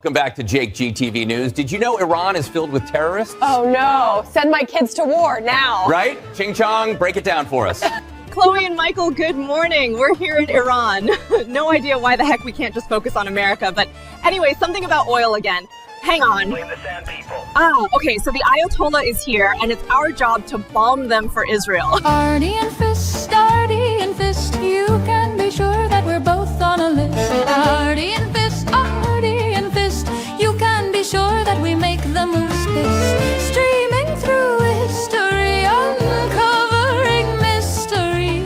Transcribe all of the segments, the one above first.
Welcome back to Jake GTV News. Did you know Iran is filled with terrorists? Oh no, send my kids to war now. Right? Ching Chong, break it down for us. Chloe and Michael, good morning. We're here in Iran. No idea why the heck we can't just focus on America. But anyway, something about oil again. Hang on. Okay, so the Ayatollah is here, and it's our job to bomb them for Israel. Artie and Fist, you can be sure that we're both on a list. Artie and Fist, you can be sure that we make the moose piss. Streaming through history, uncovering mysteries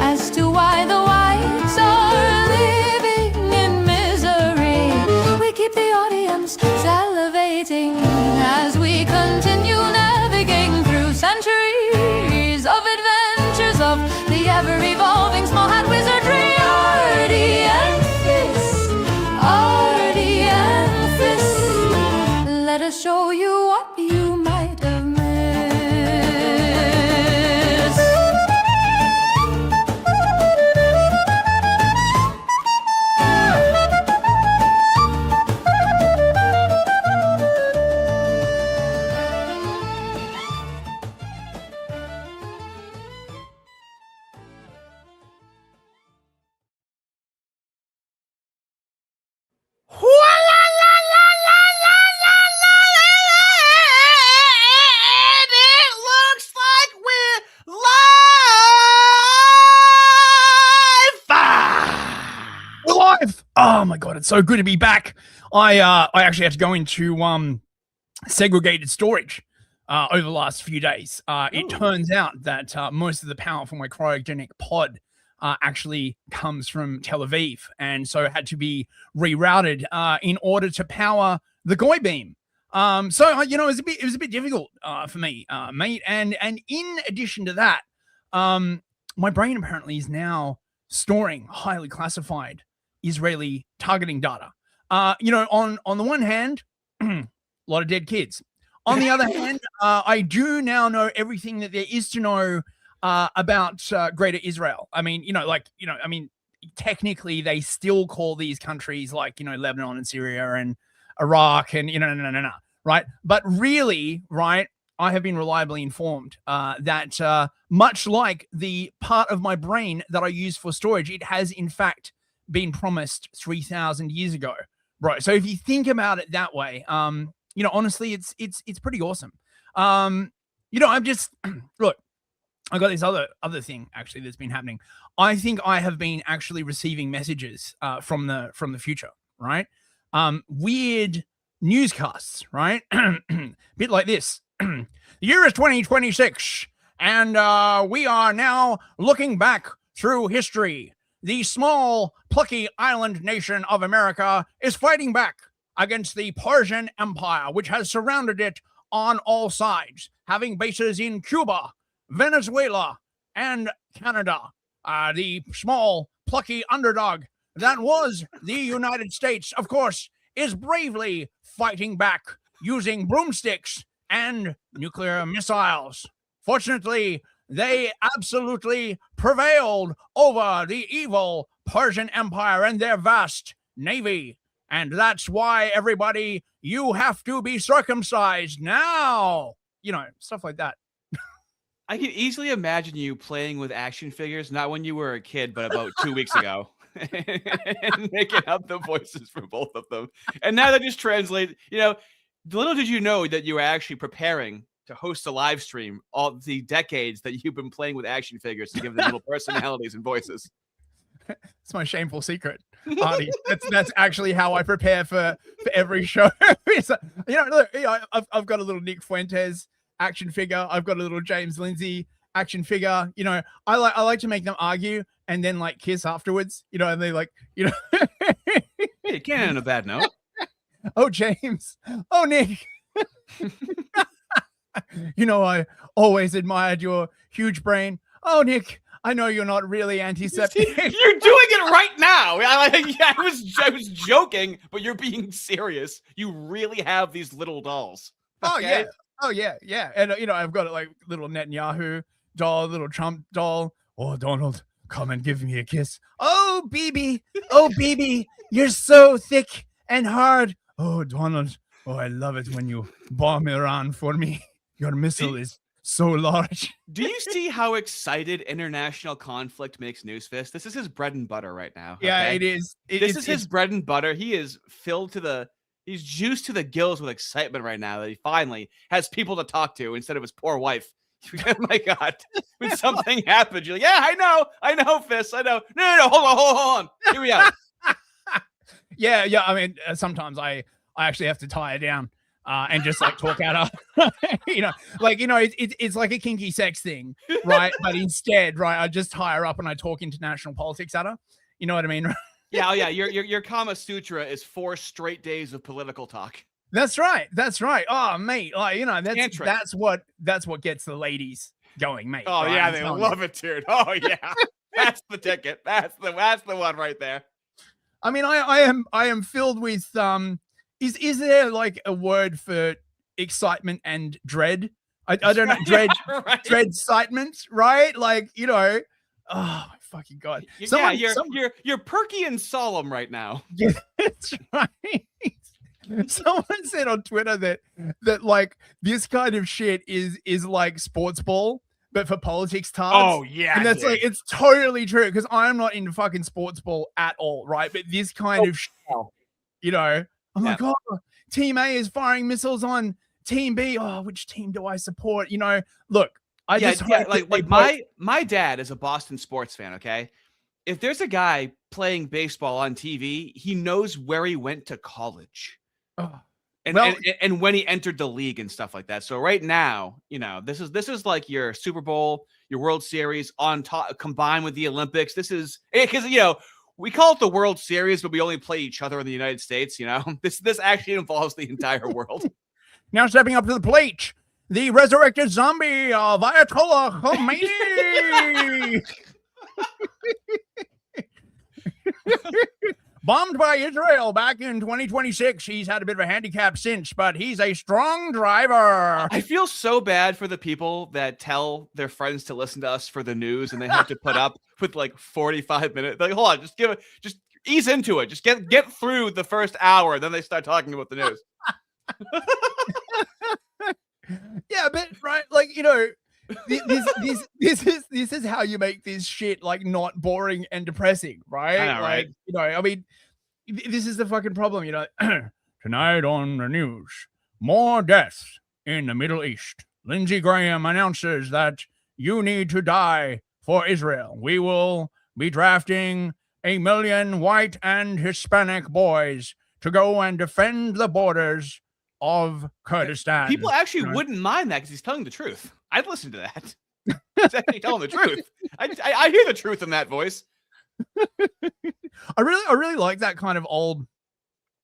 as to why the whites are living in misery. We keep the audience salivating as we continue navigating through centuries of adventures of the ever-evolving small hat wizardry. Artie and Fist, Artie and Fist, let us show you what you might have missed. Oh my god, it's so good to be back. I actually had to go into segregated storage over the last few days. It turns out that most of the power for my cryogenic pod actually comes from Tel Aviv, and so it had to be rerouted in order to power the Goy beam. So you know, it was a bit difficult for me, mate. And in addition to that, my brain apparently is now storing highly classified Israeli targeting data. You know, on the one hand, a lot of dead kids. On the other hand, I do now know everything that there is to know about Greater Israel. I mean, technically they still call these countries like, Lebanon and Syria and Iraq and, right? But really, right, I have been reliably informed that much like the part of my brain that I use for storage, it has in fact been promised 3,000 years ago, right? So if you think about it that way, honestly, it's pretty awesome. I'm just look, I got this other thing actually that's been happening. I think I have been actually receiving messages from the future, right? Weird newscasts, right? Bit like this. The year is 2026, and we are now looking back through history. The small, plucky island nation of America is fighting back against the Persian Empire, which has surrounded it on all sides, having bases in Cuba, Venezuela, and Canada. The small, plucky underdog that was the United States, of course, is bravely fighting back using broomsticks and nuclear missiles. Fortunately, they absolutely prevailed over the evil Persian Empire and their vast navy. And that's why, everybody, you have to be circumcised now. Stuff like that. I can easily imagine you playing with action figures, not when you were a kid, but about 2 weeks ago. And making up the voices for both of them. And now they just translate, little did you know that you were actually preparing to host a live stream all the decades that you've been playing with action figures to give them little personalities and voices. It's my shameful secret, Artie. That's actually how I prepare for every show. I've got a little Nick Fuentes action figure. I've got a little James Lindsay action figure. I like to make them argue and then like kiss afterwards. And they like, Hey, it can't end on a bad note. Oh, James. Oh, Nick. I always admired your huge brain. Oh, Nick, I know you're not really anti-Semitic. You're doing it right now. I was joking, but you're being serious. You really have these little dolls. Okay? Oh yeah. And I've got like little Netanyahu doll, little Trump doll. Oh, Donald, come and give me a kiss. Oh, BB, you're so thick and hard. Oh, Donald, oh, I love it when you bomb Iran for me. Your missile is so large. Do you see how excited international conflict makes Newsfist? This is his bread and butter right now. Yeah, okay? it is. This is his bread and butter. He is he's juiced to the gills with excitement right now that he finally has people to talk to instead of his poor wife. Oh my God. When something happens, you're like, yeah, I know, Fist. I know. No, hold on. Here we are. Yeah. I mean, sometimes I actually have to tie her down and just like talk at her. It's like a kinky sex thing, right? But instead, right, I just tie her up and I talk international politics at her. You know what I mean? Yeah. Your Kama Sutra is 4 straight days of political talk. That's right. Oh, mate, like that's what gets the ladies going, mate. Oh right? yeah, they love it, dude. Oh yeah, that's the ticket. That's the one right there. I mean, I am filled with Is there like a word for excitement and dread? I don't know, dread, right. Dread excitement, right? Like oh my fucking God. You're perky and solemn right now. Yeah, that's right. Someone said on Twitter that like this kind of shit is like sports ball, but for politics tards. Oh yeah, and that's like it's totally true because I'm not into fucking sports ball at all, right? But this kind of shit, I'm like, oh, Team A is firing missiles on Team B. Oh, which team do I support? Look, my dad is a Boston sports fan. Okay, if there's a guy playing baseball on TV, he knows where he went to college. Oh. And when he entered the league and stuff like that. So right now, this is like your Super Bowl, your World Series on top combined with the Olympics. This is because we call it the World Series, but we only play each other in the United States. This actually involves the entire world. Now stepping up to the plate, the resurrected zombie of Ayatollah Khomeini. Bombed by Israel back in 2026. He's had a bit of a handicap since, but he's a strong driver. I feel so bad for the people that tell their friends to listen to us for the news and they have to put up with like 45 minutes. Like, hold on, just ease into it. Just get through the first hour, then they start talking about the news. Yeah, but right, like this is how you make this shit like not boring and depressing, right? I know, right? I mean, this is the fucking problem, Tonight on the news, more deaths in the Middle East. Lindsey Graham announces that you need to die for Israel. We will be drafting 1 million white and Hispanic boys to go and defend the borders of Kurdistan. People actually wouldn't mind that because he's telling the truth. I'd listen to that. He's actually telling the truth. I hear the truth in that voice. I really like that kind of old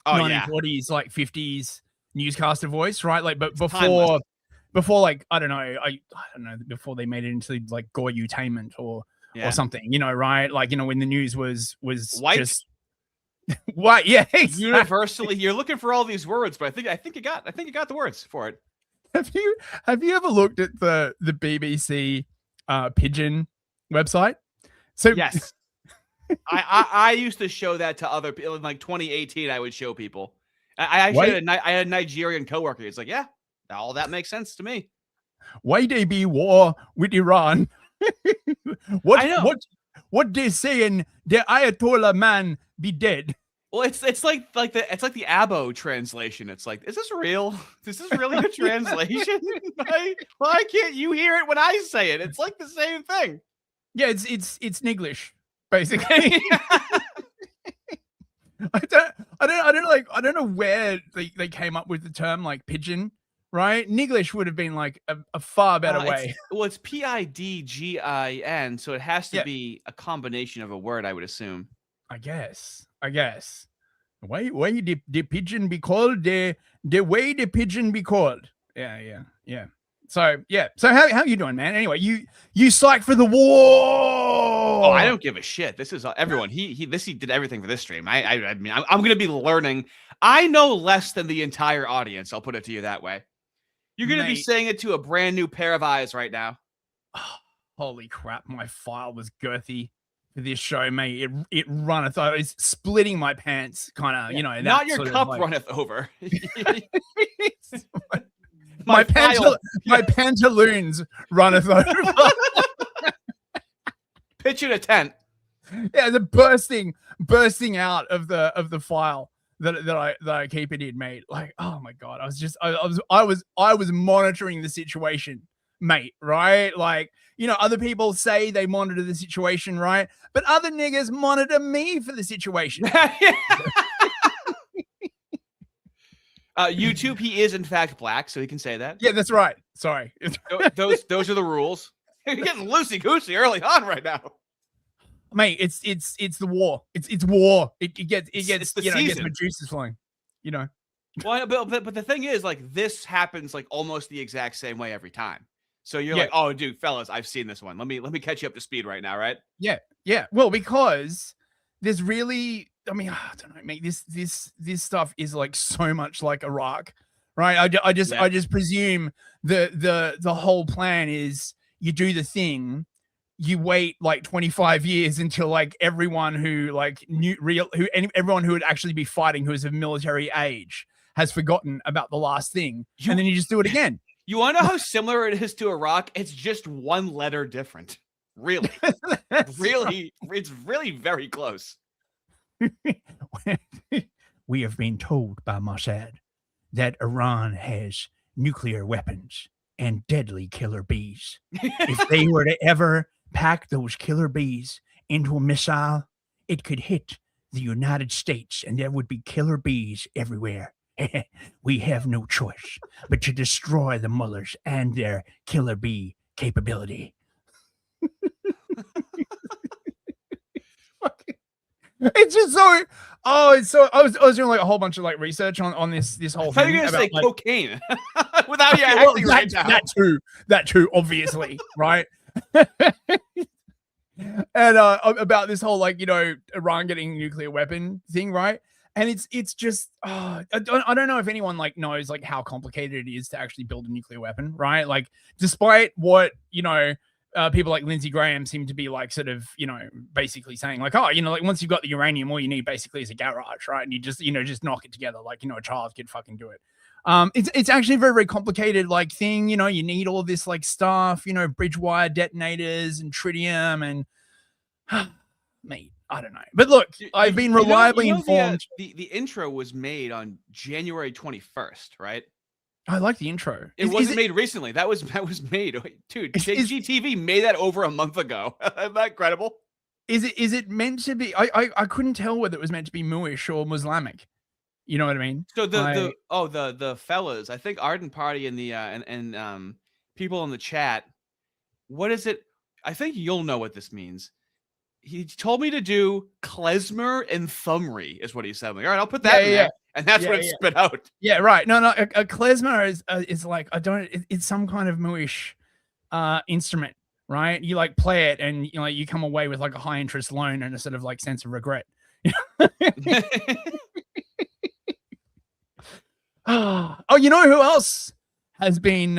1940s, like 50s newscaster voice, right? Like, but before like I don't know, before they made it into like Goyutainment or something, right? Like when the news was white. Just white, yeah, exactly. Universally, you're looking for all these words, but I think you got the words for it. Have you ever looked at the BBC pigeon website? So yes, I used to show that to other people in like 2018. I would show people. I actually had a Nigerian coworker. He's like, yeah, all that makes sense to me. Why they be war with Iran? What they saying? The Ayatollah man be dead. Well, it's like the Abo translation. It's like, is this real? Is this really a translation? Why can't you hear it when I say it? It's like the same thing. Yeah, it's Niglish, basically. I don't know where they came up with the term like pigeon, right? Niglish would have been like a far better way. It's PIDGIN, so it has to be a combination of a word, I would assume. I guess. Why the pigeon be called the way the pigeon be called? Yeah. So how you doing, man? Anyway, you psyched for the war? Oh, I don't give a shit. This is everyone. He did everything for this stream. I mean, I'm gonna be learning. I know less than the entire audience. I'll put it to you that way. You're gonna be saying it to a brand new pair of eyes right now. Oh, holy crap! My file was girthy for this show, mate. It runneth over. It's splitting my pants, kind of, you know. That Not your sort of, cup like, runneth over. my file. pantaloons runneth over. Pitch in a tent. Yeah, the bursting out of the file that I keep it in, mate. Like, oh my god, I was monitoring the situation, mate. Right? Like, you know, other people say they monitor the situation, right? But other niggas monitor me for the situation. YouTube, he is in fact black, so he can say that. Yeah, that's right. Sorry. Those are the rules. You're getting loosey goosey early on right now. Mate, it's the war. It's war. It gets the you know, season. it gets my juices flowing. You know. Well, but the thing is, like, this happens like almost the exact same way every time. So you're like, oh, dude, fellas, I've seen this one. Let me catch you up to speed right now, right? Yeah. Well, because there's really, I mean, I don't know, mate. This stuff is like so much like Iraq, right? I just presume the whole plan is you do the thing. You wait like 25 years until like everyone who like everyone who would actually be fighting who is of military age has forgotten about the last thing, and then you just do it again. You want to know how similar it is to Iraq? It's just one letter different. Really, really, it's really very close. We have been told by Mossad that Iran has nuclear weapons and deadly killer bees. If they were to ever pack those killer bees into a missile, it could hit the United States and there would be killer bees everywhere. We have no choice but to destroy the mullahs and their killer bee capability. It's just so. Oh, it's so. I was doing like a whole bunch of like research on this whole thing. How are you gonna say like, cocaine without you acting right now? That too, obviously, right? And about this whole like, you know, Iran getting a nuclear weapon thing, right? And it's just I don't know if anyone like knows like how complicated it is to actually build a nuclear weapon, right? Like, despite what, you know, people like Lindsay Graham seem to be like sort of, you know, basically saying like, oh, you know, like once you've got the uranium, all you need basically is a garage, right? And you just, you know, just knock it together like, you know, a child could fucking do it. It's actually a very, very complicated like thing. You know, you need all this like stuff, you know, bridge wire detonators and tritium and mate, I don't know. But look, I've been reliably informed. The intro was made on January 21st, right? I like the intro. It wasn't made recently. That was made. Dude, GTV made that over a month ago. Isn't that incredible? Is it meant to be? I couldn't tell whether it was meant to be Moorish or Muslimic. You know what I mean? So the fellas, I think Arden Party and the and people in the chat. What is it? I think you'll know what this means. He told me to do klezmer and thumri is what he said. I'm like, all right, I'll put that in there. And that's what it spit out. Yeah, right. No, a klezmer is like, it's some kind of Moorish instrument, right? You like play it and you know, you come away with like a high interest loan and a sort of like sense of regret. Oh, you know who else has been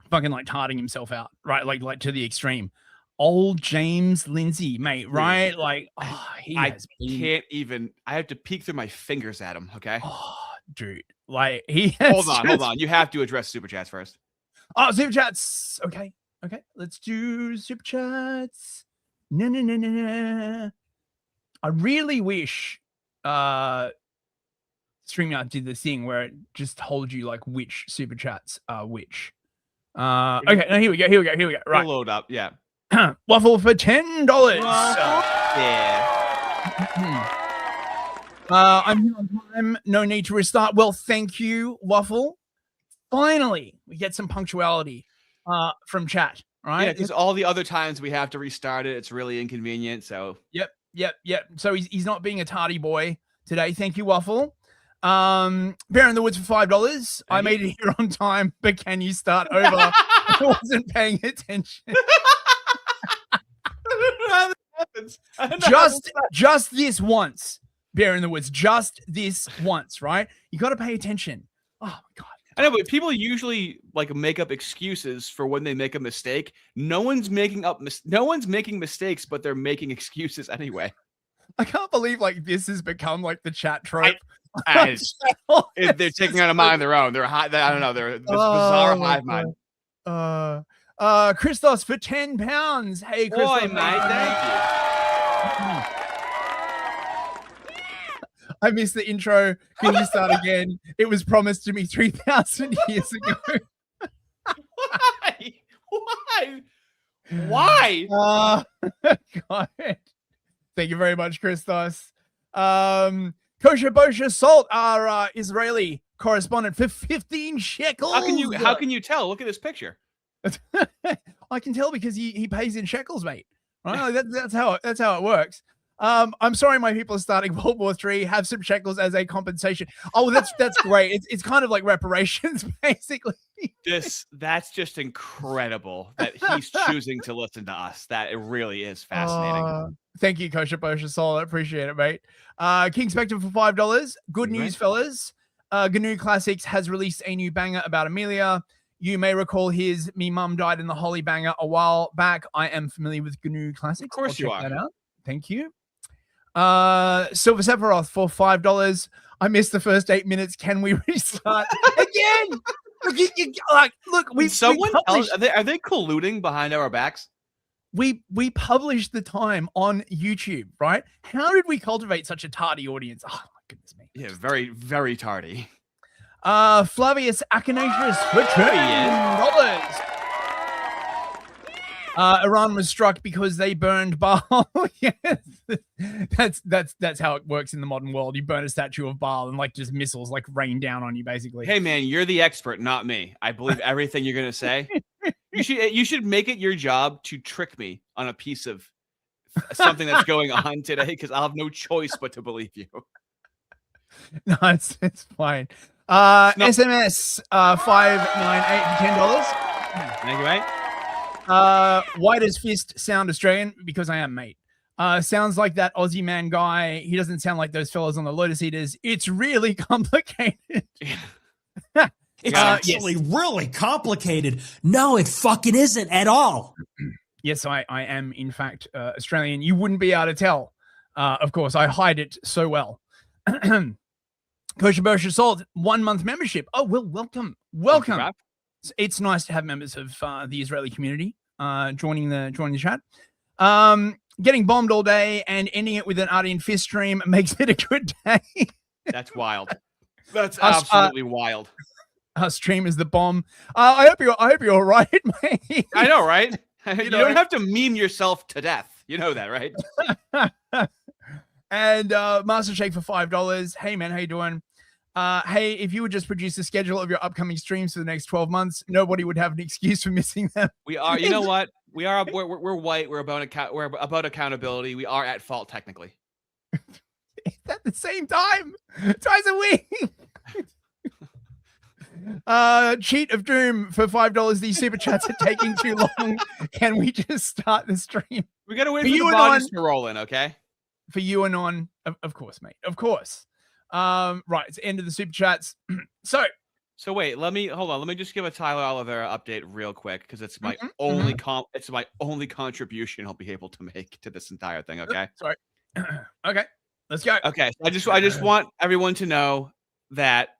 fucking like tarting himself out, right? Like to the extreme. Old James Lindsay, mate, right? Like, oh, I have to peek through my fingers at him, okay? Oh, dude, like he hold on. You have to address super chats first. Oh, super chats. Okay. Let's do super chats. No. I really wish StreamYard did the thing where it just told you like which super chats are which. Okay, now here we go. Right. We'll load up, yeah. Waffle for $10. Yeah. I'm here on time. No need to restart. Well, thank you, Waffle. Finally, we get some punctuality from chat. Right? Yeah, because all the other times we have to restart it, it's really inconvenient. So yep. So he's not being a tardy boy today. Thank you, Waffle. Bear in the Woods for $5. I made it here on time, but can you start over? I wasn't paying attention. Just this once, Bear in the Woods. Just this once, right? You got to pay attention. Oh my god! I know, but people usually like make up excuses for when they make a mistake. No one's making mistakes, but they're making excuses anyway. I can't believe like this has become like the chat trope. They're taking out a mind of their own. They're high. I don't know. They're this bizarre hive mind. Christos for £10. Hey, Christos. Boy, mate, thank you. I missed the intro. Can you start again? It was promised to me 3,000 years ago. Why? God. Thank you very much, Christos. Kosher Bosher Salt, our Israeli correspondent, for 15 shekels. How can you tell? Look at this picture. I can tell because he pays in shekels, mate. Right? That's how it works. I'm sorry, my people are starting World War III. Have some shekels as a compensation. Oh, that's great. It's kind of like reparations, basically. That's just incredible that he's choosing to listen to us. That it really is fascinating. Thank you, Kosher Bosher Soul. I appreciate it, mate. King Spectre for $5. Good news, fellas. GNU Classics has released a new banger about Amelia. You may recall his Me Mum Died in the Holy banger a while back. I am familiar with GNU Classics. Of course you are. That out. Thank you. Silver Sephiroth for $5. I missed the first 8 minutes. Can we restart again? Look, are they colluding behind our backs? We published the time on YouTube, right? How did we cultivate such a tardy audience? Oh my goodness me. Yeah, very, very tardy. Flavius Acanacius for $10. Iran was struck because they burned Baal. Yes, that's how it works in the modern world. You burn a statue of Baal and like just missiles like rain down on you, basically. Hey man, you're the expert, not me. I believe everything you're gonna say. You should make it your job to trick me on a piece of something that's going on today, because I'll have no choice but to believe you. No, it's fine. SMS 598 for $10. Thank you, mate. Why does Fist sound Australian? Because I am, mate. Sounds like that Aussie man guy. He doesn't sound like those fellas on the Lotus Eaters. It's really complicated. It's actually really complicated. No, it fucking isn't at all. Yes, I am, in fact, Australian. You wouldn't be able to tell. Of course, I hide it so well. Kosher Bosher Salt, 1 month membership. Oh, well, welcome. It's nice to have members of the Israeli community joining the chat. Getting bombed all day and ending it with an Arty and Fist stream makes it a good day. That's wild. That's absolutely wild. Our stream is the bomb. I hope you're all right, mate. I know, right? You don't have to meme yourself to death. You know that, right? And Master Shake for $5. Hey man, how you doing? Hey, if you would just produce a schedule of your upcoming streams for the next 12 months, nobody would have an excuse for missing them. We are. You know what? We are. We're white. We're about accountability. We are at fault technically. At the same time, twice a week. Cheat of Doom for $5. These super chats are taking too long. Can we just start the stream? We gotta wait for the bodies to roll in, okay? For you and on, of course, mate. Of course. Right, it's the end of the super chats. So wait, let me just give a Tyler Oliveira update real quick, because it's my only contribution I'll be able to make to this entire thing. Okay. Sorry. Okay, let's go. Okay, I just want everyone to know that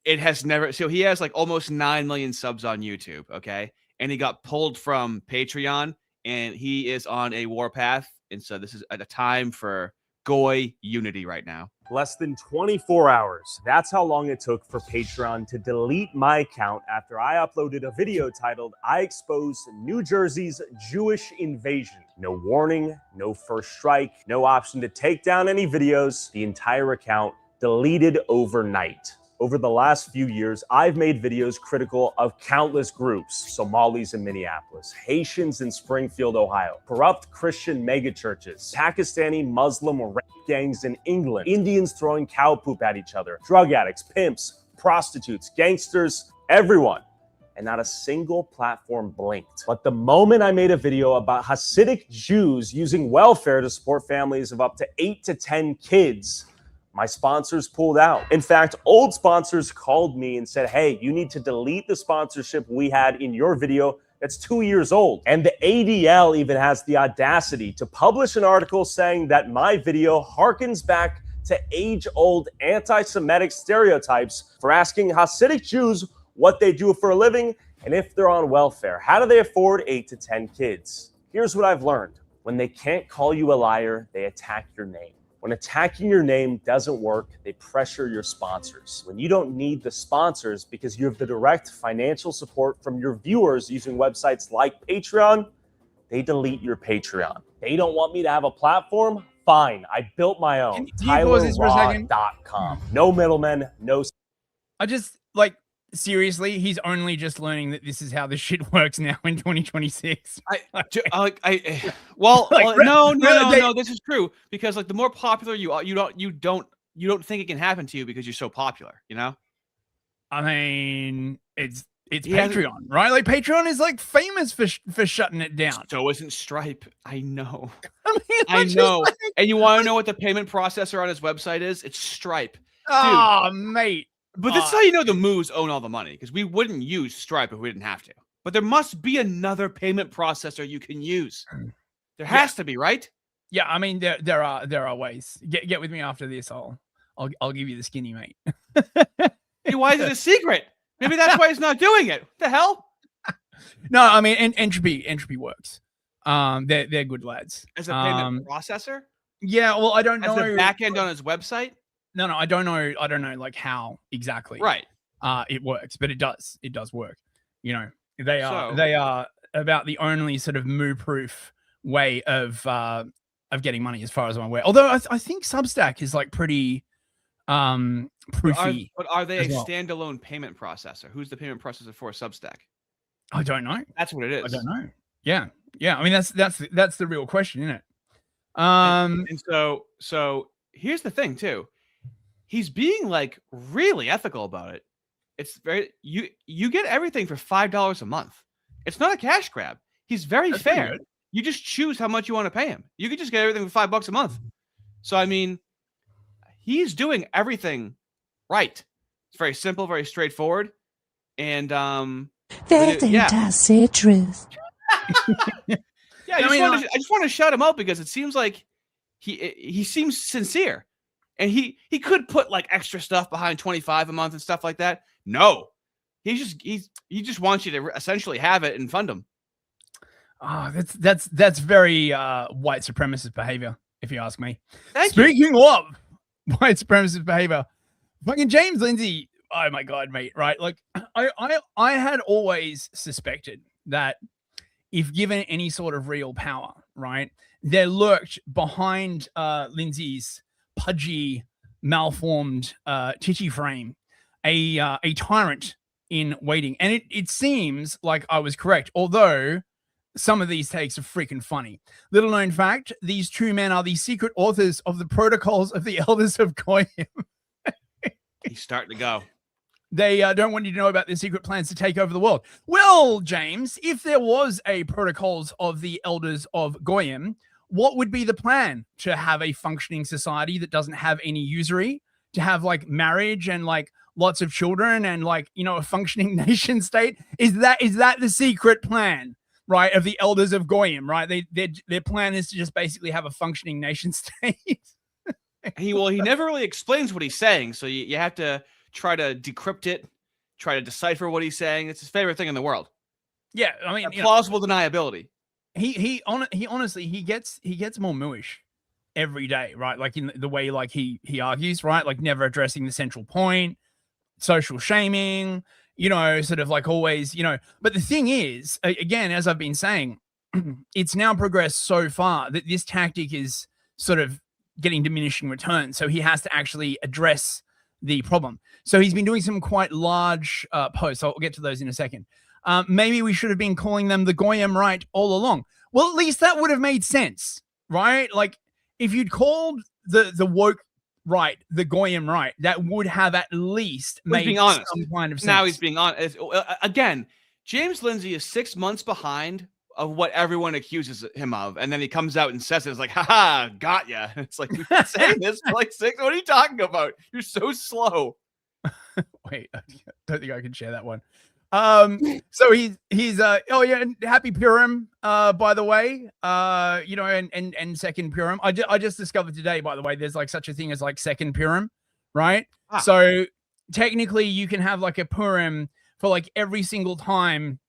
it has never. So he has like almost 9 million subs on YouTube. Okay, and he got pulled from Patreon, and he is on a warpath, and so this is at a time for Goy unity right now. Less than 24 hours. That's how long it took for Patreon to delete my account after I uploaded a video titled, "I Expose New Jersey's Jewish Invasion." No warning, no first strike, no option to take down any videos. The entire account deleted overnight. Over the last few years, I've made videos critical of countless groups: Somalis in Minneapolis, Haitians in Springfield, Ohio, corrupt Christian megachurches, Pakistani Muslim rape gangs in England, Indians throwing cow poop at each other, drug addicts, pimps, prostitutes, gangsters, everyone. And not a single platform blinked. But the moment I made a video about Hasidic Jews using welfare to support families of up to 8 to 10 kids, My sponsors pulled out. In fact, old sponsors called me and said, hey, you need to delete the sponsorship we had in your video that's 2 years old. And the ADL even has the audacity to publish an article saying that my video harkens back to age-old anti-Semitic stereotypes for asking Hasidic Jews what they do for a living and if they're on welfare. How do they afford 8 to 10 kids? Here's what I've learned. When they can't call you a liar, they attack your name. When attacking your name doesn't work, they pressure your sponsors. When you don't need the sponsors because you have the direct financial support from your viewers using websites like Patreon, they delete your Patreon. They don't want me to have a platform? Fine, I built my own. TylerRaw.com. No middlemen, no... I just, like, seriously, he's only just learning that this is how this shit works now in 2026. No, this is true, because like the more popular you are, you don't think it can happen to you because you're so popular, you know? I mean, it's Patreon, right? Like Patreon is like famous for shutting it down. So isn't Stripe. I know. I know. And you want to know what the payment processor on his website is? It's Stripe. Oh, mate. But that's how you know the Moos own all the money, because we wouldn't use Stripe if we didn't have to. But there must be another payment processor you can use. There has to be, right? Yeah, I mean there are ways. Get with me after this. I'll give you the skinny, mate. Why is it a secret? Maybe that's why he's not doing it. What the hell? No, I mean Entropy works. They're good lads. As a payment processor? Yeah, well, I don't know. As the back end on his website? No, I don't know. I don't know like how exactly. Right. It works, but it does work. You know, they are about the only sort of moo-proof way of getting money, as far as I'm aware. Although I think Substack is like pretty proofy. But are they a standalone payment processor? Who's the payment processor for Substack? I don't know. That's what it is. I don't know. Yeah. I mean, that's the real question, isn't it? And so here's the thing too. He's being like really ethical about it. It's very you get everything for $5 a month. It's not a cash grab. He's very fair. You just choose how much you want to pay him. You could just get everything for $5 a month. So I mean, he's doing everything right. It's very simple, very straightforward, and they say truth. Yeah, I just want to shout him out because it seems like he seems sincere. And he could put like extra stuff behind 25 a month and stuff like that. No, he just wants you to essentially have it and fund him. Oh, that's very white supremacist behavior, if you ask me. Speaking of white supremacist behavior, fucking James Lindsay. Oh my god, mate! Right, like I had always suspected that if given any sort of real power, right, there lurked behind Lindsay's pudgy, malformed titty frame a tyrant in waiting. And it seems like I was correct, although some of these takes are freaking funny. Little known fact, these two men are the secret authors of the Protocols of the Elders of Goyim. He's starting to go. They don't want you to know about their secret plans to take over the world. Well, James, if there was a Protocols of the Elders of Goyim, what would be the plan? To have a functioning society that doesn't have any usury, to have like marriage and like lots of children and like, you know, a functioning nation state? Is that the secret plan, right, of the Elders of Goyim, right? Their plan is to just basically have a functioning nation state. He never really explains what he's saying, so you have to try to decrypt it, try to decipher what he's saying. It's his favorite thing in the world. Yeah, I mean, plausible deniability. He honestly gets more mooish every day, right? Like in the way like he argues, right? Like never addressing the central point, social shaming, you know, sort of like always, you know. But the thing is, again, as I've been saying, it's now progressed so far that this tactic is sort of getting diminishing returns. So he has to actually address the problem. So he's been doing some quite large posts. I'll get to those in a second. Maybe we should have been calling them the Goyim right all along. Well, at least that would have made sense, right? Like if you'd called the woke right, the Goyim right, that would have at least made some kind of sense. Now he's being honest. Again, James Lindsay is 6 months behind of what everyone accuses him of, and then he comes out and says it. It's like, haha, got ya. It's like, we've been saying this for like 6. What are you talking about? You're so slow. Wait, I don't think I can share that one. So he's oh yeah, and happy Purim, by the way. And second Purim. I just discovered today, by the way, there's like such a thing as like second Purim, right? So technically you can have like a Purim for like every single time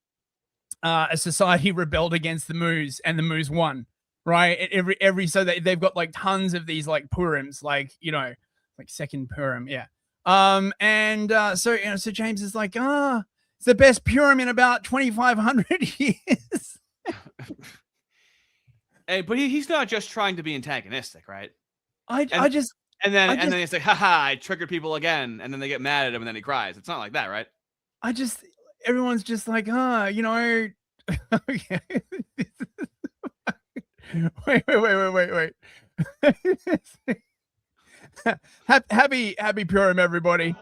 a society rebelled against the Moos and the Moos won, right? Every so they've got like tons of these like Purims, like, like second Purim, yeah. So James is like, it's the best Purim in about 2,500 years. But he's not just trying to be antagonistic, right? And then he's like, haha, I triggered people again, and then they get mad at him, and then he cries. It's not like that, right? Everyone's just like, okay. Wait. Happy Purim, everybody.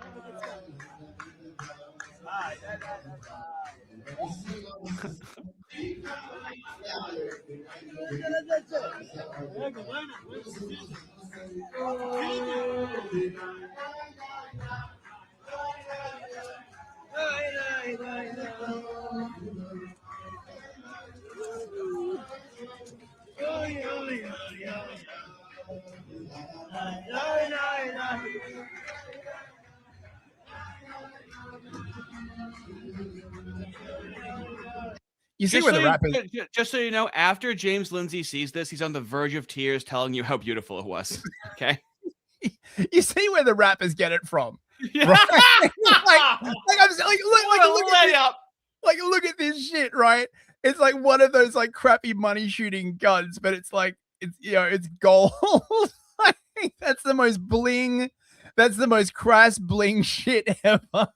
You see where the rap is. Just so you know, after James Lindsay sees this, he's on the verge of tears telling you how beautiful it was. Okay? You see where the rappers get it from. Yeah. Right? Look at this shit, right? It's like one of those like crappy money shooting guns, but it's like it's gold. That's the most bling. That's the most crass bling shit ever.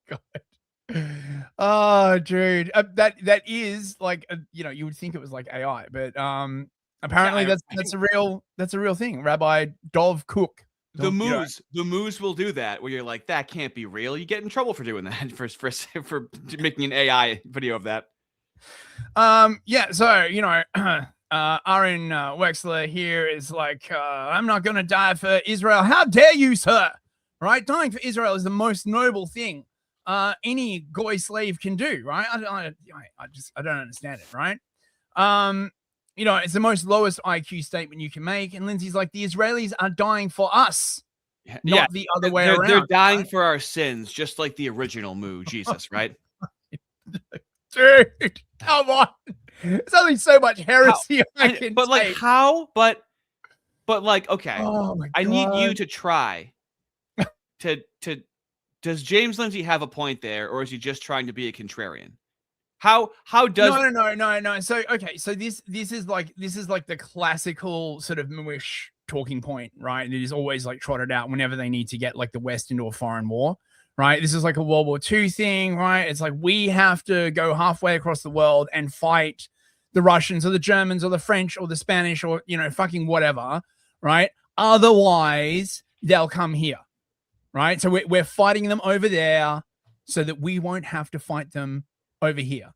God. Oh, dude, that is like you would think it was like AI, but apparently that's a real thing. Rabbi Dov Cook. The Moos will do that where you're like, that can't be real. You get in trouble for doing that for making an AI video of that. Yeah. So Aaron Wexler here is like, I'm not going to die for Israel. How dare you, sir? Right? Dying for Israel is the most noble thing any goy slave can do. Right? I don't understand it. Right? It's the most lowest IQ statement you can make. And Lindsay's like, the Israelis are dying for us, not the other way around. They're dying for our sins, just like the original Moo, Jesus, right? Dude, come on. There's only so much heresy I can But like take. how? But like, okay, oh my God. I need you to try to does James Lindsay have a point there, or is he just trying to be a contrarian? How does no. So okay, so this is like the classical sort of Mooish talking point, right? It is always like trotted out whenever they need to get like the West into a foreign war, right? This is like a World War II thing, right? It's like we have to go halfway across the world and fight the Russians or the Germans or the French or the Spanish or fucking whatever, right? Otherwise, they'll come here, right? So we're fighting them over there so that we won't have to fight them over here.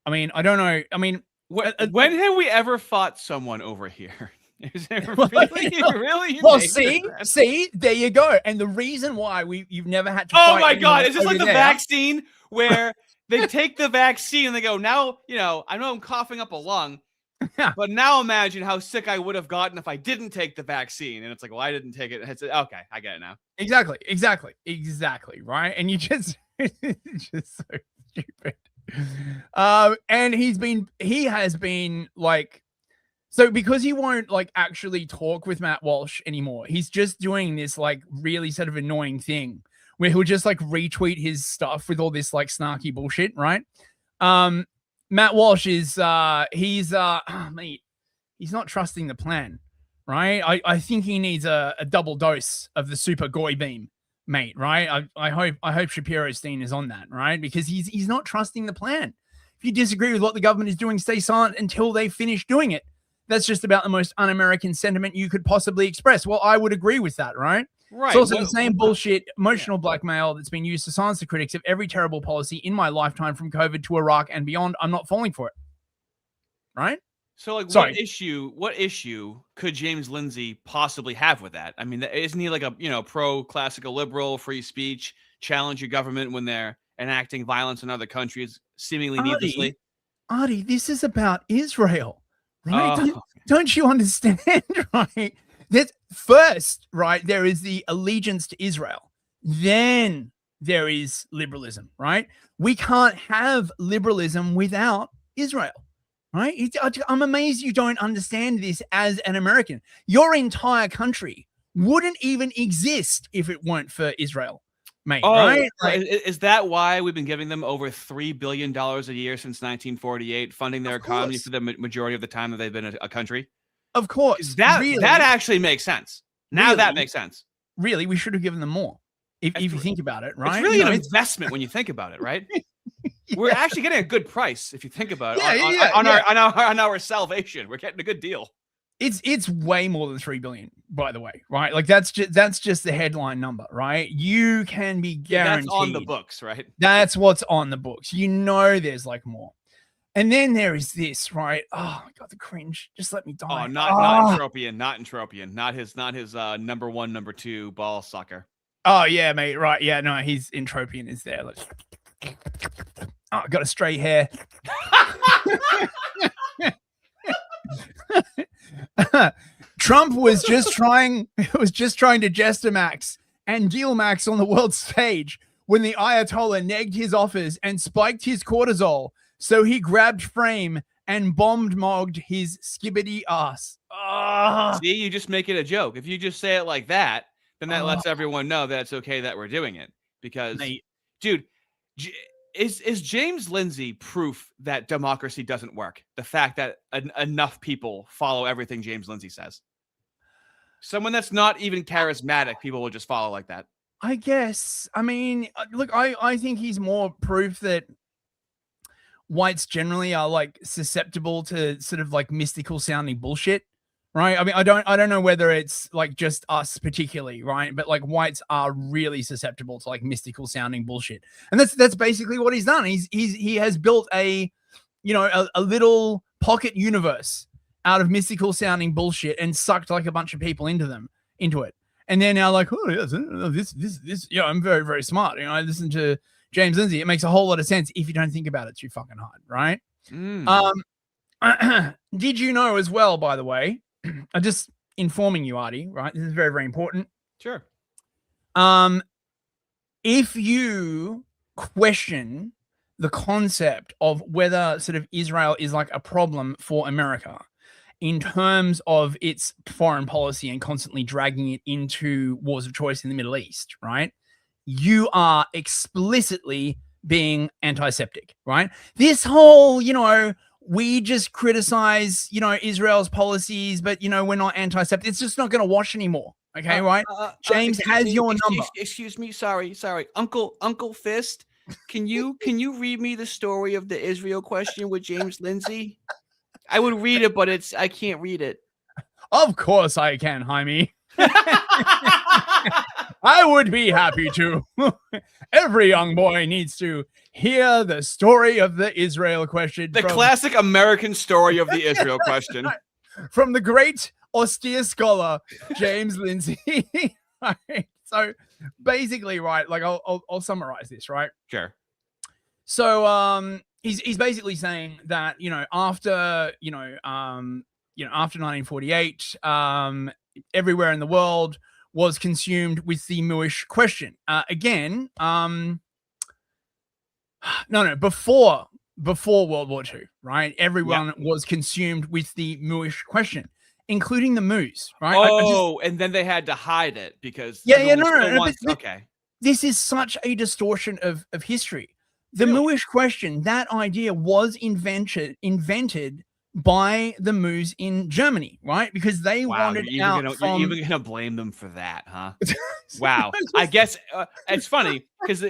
I mean, I don't know. I mean, when have we ever fought someone over here? Is it really? Well, see, there you go. And the reason why you've never had to. Oh my God! Is this like the vaccine where they take the vaccine and they go, now I know I'm coughing up a lung, but now imagine how sick I would have gotten if I didn't take the vaccine. And it's like, well, I didn't take it. It's okay, I get it now. Exactly, right? And you just it's just so stupid. And he has been like, so because he won't like actually talk with Matt Walsh anymore, he's just doing this like really sort of annoying thing where he'll just like retweet his stuff with all this like snarky bullshit, right? Matt Walsh is he's mate, he's not trusting the plan, right? I think he needs a double dose of the super goy beam, mate, right? I hope Shapiro Steen is on that, right? Because he's not trusting the plan. If you disagree with what the government is doing, stay silent until they finish doing it. That's just about the most un-American sentiment you could possibly express. Well, I would agree with that, right? Right. It's also the same bullshit, emotional blackmail that's been used to silence the critics of every terrible policy in my lifetime, from COVID to Iraq and beyond. I'm not falling for it. Right? So, like, Sorry. what issue could James Lindsay possibly have with that? I mean, isn't he like a pro-classical liberal, free speech, challenge your government when they're enacting violence in other countries, seemingly needlessly? Artie, this is about Israel, right? Don't you understand, right? That first, right, there is the allegiance to Israel. Then there is liberalism, right? We can't have liberalism without Israel. Right? I'm amazed you don't understand this as an American. Your entire country wouldn't even exist if it weren't for Israel, mate. Right? Like, is that why we've been giving them over $3 billion a year since 1948, funding their economy for the majority of the time that they've been a country? Of course. That actually makes sense. Now that makes sense. Really, we should have given them more. If you think about it, right? It's really an investment when you think about it, right? We're actually getting a good price if you think about it on our salvation. We're getting a good deal. It's way more than 3 billion, by the way, right? Like that's just the headline number, right? You can be guaranteed that's on the books, right? That's what's on the books. There's like more. And then there is this, right? Oh my god, the cringe. Just let me die. Oh, not Entropian, not his number 1, number 2 ball sucker. Oh yeah, mate. Right. Yeah, no, his Entropian is there. Like, oh, got a straight hair. Trump was just trying to jester max and deal max on the world stage when the Ayatollah negged his offers and spiked his cortisol. So he grabbed frame and mogged his skibbity ass. See, you just make it a joke. If you just say it like that, then that lets everyone know that it's okay that we're doing it. Because, dude, is James Lindsay proof that democracy doesn't work? The fact that enough people follow everything James Lindsay says. Someone that's not even charismatic, people will just follow like that. I guess. I mean, look, I think he's more proof that whites generally are like susceptible to sort of like mystical sounding bullshit. Right. I mean, I don't know whether it's like just us particularly, right? But like whites are really susceptible to like mystical sounding bullshit. And that's basically what he's done. He has built a little pocket universe out of mystical sounding bullshit and sucked like a bunch of people into it. And they're now like, oh yes, this, I'm very, very smart. I listen to James Lindsay. It makes a whole lot of sense if you don't think about it too fucking hard, right? Did you know as well, by the way, I'm just informing you, Artie, right? This is very, very important. Sure. If you question the concept of whether sort of Israel is like a problem for America in terms of its foreign policy and constantly dragging it into wars of choice in the Middle East, right? You are explicitly being anti-Semitic, right? This whole, we just criticize, Israel's policies, but, we're not anti-Semitic. It's just not going to wash anymore. Okay, right? James has your number. Excuse me. Sorry. Uncle Fist. Can you read me the story of the Israel question with James Lindsay? I would read it, but I can't read it. Of course I can, Jaime. I would be happy to. Every young boy needs to hear the story of the Israel question. The classic American story of the Israel question. From the great austere scholar, James Lindsay. Right? So basically, right, like I'll summarize this, right? Sure. So he's basically saying that, after 1948, everywhere in the world was consumed with the Mooish question. Before World War II, right? Everyone was consumed with the Mooish question, including the Moos, right? And then they had to hide it because okay. This is such a distortion of history. The Mooish question, that idea was invented by the Moos in Germany, right? Because they wanted out from... You're even gonna blame them for that, huh? Wow. I guess it's funny because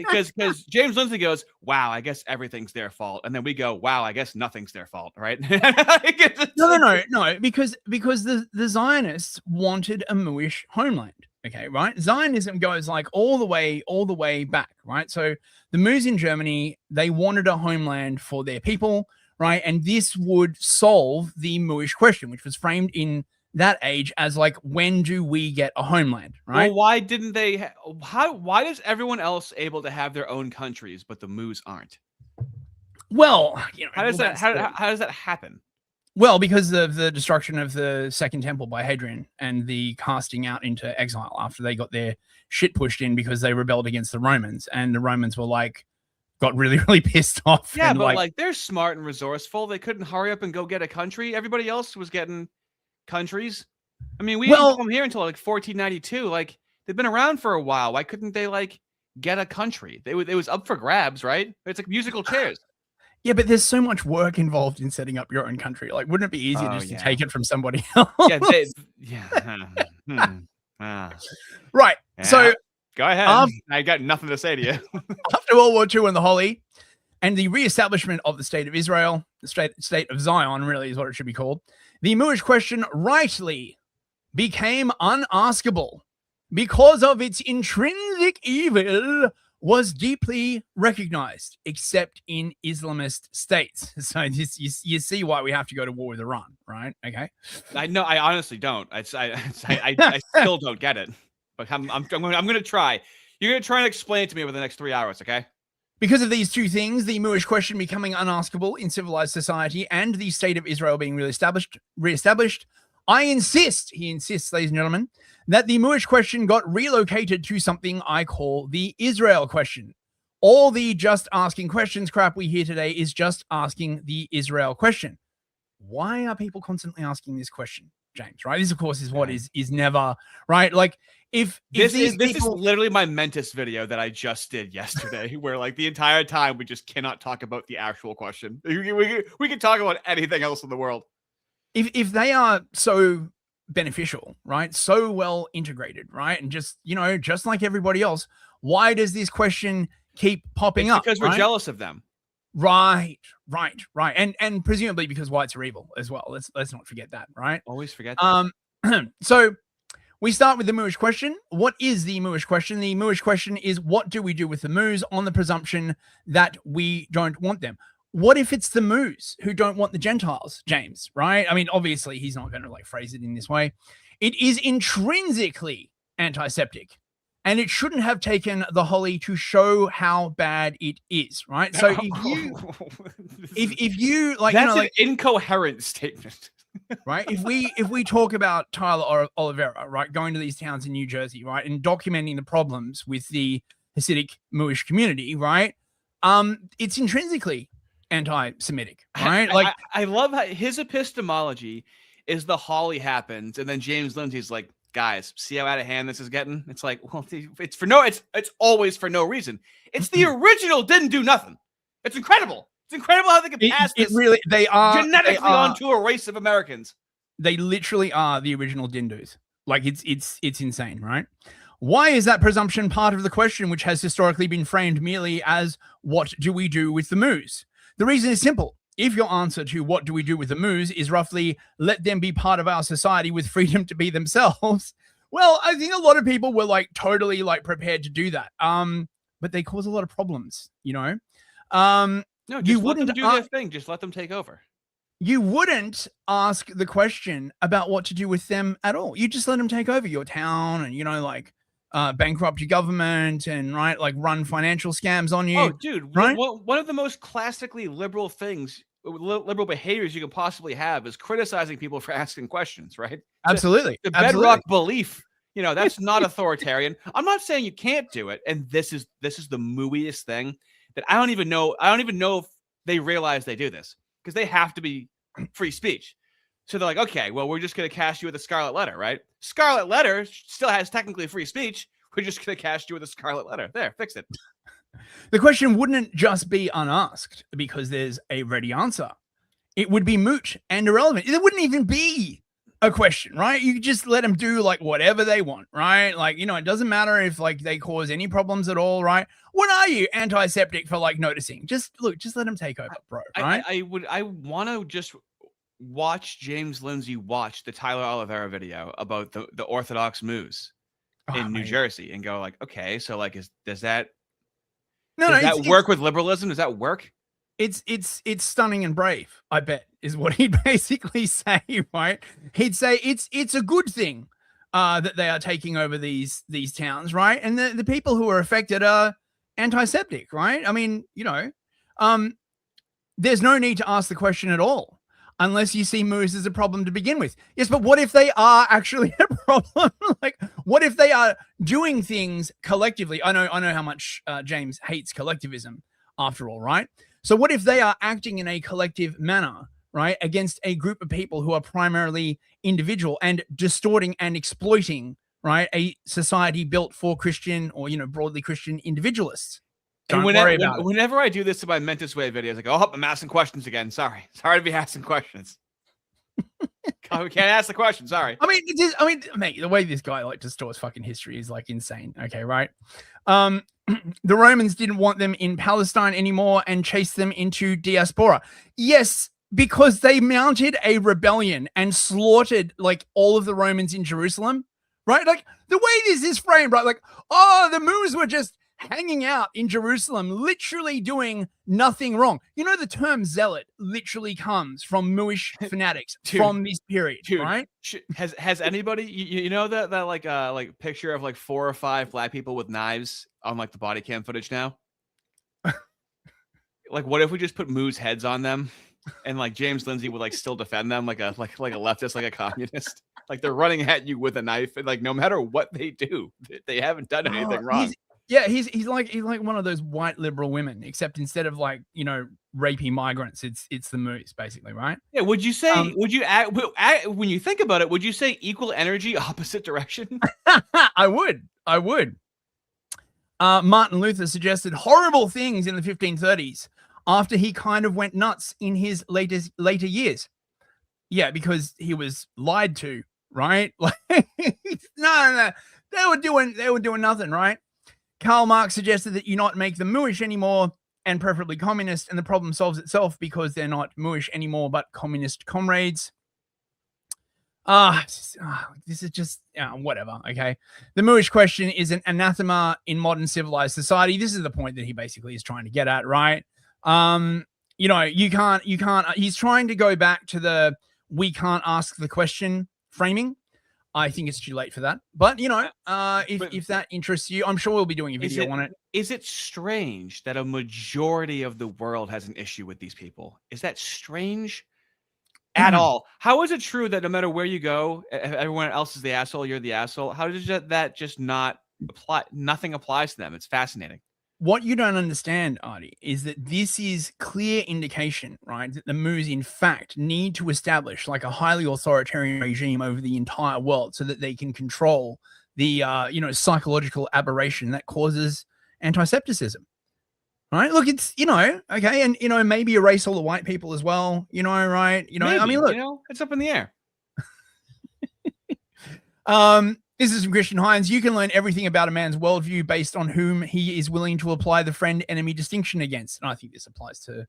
James Lindsay goes, wow, I guess everything's their fault. And then we go, wow, I guess nothing's their fault, right? No, because the Zionists wanted a Mooish homeland, Okay, right? Zionism goes like all the way back, right? So the Moos in Germany, they wanted a homeland for their people, right? And this would solve the Mooish question, which was framed in that age as like, when do we get a homeland, right? Well, why didn't they? Why is everyone else able to have their own countries, but the Moos aren't? Well, you know, how does that happen? Well, because of the destruction of the Second Temple by Hadrian and the casting out into exile after they got their shit pushed in because they rebelled against the Romans, and the Romans were like, got really, really pissed off. Yeah, and but like they're smart and resourceful. They couldn't hurry up and go get a country. Everybody else was getting countries. I mean, we didn't come here until like 1492. Like they've been around for a while. Why couldn't they like get a country? It was up for grabs, right? It's like musical chairs. Yeah, but there's so much work involved in setting up your own country. Like, wouldn't it be easier just to take it from somebody else? Right. Yeah. So go ahead. I got nothing to say to you. After World War II and the Holy, and the reestablishment of the state of Israel, the state of Zion, really is what it should be called, the Mooish question rightly became unaskable because of its intrinsic evil was deeply recognized, except in Islamist states. So this, you see why we have to go to war with Iran, right? Okay. I know. I honestly don't. I still don't get it. But I'm going to try. You're going to try and explain it to me over the next 3 hours, okay? Because of these two things, the Mooish question becoming unaskable in civilized society and the state of Israel being reestablished, I insist, he insists, ladies and gentlemen, that the Mooish question got relocated to something I call the Israel question. All the just asking questions crap we hear today is just asking the Israel question. Why are people constantly asking this question, James? Right? This, of course, is what is never right. Like, if this is literally my Mentis video that I just did yesterday, where like the entire time we just cannot talk about the actual question. We can talk about anything else in the world. If they are so beneficial, right? So well integrated, right? And just, you know, just like everybody else, why does this question keep popping up? Because we're jealous of them. Right. And presumably because whites are evil as well. Let's not forget that, right? Always forget that. So we start with the Mooish question. What is the Mooish question? The Mooish question is, what do we do with the Moos on the presumption that we don't want them? What if it's the Moos who don't want the Gentiles, James, right? I mean, obviously, he's not going to like phrase it in this way. It is intrinsically antiseptic, and it shouldn't have taken the Holy to show how bad it is, right? So if you like, that's you know, like, an incoherent statement. Right? If we talk about Tyler Oliveira, right, going to these towns in New Jersey, right, and documenting the problems with the Hasidic Mooish community, right, it's intrinsically anti-Semitic, right? Like, I love how his epistemology is the Holly happens, and then James Lindsay's like, guys, see how out of hand this is getting? It's like, well, it's always for no reason. It's the original didn't do nothing. It's incredible. It's incredible how they can pass this. They are genetically onto a race of Americans. They literally are the original Dindus. Like, it's insane, right? Why is that presumption part of the question, which has historically been framed merely as, what do we do with the Moos? The reason is simple. If your answer to what do we do with the Moos is roughly, let them be part of our society with freedom to be themselves, well, I think a lot of people were like totally like prepared to do that. But they cause a lot of problems, you know? No, just let them do their thing. Just let them take over. You wouldn't ask the question about what to do with them at all. You just let them take over your town and, you know, like, bankrupt your government and, right, like, run financial scams on you. Oh, dude, right? One of the most classically liberal things, liberal behaviors you can possibly have is criticizing people for asking questions, right? Absolutely. The bedrock belief, you know, that's not authoritarian. I'm not saying you can't do it, and this is the mooiest thing that I don't even know if they realize they do this, because they have to be free speech. So they're like, okay, well, we're just going to cast you with a scarlet letter, right? Scarlet letter still has technically free speech. We're just going to cast you with a scarlet letter. There, fix it. The question wouldn't just be unasked because there's a ready answer. It would be moot and irrelevant. There wouldn't even be a question, right? You just let them do like whatever they want, right? Like, you know, it doesn't matter if like they cause any problems at all, right? What are you, antiseptic, for like noticing? Just let them take over, bro, right? I want to just watch James Lindsay watch the Tyler Oliveira video about the Orthodox Moos. in New Jersey and go like, okay, so like, does that No, work with liberalism? Does that work? It's stunning and brave, I bet, is what he'd basically say, right? He'd say it's a good thing that they are taking over these towns, right? And the people who are affected are anti-Semitic, right? I mean, there's no need to ask the question at all unless you see moose as a problem to begin with. Yes, but what if they are actually a problem? Like, what if they are doing things collectively? I know how much James hates collectivism after all, right? So what if they are acting in a collective manner, right, against a group of people who are primarily individual and distorting and exploiting, right, a society built for Christian or, broadly Christian individualists? Don't worry about it. Whenever I do this in my Mentis Way videos, I go, oh, I'm asking questions again. Sorry to be asking questions. We can't ask the question. Sorry. Mate, the way this guy distorts fucking history is insane. Okay, right? The Romans didn't want them in Palestine anymore and chased them into diaspora. Yes, because they mounted a rebellion and slaughtered all of the Romans in Jerusalem, right? Like the way this is framed, right? Like, oh, the Moors were just hanging out in Jerusalem, literally doing nothing wrong. The term zealot literally comes from Mooish fanatics from this period, right? Has anybody, that picture of 4 or 5 black people with knives on the body cam footage now? What if we just put moose heads on them and James Lindsay would still defend them like a leftist, like a communist? They're running at you with a knife and no matter what they do, they haven't done anything wrong. He's like one of those white liberal women, except instead of rapey migrants, it's the moose, basically, right? Yeah. Would you say? When you think about it, would you say equal energy, opposite direction? I would. Martin Luther suggested horrible things in the 1530s after he kind of went nuts in his later years. Yeah, because he was lied to, right? No, they were doing nothing, right? Karl Marx suggested that you not make them Mooish anymore and preferably communist, and the problem solves itself because they're not Mooish anymore, but communist comrades. This is just whatever, okay? The Mooish question is an anathema in modern civilized society. This is the point that he basically is trying to get at, right? You can't, he's trying to go back to the we can't ask the question framing. I think it's too late for that. But, if that interests you, I'm sure we'll be doing a video on it. Is it strange that a majority of the world has an issue with these people? Is that strange at all? How is it true that no matter where you go, everyone else is the asshole, you're the asshole? How does that just not apply? Nothing applies to them. It's fascinating. What you don't understand, Artie, is that this is clear indication, right, that the Moos, in fact, need to establish a highly authoritarian regime over the entire world so that they can control the, psychological aberration that causes anti-Semitism, right? Look, it's, okay, and, maybe erase all the white people as well, right? Maybe, look. It's up in the air. This is from Christian Hines. You can learn everything about a man's worldview based on whom he is willing to apply the friend-enemy distinction against. And I think this applies to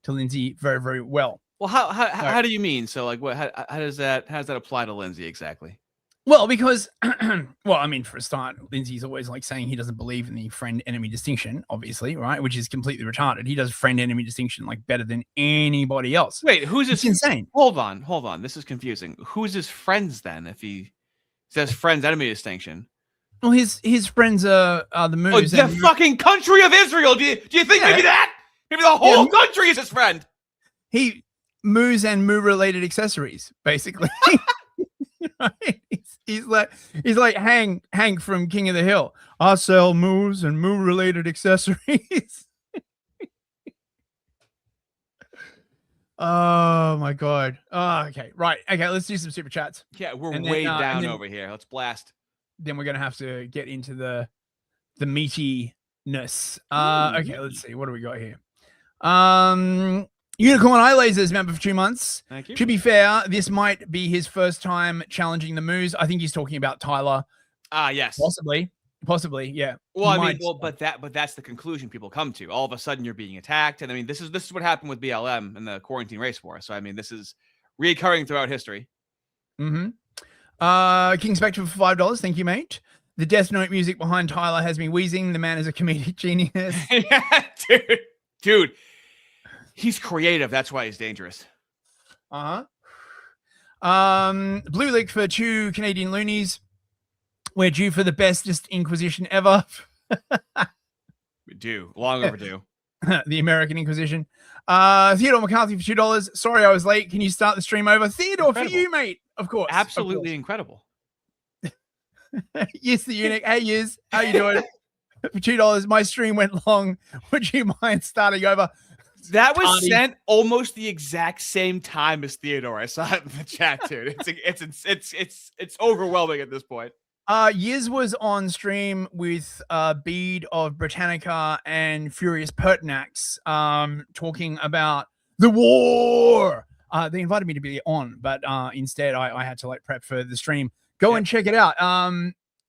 Lindsay very, very well. Well, how do you mean? So, how does that apply to Lindsay exactly? Well, because, for a start, Lindsay's always saying he doesn't believe in the friend-enemy distinction, obviously, right? Which is completely retarded. He does friend-enemy distinction better than anybody else. Wait, who's his? It's insane. Hold on. This is confusing. Who's his friends then? If he says friends-enemy distinction. Well, his friends are the Moos. Oh, the fucking country of Israel. Do you think maybe that? Maybe the whole country is his friend. Moos and moo-related accessories, basically. Right? He's like Hank from King of the Hill. I sell moos and moo-related accessories. Oh my god. Oh, okay. Right. Okay, let's do some super chats. Yeah, we're way down over here. Let's blast. Then we're gonna have to get into the meatiness. Okay, let's see. What do we got here? Unicorn Eye Lasers, member for 2 months. Thank you. To be fair, this might be his first time challenging the Moos. I think he's talking about Tyler. Yes. Possibly, yeah. Well, but that's the conclusion people come to. All of a sudden, you're being attacked, and this is what happened with BLM and the quarantine race war. So this is reoccurring throughout history. Mm-hmm. King Spectre for $5. Thank you, mate. The Death Note music behind Tyler has me wheezing. The man is a comedic genius. Yeah, dude, he's creative. That's why he's dangerous. Blue Lick for 2 Canadian loonies. We're due for the bestest Inquisition ever. We do. Long overdue. The American Inquisition. Theodore McCarthy for $2. Sorry I was late. Can you start the stream over? Theodore, incredible. For you, mate. Of course. Absolutely of course. Incredible. Yes, the eunuch. Hey, Yiz. How you doing? For $2, my stream went long. Would you mind starting over? That was sent almost the exact same time as Theodore. I saw it in the chat, dude. It's overwhelming at this point. Yiz was on stream with Bede of Britannica and Furious Pertinax talking about the war. They invited me to be on, but instead I had to like prep for the stream. Go and check it out.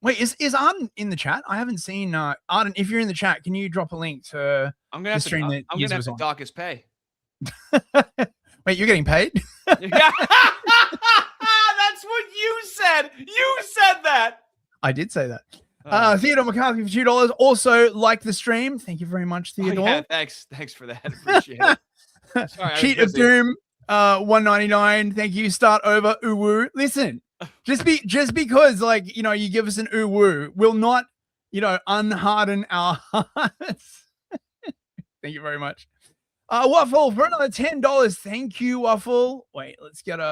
Wait, is Arden in the chat? I haven't seen Arden. If you're in the chat, can you drop a link to the stream that Yiz was on? Dock his pay. Wait, you're getting paid? Yeah. That's what you said. You said that. I did say that. Theodore McCarthy for $2. Also, like the stream. Thank you very much, Theodore. Yeah, thanks for that. Appreciate it. Sorry, Cheat of Doom, $1.99. Thank you. Start over. Uwu. Listen, just because like you give us an uwu, will not unharden our hearts. Thank you very much. Waffle for another $10. Thank you, Waffle. Wait, let's get baby.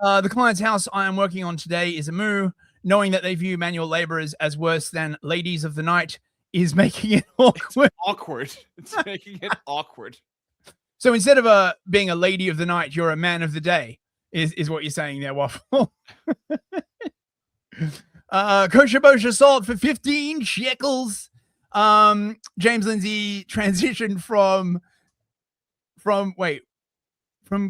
The client's house I am working on today is a moo. Knowing that they view manual laborers as worse than ladies of the night is making it awkward. It's making it awkward. So instead of being a lady of the night, you're a man of the day, is what you're saying there, Waffle. Kosher Bosher Salt for 15 shekels. James Lindsay transitioned from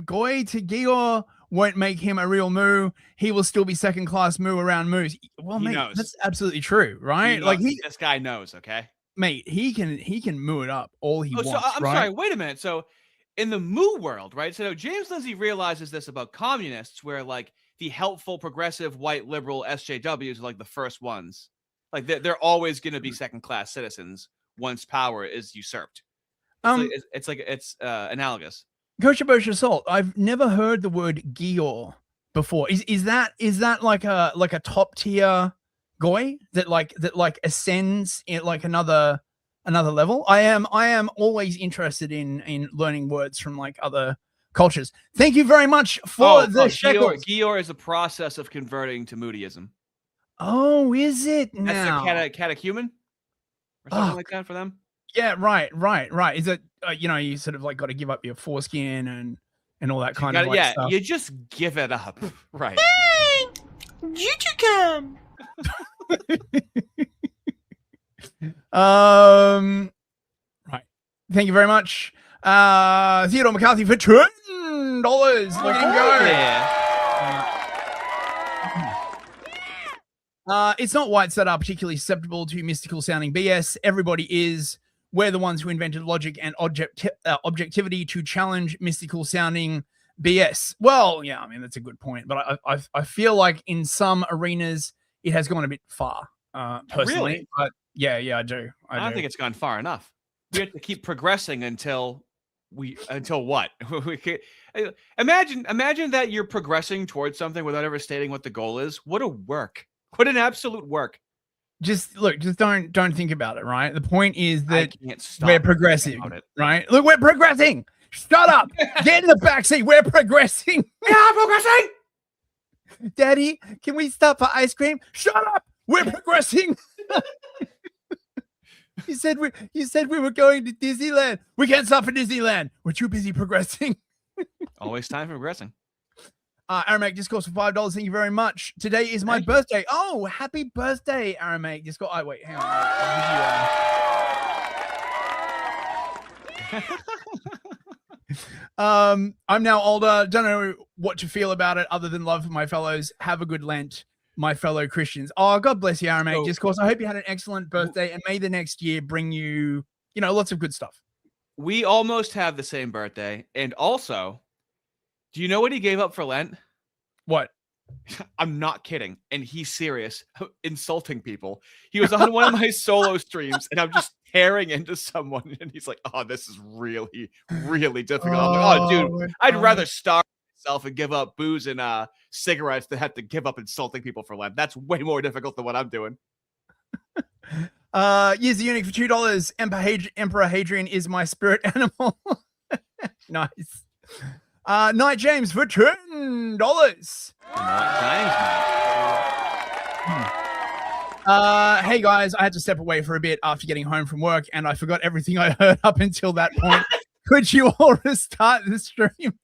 Goy to Gior. Won't make him a real moo. He will still be second class moo around moos. Well, mate, that's absolutely true, right? Like this guy knows, okay? Mate, he can moo it up all he wants. So I'm sorry, wait a minute. So in the moo world, right? So James Lindsay realizes this about communists, where like the helpful, progressive, white, liberal SJWs are like the first ones. Like they're always going to be second class citizens once power is usurped. It's analogous. Kosher Bosher Salt. I've never heard the word Gior before. Is that like a top tier goy that ascends in like another level? I am always interested in learning words from like other cultures. Thank you very much for the shekels. Gior is a process of converting to Moodyism. Oh, is it now? That's a catechumen or something like that for them. Yeah, right. Is it you sort of like got to give up your foreskin and all that kind of like stuff. You just give it up, right? Hey, did you come? Right. Thank you very much, Theodore McCarthy for $10. Look at him go. Yeah. It's not whites that are particularly susceptible to mystical sounding BS. Everybody is. We're the ones who invented logic and objectivity to challenge mystical sounding BS. Well, yeah, I mean, that's a good point. But I feel like in some arenas, it has gone a bit far, personally. Really? But yeah, I do. I don't think it's gone far enough. We have to keep progressing until what? Imagine that you're progressing towards something without ever stating what the goal is. What a work. What an absolute work. Just don't think about it, right? The point is that we're progressing, right? Look, we're progressing. Shut up. Get in the backseat. We're progressing. We are progressing. Daddy, can we stop for ice cream? Shut up. We're progressing. You said we were going to Disneyland. We can't stop for Disneyland. We're too busy progressing. Always time for progressing. Aramek Discourse for $5. Thank you very much. Today is my birthday. Oh, happy birthday, Aramek Discourse. Oh, wait, hang on. I'm now older. Don't know what to feel about it other than love for my fellows. Have a good Lent, my fellow Christians. Oh, God bless you, Aramek Discourse. I hope you had an excellent birthday, and may the next year bring you, lots of good stuff. We almost have the same birthday, and also, do you know what he gave up for Lent? What? I'm not kidding. And he's serious, insulting people. He was on one of my solo streams and I'm just tearing into someone. And he's like, oh, this is really, really difficult. I'm like, oh, dude, I'd rather starve myself and give up booze and cigarettes than have to give up insulting people for Lent. That's way more difficult than what I'm doing. Use the unit for $2. Emperor Hadrian is my spirit animal. Nice. Knight James for $10. Hey guys, I had to step away for a bit after getting home from work and I forgot everything I heard up until that point. Could you all restart the stream?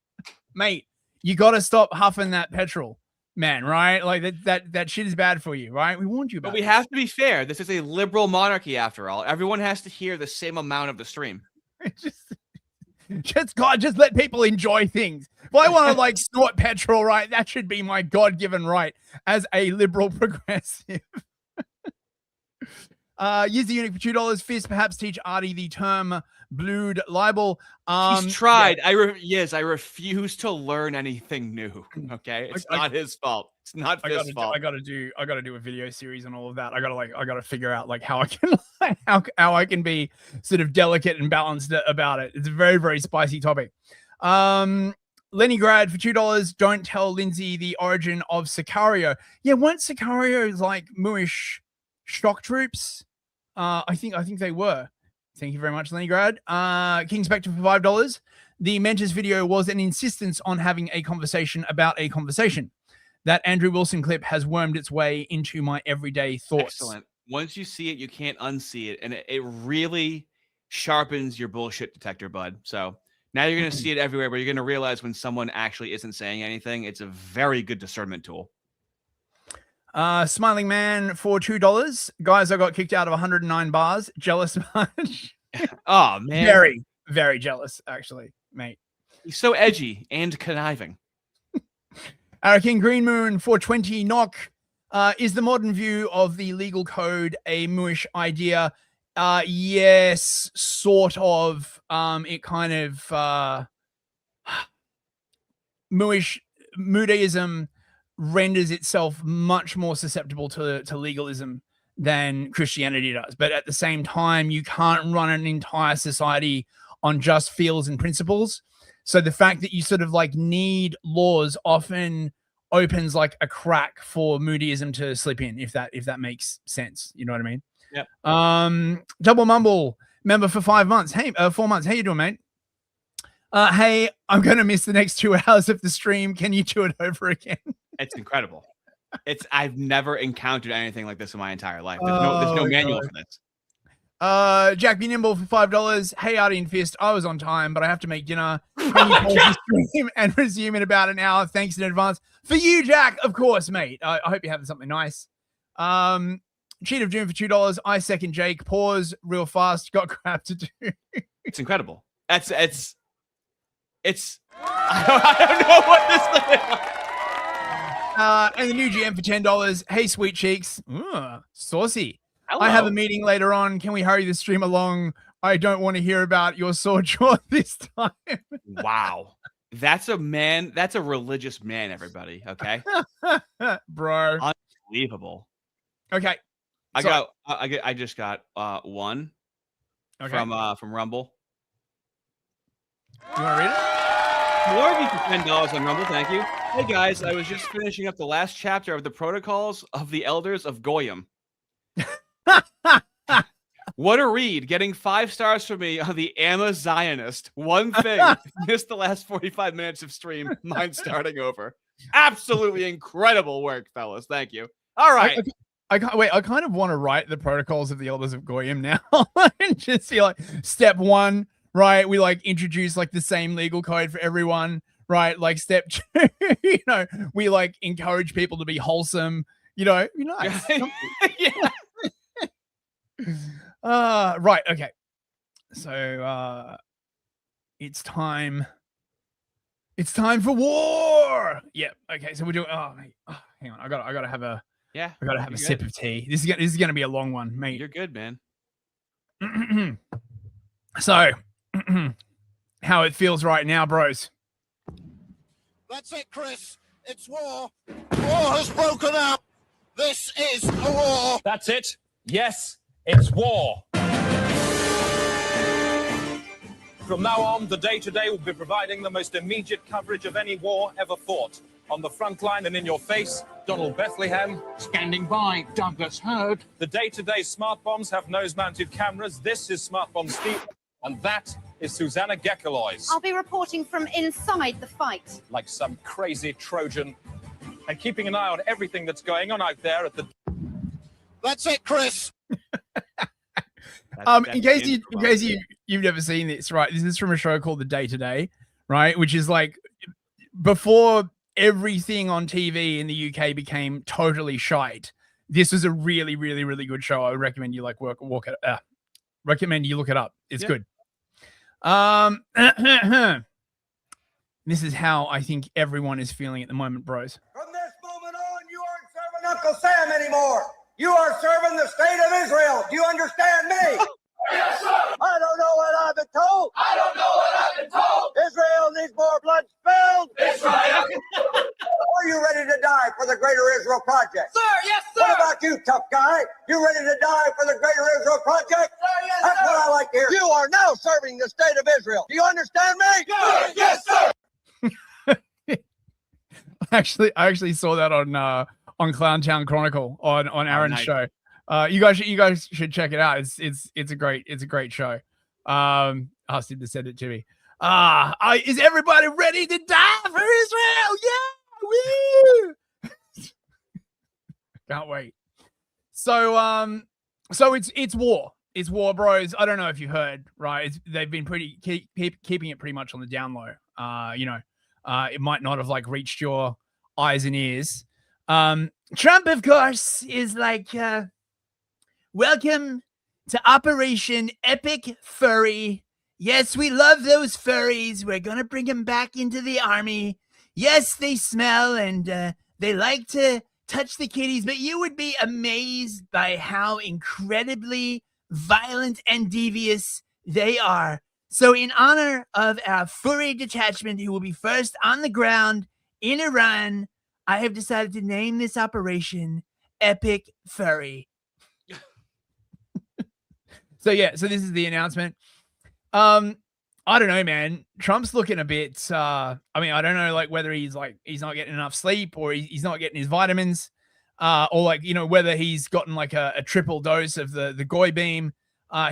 Mate, you got to stop huffing that petrol, man, right? Like that shit is bad for you, right? We warned you about it. But we have to be fair. This is a liberal monarchy after all. Everyone has to hear the same amount of the stream. Just let people enjoy things. If I want to like snort petrol, right, that should be my God-given right as a liberal progressive. Use the unit for $2. Fist, perhaps teach Artie the term blued libel. He's tried. Yeah. I refuse to learn anything new. Okay, it's not his fault. It's not his fault. I gotta do a video series on all of that. I gotta figure out like how I can how I can be sort of delicate and balanced about it. It's a very, very spicy topic. Leningrad for $2. Don't tell Lindsay the origin of Sicario. Yeah, weren't Sicarios like Mooish shock troops? I think they were. Thank you very much, Leningrad. King Spectre for $5. The Mentors video was an insistence on having a conversation about a conversation. That Andrew Wilson clip has wormed its way into my everyday thoughts. Excellent. Once you see it, you can't unsee it. And it really sharpens your bullshit detector, bud. So now you're going to see it everywhere, but you're going to realize when someone actually isn't saying anything. It's a very good discernment tool. Smiling Man for $2. Guys, I got kicked out of 109 bars. Jealous much? Oh, man. Very, very jealous, actually, mate. He's so edgy and conniving. King Green Moon for 20 knock. Is the modern view of the legal code a Mooish idea? Yes, sort of. It kind of Moodaism renders itself much more susceptible to legalism than Christianity does. But at the same time, you can't run an entire society on just feels and principles. So the fact that you sort of like need laws often opens like a crack for Moodyism to slip in, if that makes sense. You know what I mean? Yeah. Double Mumble member for 5 months. Hey, 4 months. How you doing, mate? Hey, I'm gonna miss the next 2 hours of the stream. Can you do it over again? It's incredible. I've never encountered anything like this in my entire life. There's no manual for this. Jack Be Nimble for $5. Hey, Artie and Fist, I was on time, but I have to make dinner. Can you pause the stream and resume in about an hour? Thanks in advance. For you, Jack, of course, mate. I hope you're having something nice. Cheat of Doom for $2. I second Jake. Pause real fast. Got crap to do. It's incredible. It's I don't know what this is. And the new GM for $10. Hey, sweet cheeks. Saucy. Hello. I have a meeting later on. Can we hurry the stream along? I don't want to hear about your sword draw this time. Wow. That's a man. That's a religious man, everybody. Okay. Bro. Unbelievable. Okay. I just got one from Rumble. You want to read it? Lordy for $10 on Rumble, thank you. Hey guys, I was just finishing up the last chapter of the Protocols of the Elders of Goyim. What a read! Getting 5 stars from me on the Amma Zionist. One thing, missed the last 45 minutes of stream. Mine starting over. Absolutely incredible work, fellas. Thank you. All right. I kind of want to write the Protocols of the Elders of Goyim now and just see like step 1. Right, we like introduce like the same legal code for everyone, right? Like step 2, you know, we like encourage people to be wholesome, you know, nice. Yeah. Right, okay. So it's time for war. Yeah, okay. So we're doing hang on, I gotta have a sip of tea. This is gonna be a long one, mate. You're good, man. So how it feels right now, bros. That's it, Chris. It's war. War has broken out. This is a war. That's it. Yes, it's war. From now on, the day-to-day will be providing the most immediate coverage of any war ever fought. On the front line and in your face, Donald Bethlehem. Standing by, Douglas Hurd. The day-to-day smart bombs have nose-mounted cameras. This is Smart Bomb Steve, and that is Susanna Gekalois. I'll be reporting from inside the fight. Like some crazy Trojan, and keeping an eye on everything that's going on out there at the... That's it, Chris. In case you've never seen this, right? This is from a show called The Day to Day, right? Which is like before everything on TV in the UK became totally shite. This was a really, really, really good show. I would recommend you like recommend you look it up. It's good. This is how I think everyone is feeling at the moment, bros. From this moment on, you aren't serving Uncle Sam anymore. You are serving the state of Israel. Do you understand me? Yes, sir. I don't know what I've been told. I don't know what I've been told. Israel needs more blood spilled. Israel. Are you ready to die for the Greater Israel Project? Sir, yes, sir. What about you, tough guy? You ready to die for the Greater Israel Project? Sir, yes, That's sir. what I like to hear. You are now serving the state of Israel. Do you understand me? Sir, yes, sir. I actually saw that on Clowntown Chronicle on Aaron's show. You guys should check it out. It's a great show. Asked him to send it to me. Is everybody ready to die for Israel? Yeah, woo! Can't wait. So it's war. It's war, bros. I don't know if you heard, right? They've been keeping it pretty much on the down low. It might not have like reached your eyes and ears. Trump, of course, is like, welcome to Operation Epic Furry. Yes, we love those furries. We're going to bring them back into the army. Yes, they smell and they like to touch the kitties, but you would be amazed by how incredibly violent and devious they are. So in honor of our furry detachment, who will be first on the ground in Iran, I have decided to name this operation Epic Furry. So this is the announcement. I don't know, man. Trump's looking a bit, I don't know, like whether he's not getting enough sleep or he's not getting his vitamins, or like, whether he's gotten like a triple dose of the Goy beam.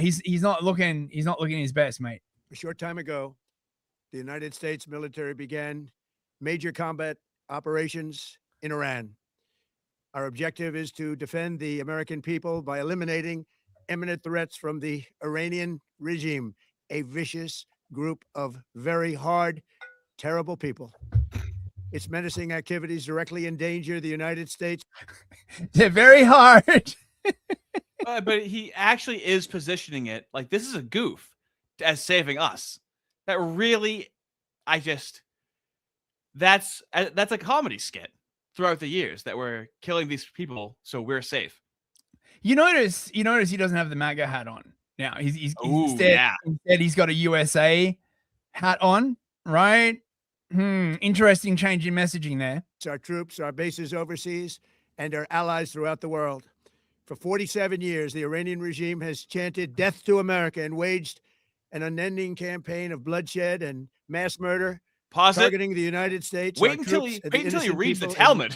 He's not looking his best, mate. A short time ago, the United States military began major combat operations in Iran. Our objective is to defend the American people by eliminating imminent threats from the Iranian regime, a vicious group of very hard, terrible people. Its menacing activities directly endanger the United States. They're very hard. But he actually is positioning it like this is a goof as saving us. That really, that's a comedy skit throughout the years that we're killing these people so we're safe. You notice he doesn't have the MAGA hat on now. Instead he's got a USA hat on, right? Interesting change in messaging there. Our troops, our bases overseas, and our allies throughout the world. For 47 years, the Iranian regime has chanted death to America and waged an unending campaign of bloodshed and mass murder, targeting the United States. Wait until he reads the Talmud.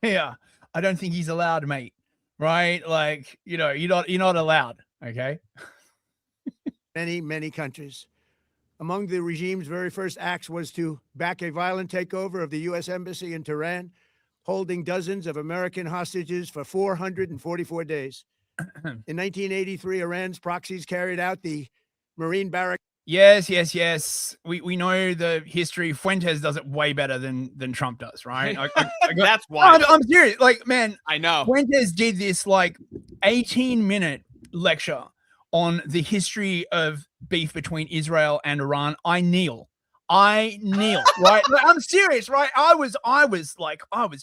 Yeah, I don't think he's allowed, mate. Right? Like, you're not allowed. Okay. Many countries. Among the regime's very first acts was to back a violent takeover of the U.S. Embassy in Tehran, holding dozens of American hostages for 444 days. In 1983, Iran's proxies carried out the Marine barrack. Yes. We know the history. Fuentes does it way better than Trump does, right? That's why. I'm serious. Like, man, I know. Fuentes did this like 18-minute lecture on the history of beef between Israel and Iran. I kneel, right? I'm serious, right? I was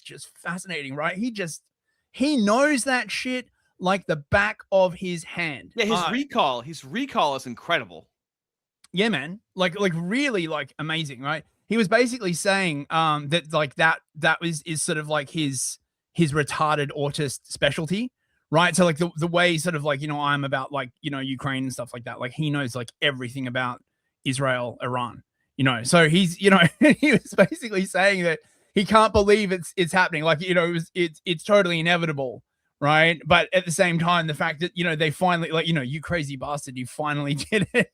just fascinating, right? He knows that shit like the back of his hand. Yeah, his recall is incredible. Yeah, man. Like really like amazing, right? He was basically saying that like that is sort of like his retarded autist specialty, right? So like the way sort of like, I'm about like, Ukraine and stuff like that. Like he knows like everything about Israel, Iran, So he's, he was basically saying that he can't believe it's happening. Like, it's totally inevitable, right? But at the same time, the fact that, they finally like, you crazy bastard, you finally did it.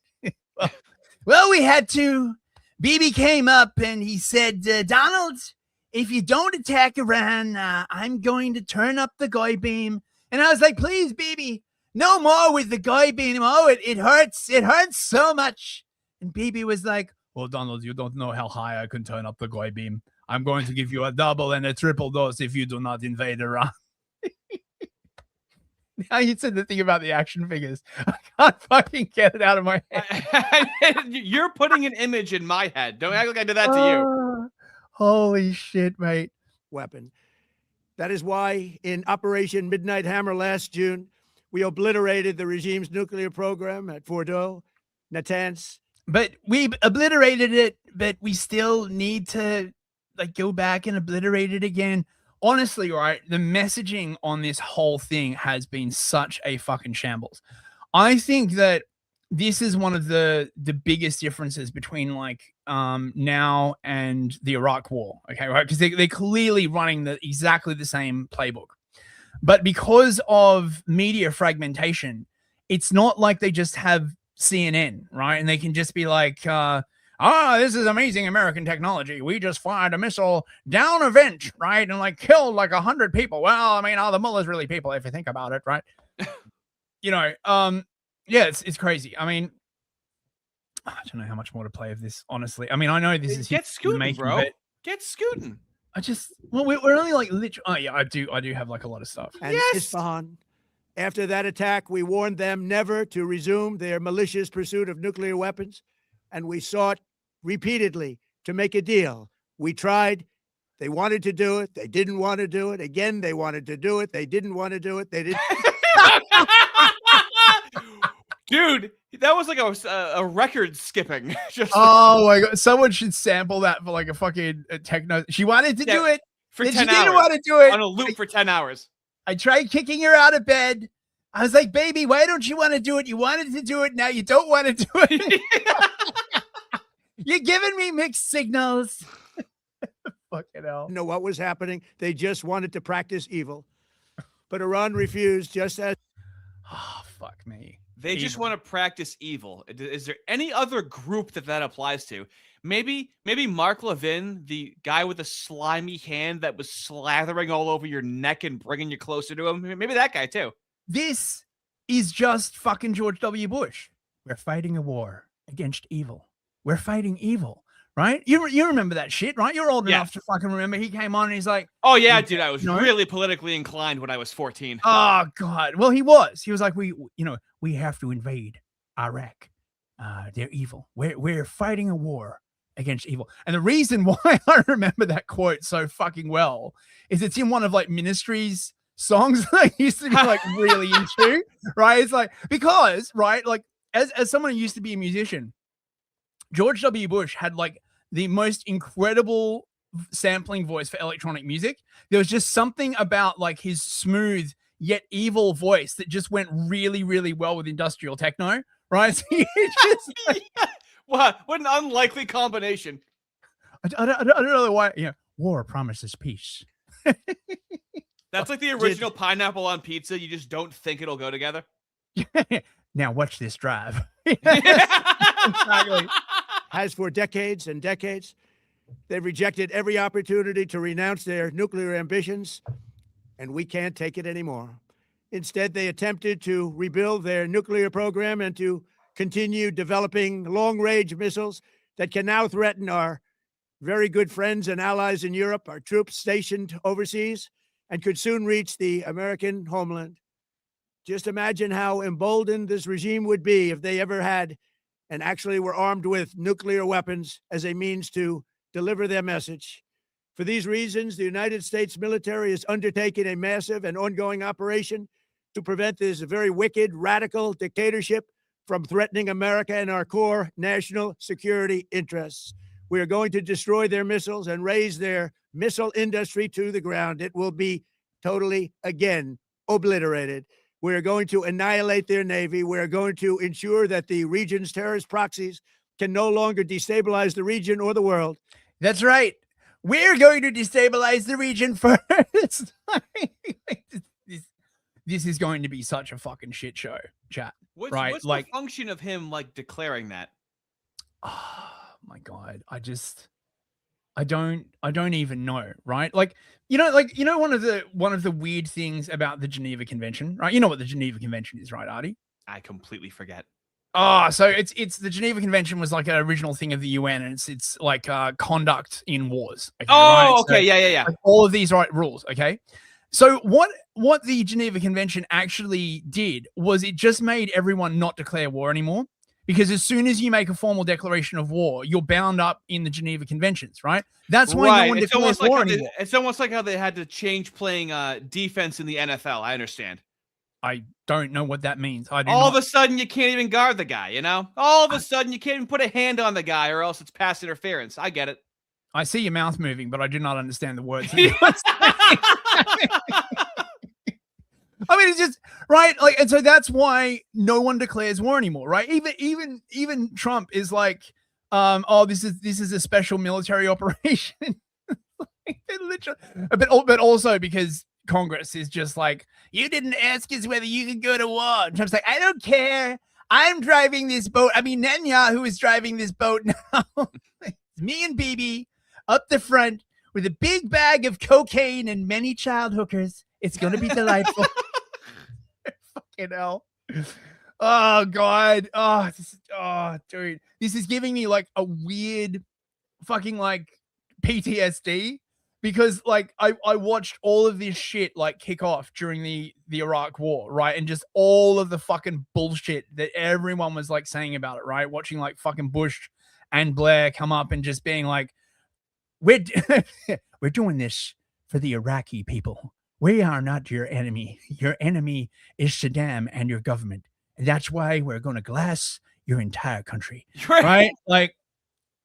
Well, we had to. Bibi came up and he said, Donald, if you don't attack Iran, I'm going to turn up the guy beam. And I was like, please, Bibi, no more with the guy beam. Oh, it hurts. It hurts so much. And Bibi was like, well, Donald, you don't know how high I can turn up the guy beam. I'm going to give you a double and a triple dose if you do not invade Iran. Now you said the thing about the action figures. I can't fucking get it out of my head. You're putting an image in my head. Don't act like I did that to you. Holy shit, mate. Weapon. That is why in Operation Midnight Hammer last June, we obliterated the regime's nuclear program at Fordow, Natanz. But we obliterated it, but we still need to like go back and obliterate it again. Honestly, right, the messaging on this whole thing has been such a fucking shambles. I think that this is one of the biggest differences between like now and the Iraq War, okay, right? Because they're clearly running exactly the same playbook. But because of media fragmentation, it's not like they just have CNN, right? And they can just be like, this is amazing American technology. We just fired a missile down a vent, right? And like killed like 100 people. Well, I mean, all the mullahs really people, if you think about it, right? Yeah, it's crazy. I mean, I don't know how much more to play of this, honestly. I mean, I know this is get scooting, bro. Get scooting. We're only like literally. Oh yeah, I do have like a lot of stuff. And Isfahan. After that attack, we warned them never to resume their malicious pursuit of nuclear weapons. And we sought repeatedly to make a deal. We tried. They wanted to do it. They didn't want to do it. Again, they wanted to do it. They didn't want to do it. They didn't. Dude, that was like a record skipping. Oh my god! Someone should sample that for like a fucking techno. She wanted to do it for 10 she hours. Didn't want to do it on a loop for 10 hours. I tried kicking her out of bed. I was like, baby, why don't you want to do it? You wanted to do it. Now you don't want to do it. You're giving me mixed signals. Fucking hell. Know what was happening. They just wanted to practice evil. But Iran refused, just as. Oh, fuck me. They just want to practice evil. Is there any other group that applies to? Maybe Mark Levin, the guy with the slimy hand that was slathering all over your neck and bringing you closer to him. Maybe that guy too. This is just fucking George W. Bush. We're fighting a war against evil. We're fighting evil, right? You remember that shit, right? You're old enough to fucking remember. He came on and he's like, oh yeah, dude, I was really politically inclined when I was 14. Oh God. Well, he was like, we have to invade Iraq. They're evil. We're fighting a war against evil. And the reason why I remember that quote so fucking well is it's in one of like Ministry's songs that I used to be like really into, right? It's like, because, right, like as someone who used to be a musician, George W. Bush had like the most incredible sampling voice for electronic music. There was just something about like his smooth yet evil voice that just went really, really well with industrial techno, right? So just, like, what an unlikely combination. I don't know why. War promises peace. That's like the original pineapple on pizza. You just don't think it'll go together. Now watch this drive. Exactly. As for decades and decades, they've rejected every opportunity to renounce their nuclear ambitions, and we can't take it anymore. Instead, they attempted to rebuild their nuclear program and to continue developing long-range missiles that can now threaten our very good friends and allies in Europe, our troops stationed overseas, and could soon reach the American homeland. Just imagine how emboldened this regime would be if they ever had and actually were armed with nuclear weapons as a means to deliver their message. For these reasons, the United States military is undertaking a massive and ongoing operation to prevent this very wicked, radical dictatorship from threatening America and our core national security interests. We are going to destroy their missiles and raise their missile industry to the ground. It will be totally, again, obliterated. We are going to annihilate their Navy. We are going to ensure that the region's terrorist proxies can no longer destabilize the region or the world. That's right. We're going to destabilize the region first. This is going to be such a fucking shit show, chat. What's like, the function of him like declaring that? Oh my God. I don't even know, right? Like one of the weird things about the Geneva Convention, right? You know what the Geneva Convention is, right, Artie? I completely forget. Oh, so it's the Geneva Convention was like an original thing of the UN, and it's like conduct in wars. Okay, right? So, yeah. Like all of these rules. Okay, so what the Geneva Convention actually did was it just made everyone not declare war anymore, because as soon as you make a formal declaration of war, you're bound up in the Geneva Conventions, right? That's why no one declares war anymore. It's almost like how they had to change playing defense in the NFL. I understand. I don't know what that means. All of a sudden, you can't even guard the guy, you know? All of a sudden, you can't even put a hand on the guy or else it's pass interference. I get it. I see your mouth moving, but I do not understand the words. I mean, it's just, right? Like, and so that's why no one declares war anymore, right? Even Trump is like, this is a special military operation. Literally, but also because Congress is just like, you didn't ask us whether you could go to war. And Trump's like, I don't care. I'm driving this boat. I mean, Netanyahu is driving this boat now. It's me and Bibi up the front with a big bag of cocaine and many child hookers. It's going to be delightful. Fucking hell. Oh, God. Oh, dude. This is giving me like a weird fucking like PTSD. Because like I watched all of this shit like kick off during the Iraq war, right? And just all of the fucking bullshit that everyone was like saying about it, right? Watching like fucking Bush and Blair come up and just being like, we're doing this for the Iraqi people. We are not your enemy. Your enemy is Saddam and your government. And that's why we're going to glass your entire country, right? Like,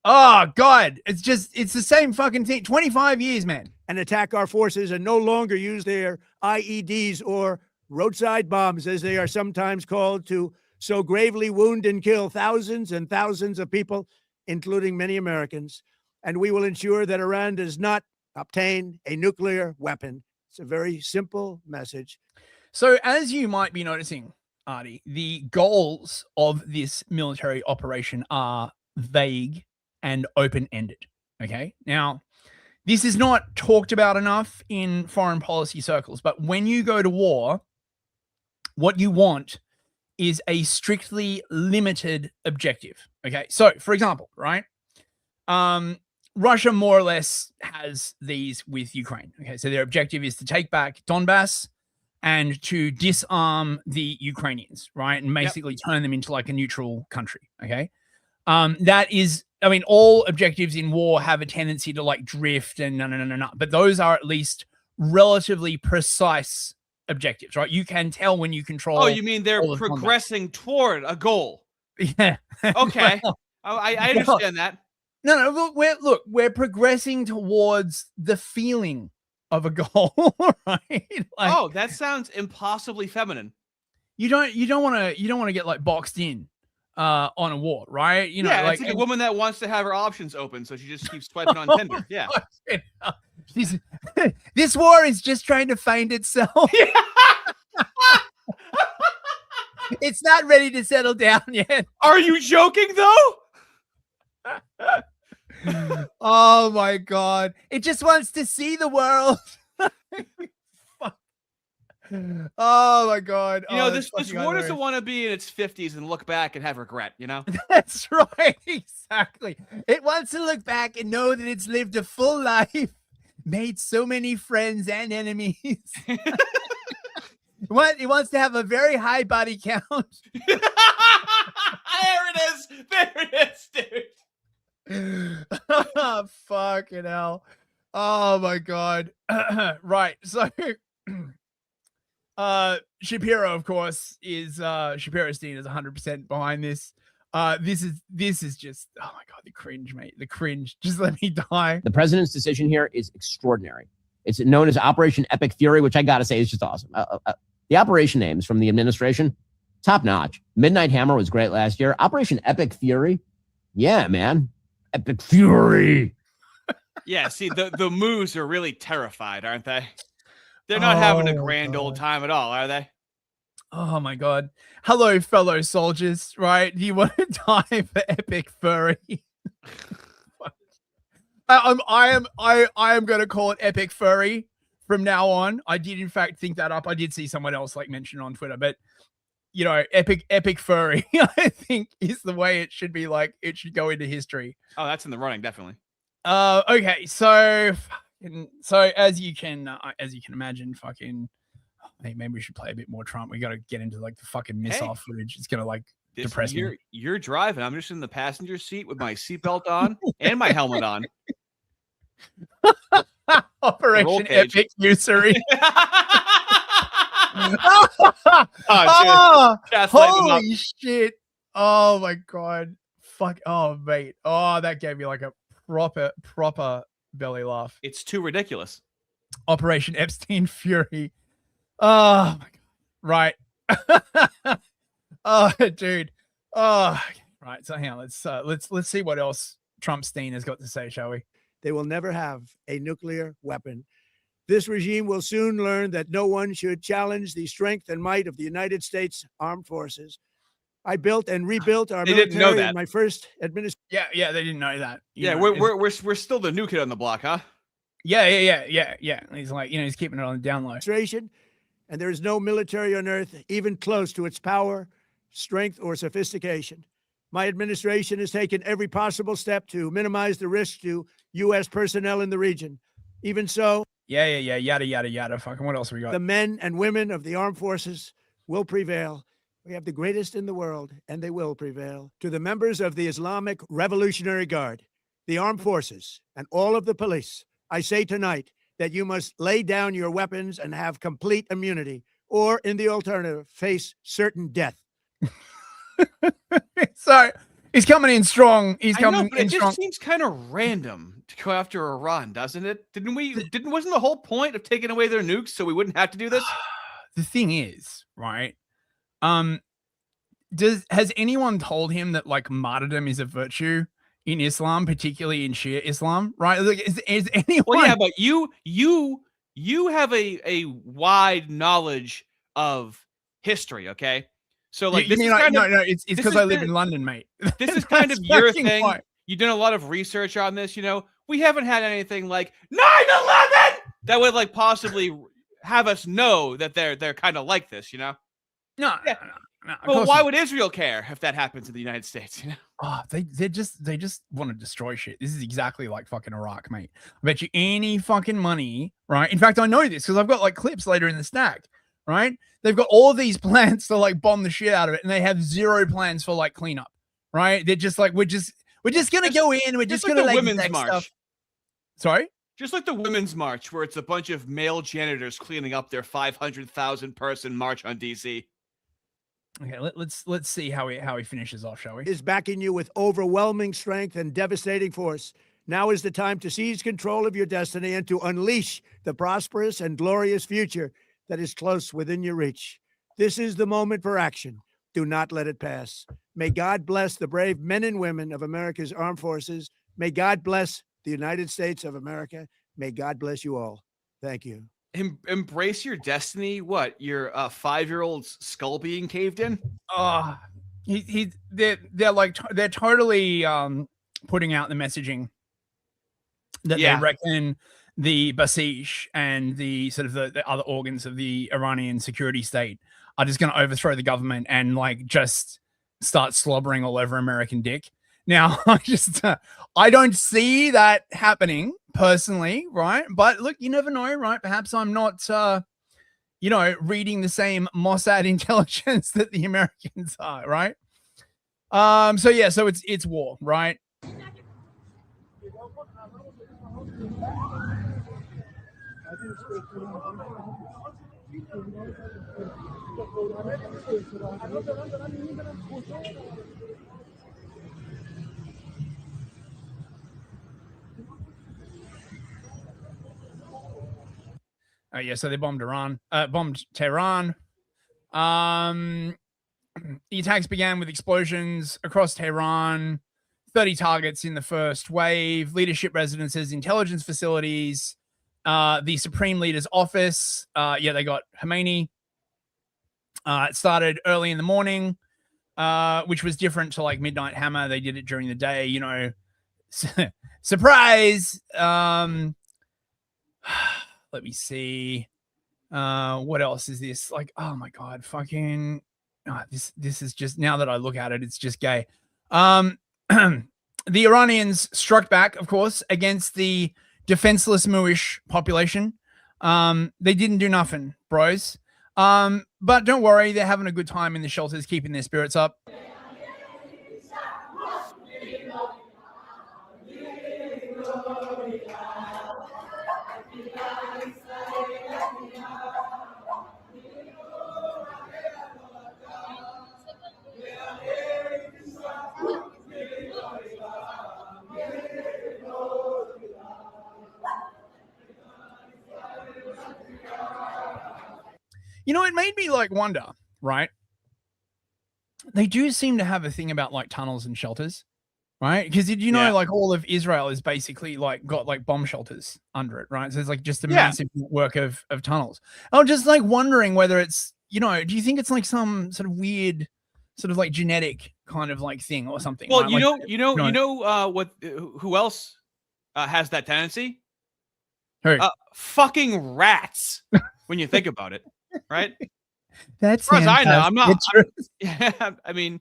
oh, God, it's the same fucking thing. 25 years, man. And attack our forces and no longer use their IEDs or roadside bombs, as they are sometimes called, to so gravely wound and kill thousands and thousands of people, including many Americans. And we will ensure that Iran does not obtain a nuclear weapon. It's a very simple message. So as you might be noticing, Artie, the goals of this military operation are vague and open-ended. Okay. Now, this is not talked about enough in foreign policy circles, but when you go to war, what you want is a strictly limited objective. Okay. So, for example, right? Russia more or less has these with Ukraine. Okay. So their objective is to take back Donbass and to disarm the Ukrainians, right? And basically turn them into like a neutral country. Okay. That is, I mean, all objectives in war have a tendency to like drift and no. But those are at least relatively precise objectives, right? You can tell when you control. Oh, you mean they're progressing toward a goal? Yeah. Okay. Well, I understand that. No. We're progressing towards the feeling of a goal, right? Like, that sounds impossibly feminine. You don't want to get like boxed in on a war, right? You know, yeah, it's like a woman that wants to have her options open, so she just keeps swiping on Tinder. Yeah. This war is just trying to find itself. It's not ready to settle down yet. Are you joking though? Oh my God. It just wants to see the world. Oh my God. You know, this war doesn't want to be in its 50s and look back and have regret, you know? That's right. Exactly. It wants to look back and know that it's lived a full life, made so many friends and enemies. It wants to have a very high body count. There it is, dude. Oh, fucking hell. Oh my God. Right. So Shapiro, of course, is Shapiro Steen is 100% behind this. This is just, oh my God, the cringe, mate. The cringe. Just let me die. The president's decision here is extraordinary. It's known as Operation Epic Fury, which I got to say is just awesome. The operation names from the administration, top notch. Midnight Hammer was great last year. Operation Epic Fury. Yeah, man. Epic Fury. Yeah, see, the Moos are really terrified, aren't they? They're not having a grand old time at all, are they? Oh my God. Hello, fellow soldiers, right? Do you want to die for Epic Furry? I am going to call it Epic Furry from now on. I did in fact think that up. I did see someone else like mention it on Twitter, but you know, Epic Furry, I think is the way it should be. Like it should go into history. Oh, that's in the running, definitely. Okay, so as you can imagine, fucking, maybe we should play a bit more Trump. We got to get into like the fucking missile footage. It's gonna like depress me. You're driving. I'm just in the passenger seat with my seatbelt on and my helmet on. Operation Epic Usury. Holy shit! Oh my God! Fuck! Oh mate! Oh, that gave me like a proper belly laugh. It's too ridiculous. Operation Epstein Fury. Oh my God! Right. Oh, dude. Oh, right. So hang on. Let's see what else Trump Steen has got to say, shall we? They will never have a nuclear weapon. This regime will soon learn that no one should challenge the strength and might of the United States Armed Forces. I built and rebuilt our military in my first administration. Yeah, they didn't know that. Yeah, we're still the new kid on the block, huh? Yeah. He's like, he's keeping it on the down low. And there is no military on earth even close to its power, strength, or sophistication. My administration has taken every possible step to minimize the risk to U.S. personnel in the region. Even so, yada. Fucking what else we got? The men and women of the armed forces will prevail. We have the greatest in the world, and they will prevail. To the members of the Islamic Revolutionary Guard, the armed forces, and all of the police, I say tonight that you must lay down your weapons and have complete immunity, or in the alternative, face certain death. So he's coming in strong. He's coming in strong. It just seems kind of random to go after Iran, doesn't it? Wasn't the whole point of taking away their nukes so we wouldn't have to do this? The thing is, right? Has anyone told him that like martyrdom is a virtue in Islam, particularly in Shia Islam, right? Like, is anyone? Well, yeah, but you have a wide knowledge of history, okay? So like, it's because I live in London, mate. This is kind of your thing. You've done a lot of research on this. We haven't had anything like 9/11 that would like possibly have us know that they're kind of like this, No. Well, why would Israel care if that happens in the United States? Oh, they just want to destroy shit. This is exactly like fucking Iraq, mate. I bet you any fucking money, right? In fact, I know this because I've got like clips later in the stack, right? They've got all these plans to like bomb the shit out of it, and they have zero plans for like cleanup, right? They're just like, we're just gonna go in, we're just gonna like like the women's march. Stuff. Sorry? Just like the women's march, where it's a bunch of male janitors cleaning up their 500,000 person march on DC. Okay, let's see how he finishes off, shall we? Is backing you with overwhelming strength and devastating force. Now is the time to seize control of your destiny and to unleash the prosperous and glorious future that is close within your reach. This is the moment for action. Do not let it pass. May God bless the brave men and women of America's armed forces. May God bless the United States of America. May God bless you all. Thank you. Embrace your destiny. What? Your 5-year-old's skull being caved in? They're totally putting out the messaging that they reckon the Basij and the sort of the other organs of the Iranian security state are just going to overthrow the government and like just start slobbering all over American dick. Now, I don't see that happening personally, right? But look, you never know, right? Perhaps I'm not, reading the same Mossad intelligence that the Americans are, right? So it's war, right? Oh yeah, so they bombed Tehran. The attacks began with explosions across Tehran, 30 targets in the first wave, leadership residences, intelligence facilities, the Supreme Leader's office. They got Khomeini. It started early in the morning, which was different to like Midnight Hammer. They did it during the day, you know. Surprise! Let me see. What else is this? Like, oh my god, fucking this is just, now that I look at it, it's just gay. The Iranians struck back, of course, against the defenseless Muish population. They didn't do nothing, bros. But don't worry, they're having a good time in the shelters, keeping their spirits up. You know, it made me like wonder, right? They do seem to have a thing about like tunnels and shelters, right? Because did you know like all of Israel is basically like got like bomb shelters under it, right? So it's like just a massive network of tunnels. I'm just like wondering whether it's, you know, do you think it's like some sort of weird sort of like genetic kind of like thing or something? Well, right? Who else has that tendency? Who? Fucking rats. When you think about it. Right? That's as far as I know. I'm not. Yeah, I mean,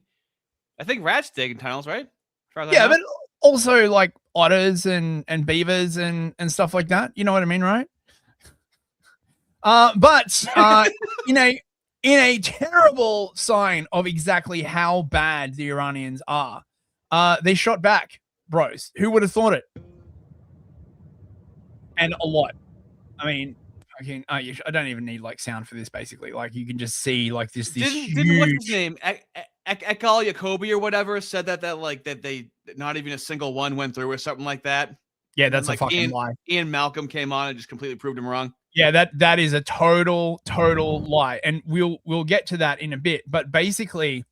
I think rats dig in tunnels, right? Yeah, but also like otters and beavers and stuff like that. You know what I mean, right? But in a terrible sign of exactly how bad the Iranians are, they shot back, bros. Who would have thought it? And a lot. I mean, I don't even need like sound for this. Basically, like you can just see like this. Didn't what's his name? Ekal Jacobi or whatever said that they not even a single one went through or something like that. Yeah, that's a fucking lie. Ian Malcolm came on and just completely proved him wrong. Yeah, that is a total lie, and we'll get to that in a bit. But basically,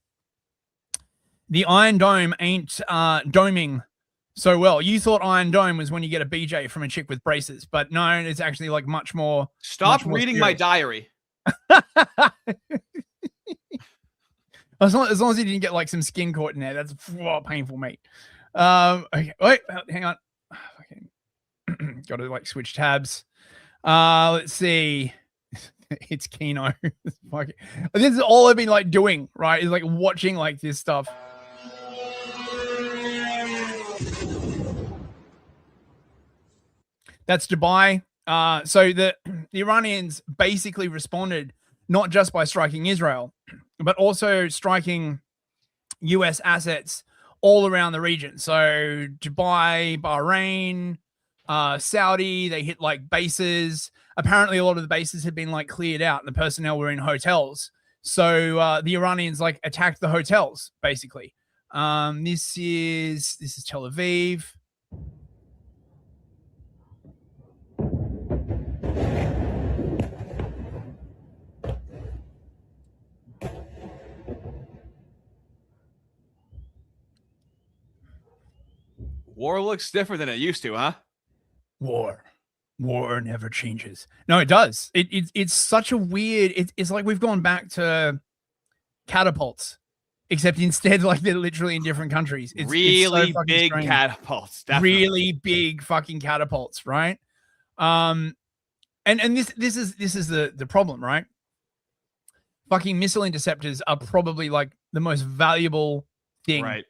the Iron Dome ain't doming so well. You thought Iron Dome was when you get a BJ from a chick with braces, but no, it's actually like much more. Stop reading my diary. As long as you didn't get like some skin caught in there, that's painful, mate. Okay, wait, hang on. Okay. Got to like switch tabs. Let's see. It's Kino. This is all I've been like doing, right? Is like watching like this stuff. That's Dubai. So the Iranians basically responded not just by striking Israel, but also striking US assets all around the region. So Dubai, Bahrain, Saudi, they hit like bases. Apparently a lot of the bases had been like cleared out and the personnel were in hotels. So the Iranians like attacked the hotels basically. This is Tel Aviv. War looks different than it used to, huh? War never changes. No, it does. It's such a weird. It's like we've gone back to catapults, except instead, like they're literally in different countries. It's really so big strange. catapults. Definitely. Really big fucking catapults, right? And this is the problem, right? Fucking missile interceptors are probably like the most valuable thing, right,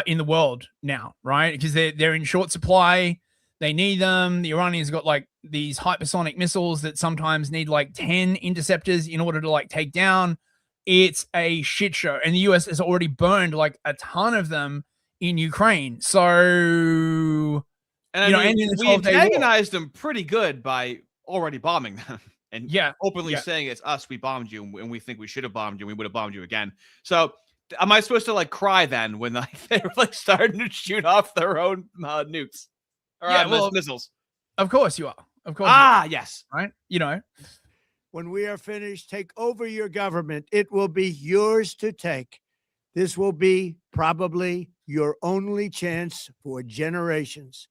in the world now, right? Because they're in short supply. They need them. The Iranians got like these hypersonic missiles that sometimes need like 10 interceptors in order to like take down. It's a shit show. And the US has already burned like a ton of them in Ukraine. So, and we antagonized them pretty good by already bombing them. and Yeah, openly saying it's us, we bombed you, and we think we should have bombed you, and we would have bombed you again. So am I supposed to like cry then when like they were like starting to shoot off their own nukes or missiles? Of course you are. Of course. Yes. Right. You know, when we are finished, take over your government. It will be yours to take. This will be probably your only chance for generations.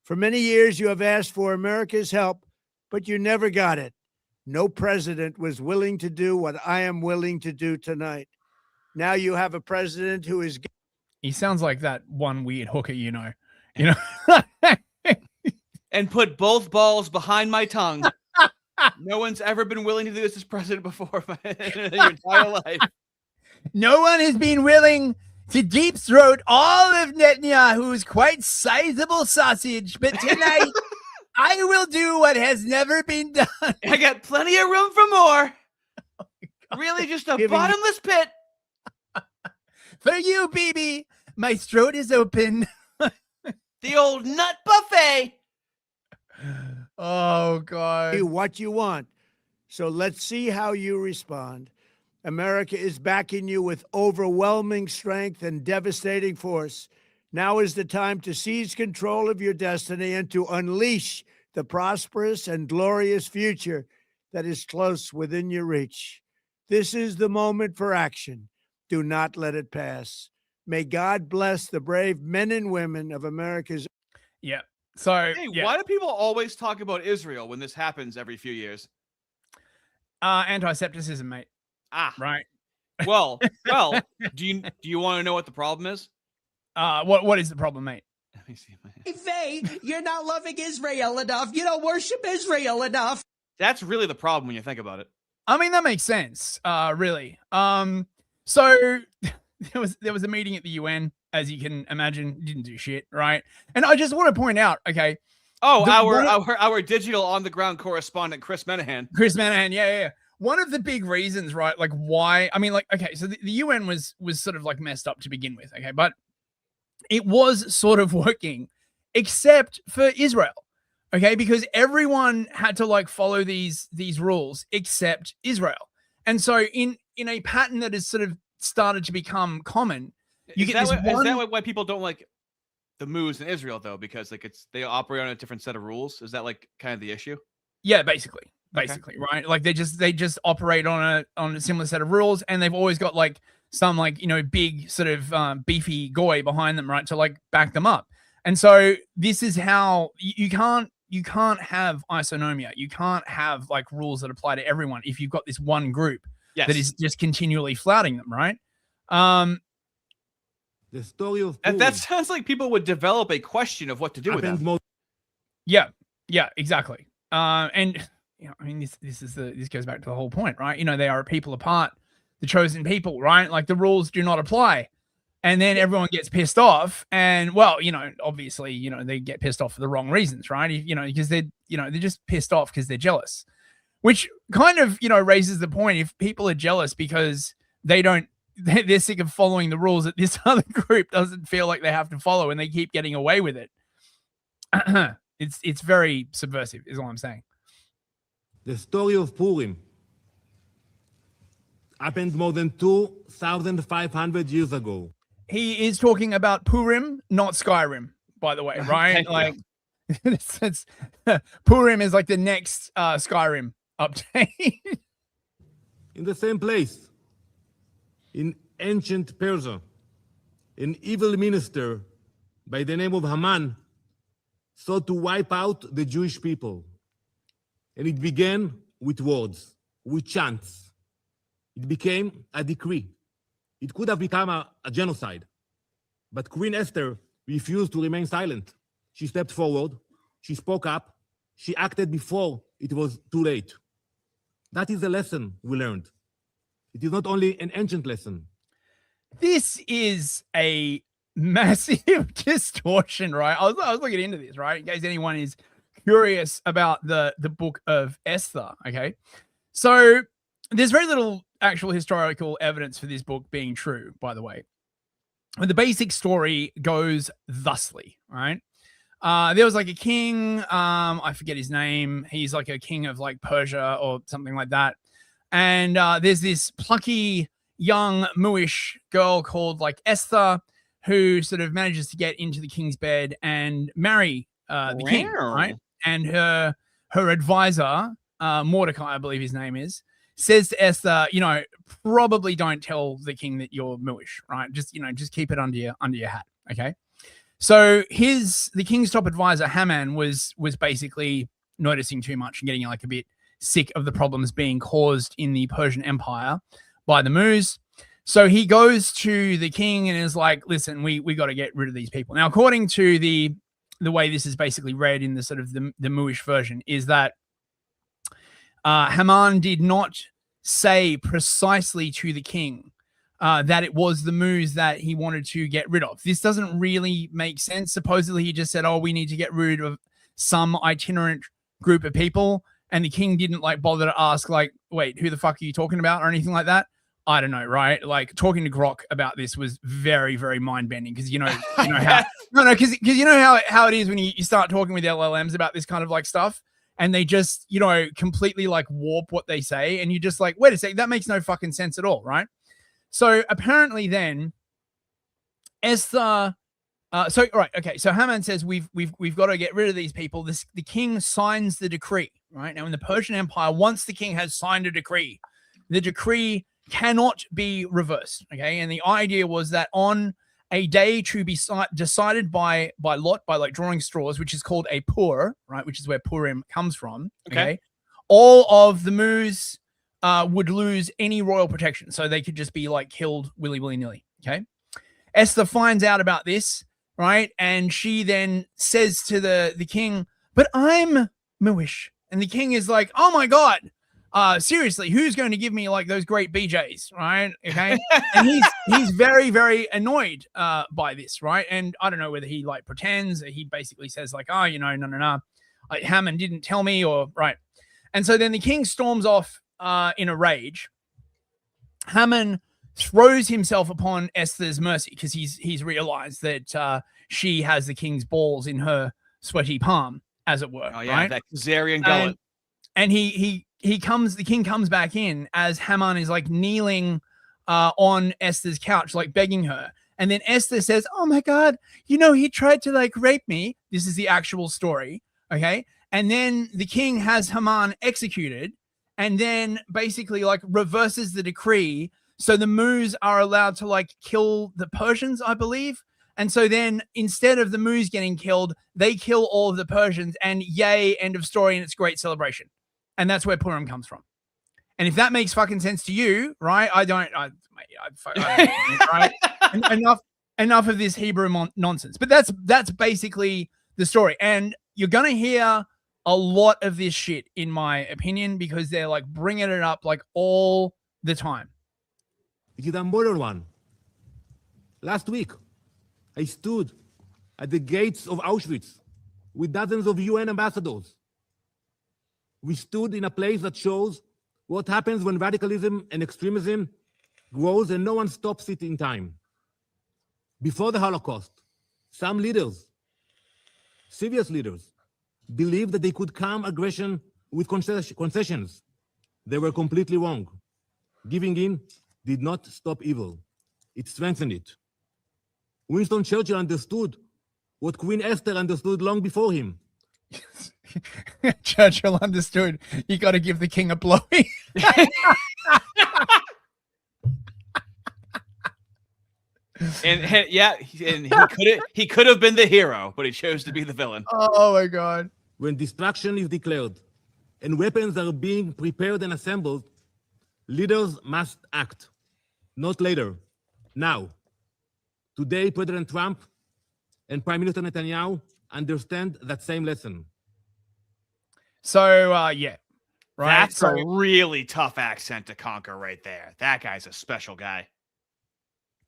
For many years, you have asked for America's help, but you never got it. No president was willing to do what I am willing to do tonight. Now you have a president who is... He sounds like that one weird hooker, you know. And put both balls behind my tongue. No one's ever been willing to do this as president before in your entire life. No one has been willing to deep throat all of Netanyahu's quite sizable sausage, but tonight I will do what has never been done. I got plenty of room for more. Really, just a bottomless pit. For you, baby, my throat is open. The old nut buffet. Oh, God. What you want. So let's see how you respond. America is backing you with overwhelming strength and devastating force. Now is the time to seize control of your destiny and to unleash the prosperous and glorious future that is close within your reach. This is the moment for action. Do not let it pass. May God bless the brave men and women of America's... Yeah. So, why do people always talk about Israel when this happens every few years? Anti-semitism, mate. Right. Well, do you want to know what the problem is? What is the problem, mate? Let me see. Hey, Faye, you're not loving Israel enough. You don't worship Israel enough. That's really the problem when you think about it. I mean, that makes sense, really. So there was a meeting at the UN, as you can imagine, didn't do shit, right? And I just want to point out, okay. Oh, our digital on the ground correspondent, Chris Menahan. Yeah. One of the big reasons, right? Like why, I mean, like, okay, so the UN was sort of like messed up to begin with, okay, but it was sort of working, except for Israel, okay, because everyone had to like follow these rules except Israel. And so in a pattern that has sort of started to become common, you get this one... Is that why people don't like the moves in Israel though? Because like they operate on a different set of rules. Is that like kind of the issue? Yeah, basically, right? Like they just operate on a similar set of rules, and they've always got like some like, you know, big sort of beefy goy behind them, right, to like back them up. And so this is how you can't have isonomia. You can't have like rules that apply to everyone if you've got this one group that is just continually flouting them, right? The story of and that sounds like people would develop a question of what to do with them. Yeah, exactly. And you know, I mean, this goes back to the whole point, right? You know, they are a people apart, the chosen people, right? Like the rules do not apply, and then everyone gets pissed off, and well, you know, obviously, you know, they get pissed off for the wrong reasons, right? You know, because they're just pissed off because they're jealous, which kind of, you know, raises the point: if people are jealous because they're sick of following the rules that this other group doesn't feel like they have to follow, and they keep getting away with it. It's very subversive, is all I'm saying. The story of Purim happened more than 2,500 years ago. He is talking about Purim, not Skyrim, by the way, right? Like, it's Purim is like the next Skyrim update. In the same place, in ancient Persia, an evil minister by the name of Haman sought to wipe out the Jewish people. And it began with words, with chants. It became a decree. It could have become a genocide. But Queen Esther refused to remain silent. She stepped forward, she spoke up, she acted before it was too late. That is the lesson we learned. It is not only an ancient lesson. This is a massive distortion, right? I was looking into this, right? In case anyone is curious about the book of Esther, okay? So there's very little actual historical evidence for this book being true, by the way. But the basic story goes thusly, right? there was like a king, I forget his name. He's like a king of like Persia or something like that. And there's this plucky young Mooish girl called like Esther, who sort of manages to get into the king's bed and marry the king, right? And her advisor, Mordecai, I believe his name is, says to Esther, probably don't tell the king that you're Mooish, right? Just keep it under your hat, okay? So the king's top advisor, Haman, was basically noticing too much and getting like a bit sick of the problems being caused in the Persian Empire by the Moos. So he goes to the king and is like, listen, we got to get rid of these people. Now, according to the way this is basically read in the sort of the Mooish version, is that Haman did not say precisely to the king that it was the Moos that he wanted to get rid of. This doesn't really make sense. Supposedly, he just said, oh, we need to get rid of some itinerant group of people. And the king didn't like bother to ask, like, wait, who the fuck are you talking about or anything like that? I don't know, right? Like talking to Grok about this was very, very mind bending because because you know how it is when you start talking with LLMs about this kind of like stuff and they just, completely like warp what they say. And you're just like, wait a second, that makes no fucking sense at all, right? So apparently then Esther, so Haman says we've got to get rid of these people. The king signs the decree, right? Now in the Persian Empire, once the king has signed a decree, the decree cannot be reversed, okay? And the idea was that on a day to be decided by lot, by like drawing straws, which is called a pur, right? Which is where Purim comes from, okay? All of the Moos would lose any royal protection. So they could just be like killed willy-nilly, okay? Esther finds out about this, right? And she then says to the king, but I'm Mooish. And the king is like, oh my God, seriously, who's going to give me like those great BJs, right? Okay. And he's very, very annoyed by this, right? And I don't know whether he like pretends, or he basically says like, oh, no. Like, Haman didn't tell me, or right. And so then the king storms off in a rage. Haman throws himself upon Esther's mercy because he's realized that she has the king's balls in her sweaty palm, as it were. Oh yeah, right? that Khazarian gullet. And the king comes back in as Haman is like kneeling on Esther's couch, like begging her. And then Esther says, oh my God, he tried to like rape me. This is the actual story. Okay. And then the king has Haman executed and then basically like reverses the decree. So the Moos are allowed to like kill the Persians, I believe. And so then instead of the Moos getting killed, they kill all of the Persians and yay, end of story. And it's a great celebration. And that's where Purim comes from. And if that makes fucking sense to you, right? I don't right? Enough of this Hebrew nonsense. But that's basically the story. And you're going to hear a lot of this shit, in my opinion, because they're like bringing it up like all the time. It is another one. Last week, I stood at the gates of Auschwitz with dozens of UN ambassadors. We stood in a place that shows what happens when radicalism and extremism grows and no one stops it in time. Before the Holocaust, some leaders, serious leaders, believed that they could calm aggression with concessions. They were completely wrong. Giving in did not stop evil. It strengthened it. Winston Churchill understood what Queen Esther understood long before him. Churchill understood you got to give the king a blowing. and he could have been the hero, but he chose to be the villain. Oh my God. When destruction is declared and weapons are being prepared and assembled, leaders must act. Not later. Now. Today, President Trump and Prime Minister Netanyahu understand that same lesson. So, yeah. Right. That's a really tough accent to conquer right there. That guy's a special guy.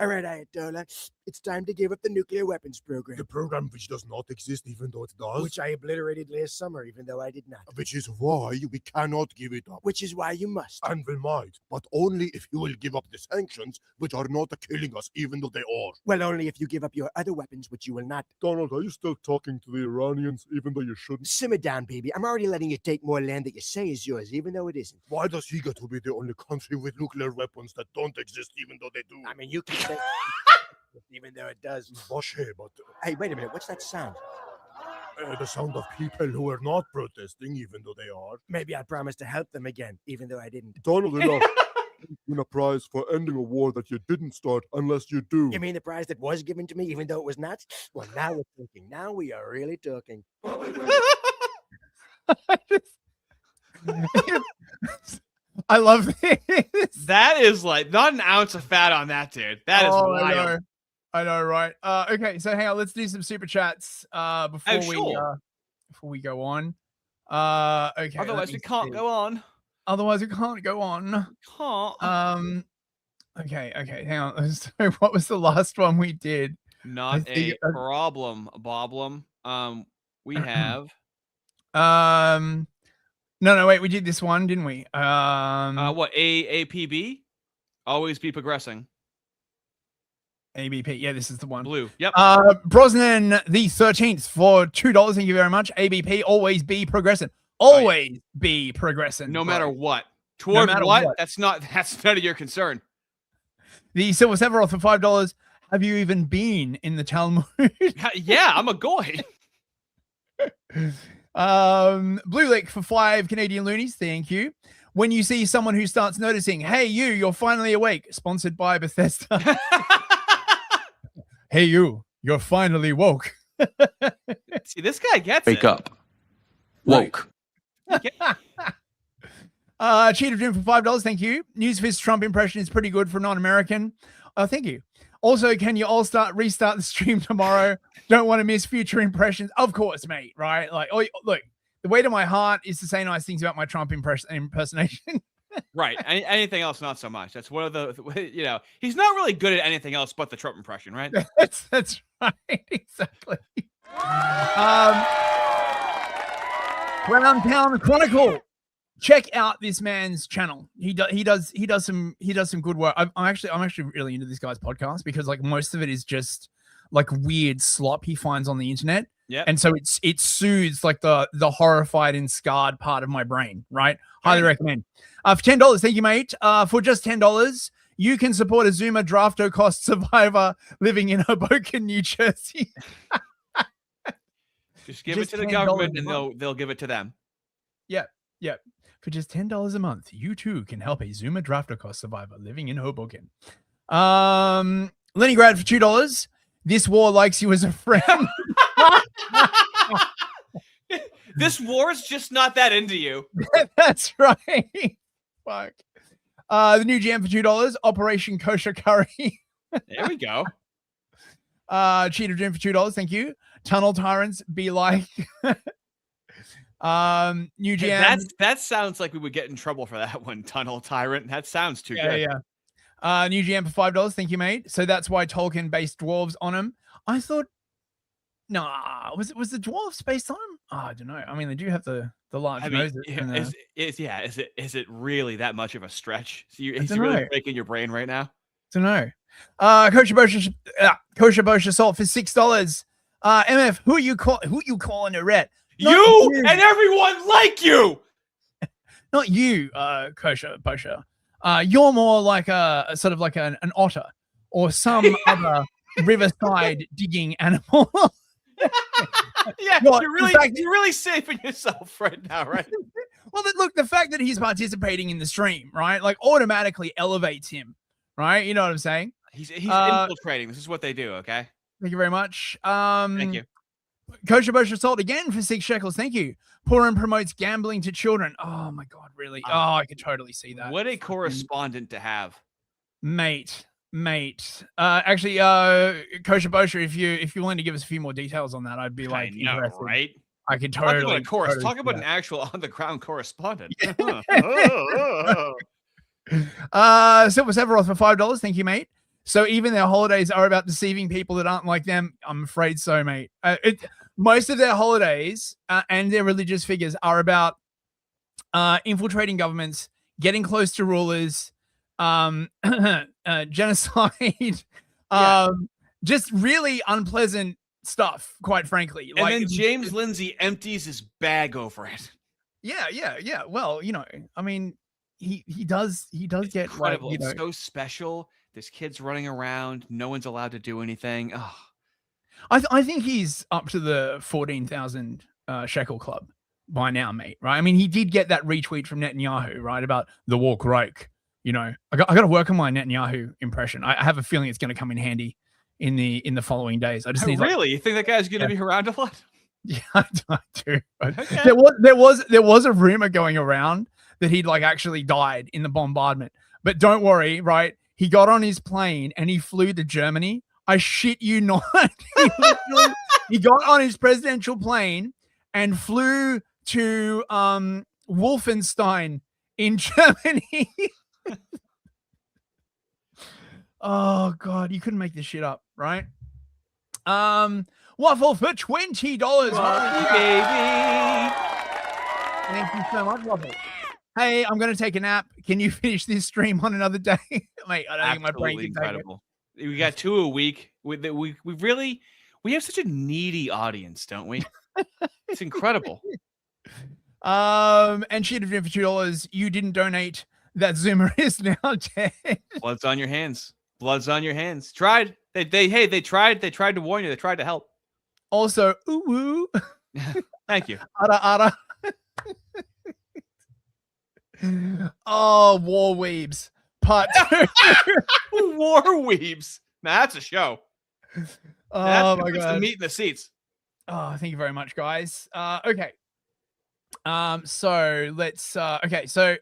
All right, Ayatollah, it's time to give up the nuclear weapons program. The program which does not exist even though it does. Which I obliterated last summer, even though I did not. Which is why we cannot give it up. Which is why you must. And we might, but only if you will give up the sanctions, which are not killing us, even though they are. Well, only if you give up your other weapons, which you will not. Donald, are you still talking to the Iranians, even though you shouldn't? Simmer down, baby. I'm already letting you take more land that you say is yours, even though it isn't. Why does he get to be the only country with nuclear weapons that don't exist, even though they do? I mean, you can say even though it does. But hey, wait a minute. What's that sound? The sound of people who are not protesting, even though they are. Maybe I promised to help them again, even though I didn't. Donald, enough. Win a prize for ending a war that you didn't start unless you do. You mean the prize that was given to me, even though it was not? Well, now we're talking. Now we are really talking. I love this. That is like not an ounce of fat on that, dude. That is wild. I know, right? Okay, so hang on. Let's do some super chats before we go on. Okay. Otherwise, we can't go on. Otherwise, we can't go on. Can't. Okay. Hang on. So, what was the last one we did? Not a problem, Boblem. We have. No, wait. We did this one, didn't we? What? APB? Always be progressing. ABP. Yeah, this is the one. Blue. Yep. Brosnan the 13th for $2. Thank you very much. ABP. Always be progressing. Always be progressing. No matter what. Toward what? That's none of your concern. The Silver Sephiroth for $5. Have you even been in the Talmud? Yeah, I'm a goy. Blue Lick for 5 Canadian loonies. Thank you. When you see someone who starts noticing, hey, you're finally awake. Sponsored by Bethesda. Hey, you're finally woke. See, this guy gets Wake up. Woke. Cheetah Jim for $5. Thank you. Newsfist Trump impression is pretty good for non-American. Thank you. Also, can you all restart the stream tomorrow? Don't want to miss future impressions. Of course, mate. Right? Like, look, the way to my heart is to say nice things about my Trump impersonation. Right. Anything else, not so much. That's one of the, he's not really good at anything else but the Trump impression, right? That's right. Exactly. Round Town Chronicle. Check out this man's channel. He does some good work. I'm actually really into this guy's podcast because like most of it is just like weird slop he finds on the internet. Yeah. And so it soothes like the horrified and scarred part of my brain, right? Highly recommend. For $10, thank you, mate. For just $10, you can support a Zuma drafto cost survivor living in Hoboken, New Jersey. Just give it to the government and they'll give it to them. Yep. For just $10 a month, you too can help a Zuma drafto cost survivor living in Hoboken. Leningrad for $2. This war likes you as a friend. This war's just not that into you. That's right. Fuck. The new GM for $2. Operation Kosher Curry. There we go. Cheetah Jim for $2. Thank you. Tunnel Tyrants be like. New GM. That sounds like we would get in trouble for that one. Tunnel Tyrant. That sounds too good. Yeah. New GM for $5. Thank you, mate. So that's why Tolkien based dwarves on him. I thought, was the dwarves based on him? Oh, I don't know. I mean, they do have the large noses. Is it really that much of a stretch? Is he really breaking your brain right now? Don't know. Kosher Bosher Salt for $6. MF, who you calling a ret? You and everyone like you. Not you, Kosher Bosher. You're more like a sort of like an otter or some other riverside digging animal. Yeah, you're really saving yourself right now, right? Well, look, the fact that he's participating in the stream, right, like automatically elevates him, right? You know what I'm saying? He's infiltrating. This is what they do. Okay. Thank you very much. Thank you. Kosher Bosher Salt again for 6 shekels. Thank you. Purim promotes gambling to children. Oh my God, really? I can totally see that. What a correspondent to have, mate. Actually, Kosher Bosher, if you're willing to give us a few more details on that, I'd be like, right? I could totally. Talk about an actual on the ground correspondent. Silver Sephiroth for $5. Thank you, mate. So even their holidays are about deceiving people that aren't like them. I'm afraid so, mate. Most of their holidays and their religious figures are about infiltrating governments, getting close to rulers, genocide, just really unpleasant stuff, quite frankly. And then James Lindsay empties his bag over it. Yeah. Well, I mean, he does get incredible. like, It's so special. There's kids running around. No one's allowed to do anything. Oh. I think he's up to the 14,000 shekel club by now, mate. Right? I mean, he did get that retweet from Netanyahu, right, about the walk Reich. I got to work on my Netanyahu impression. I have a feeling it's going to come in handy in the following days. I just need really. You think that guy's going to be around a lot? Yeah, I do. Okay. There was a rumor going around that he'd like actually died in the bombardment. But don't worry, right? He got on his plane and he flew to Germany. I shit you not. He got on his presidential plane and flew to Wolfenstein in Germany. Oh God, you couldn't make this shit up, right? Waffle for $20. Baby. Thank you so much, Waffle. Hey, I'm gonna take a nap. Can you finish this stream on another day? Mate, I don't think my brain can incredible. We got 2 a week. We have such a needy audience, don't we? It's incredible. And she had for $2. You didn't donate. That Zoomer is now dead. Blood's on your hands. Blood's on your hands. Tried. They tried to warn you. They tried to help. Also, ooh. Thank you. Ara. Oh, War Weebs. Part 2. War Weebs. Now that's a show. Oh my God. The meat in the seats. Oh, thank you very much, guys. Okay. So let's okay, so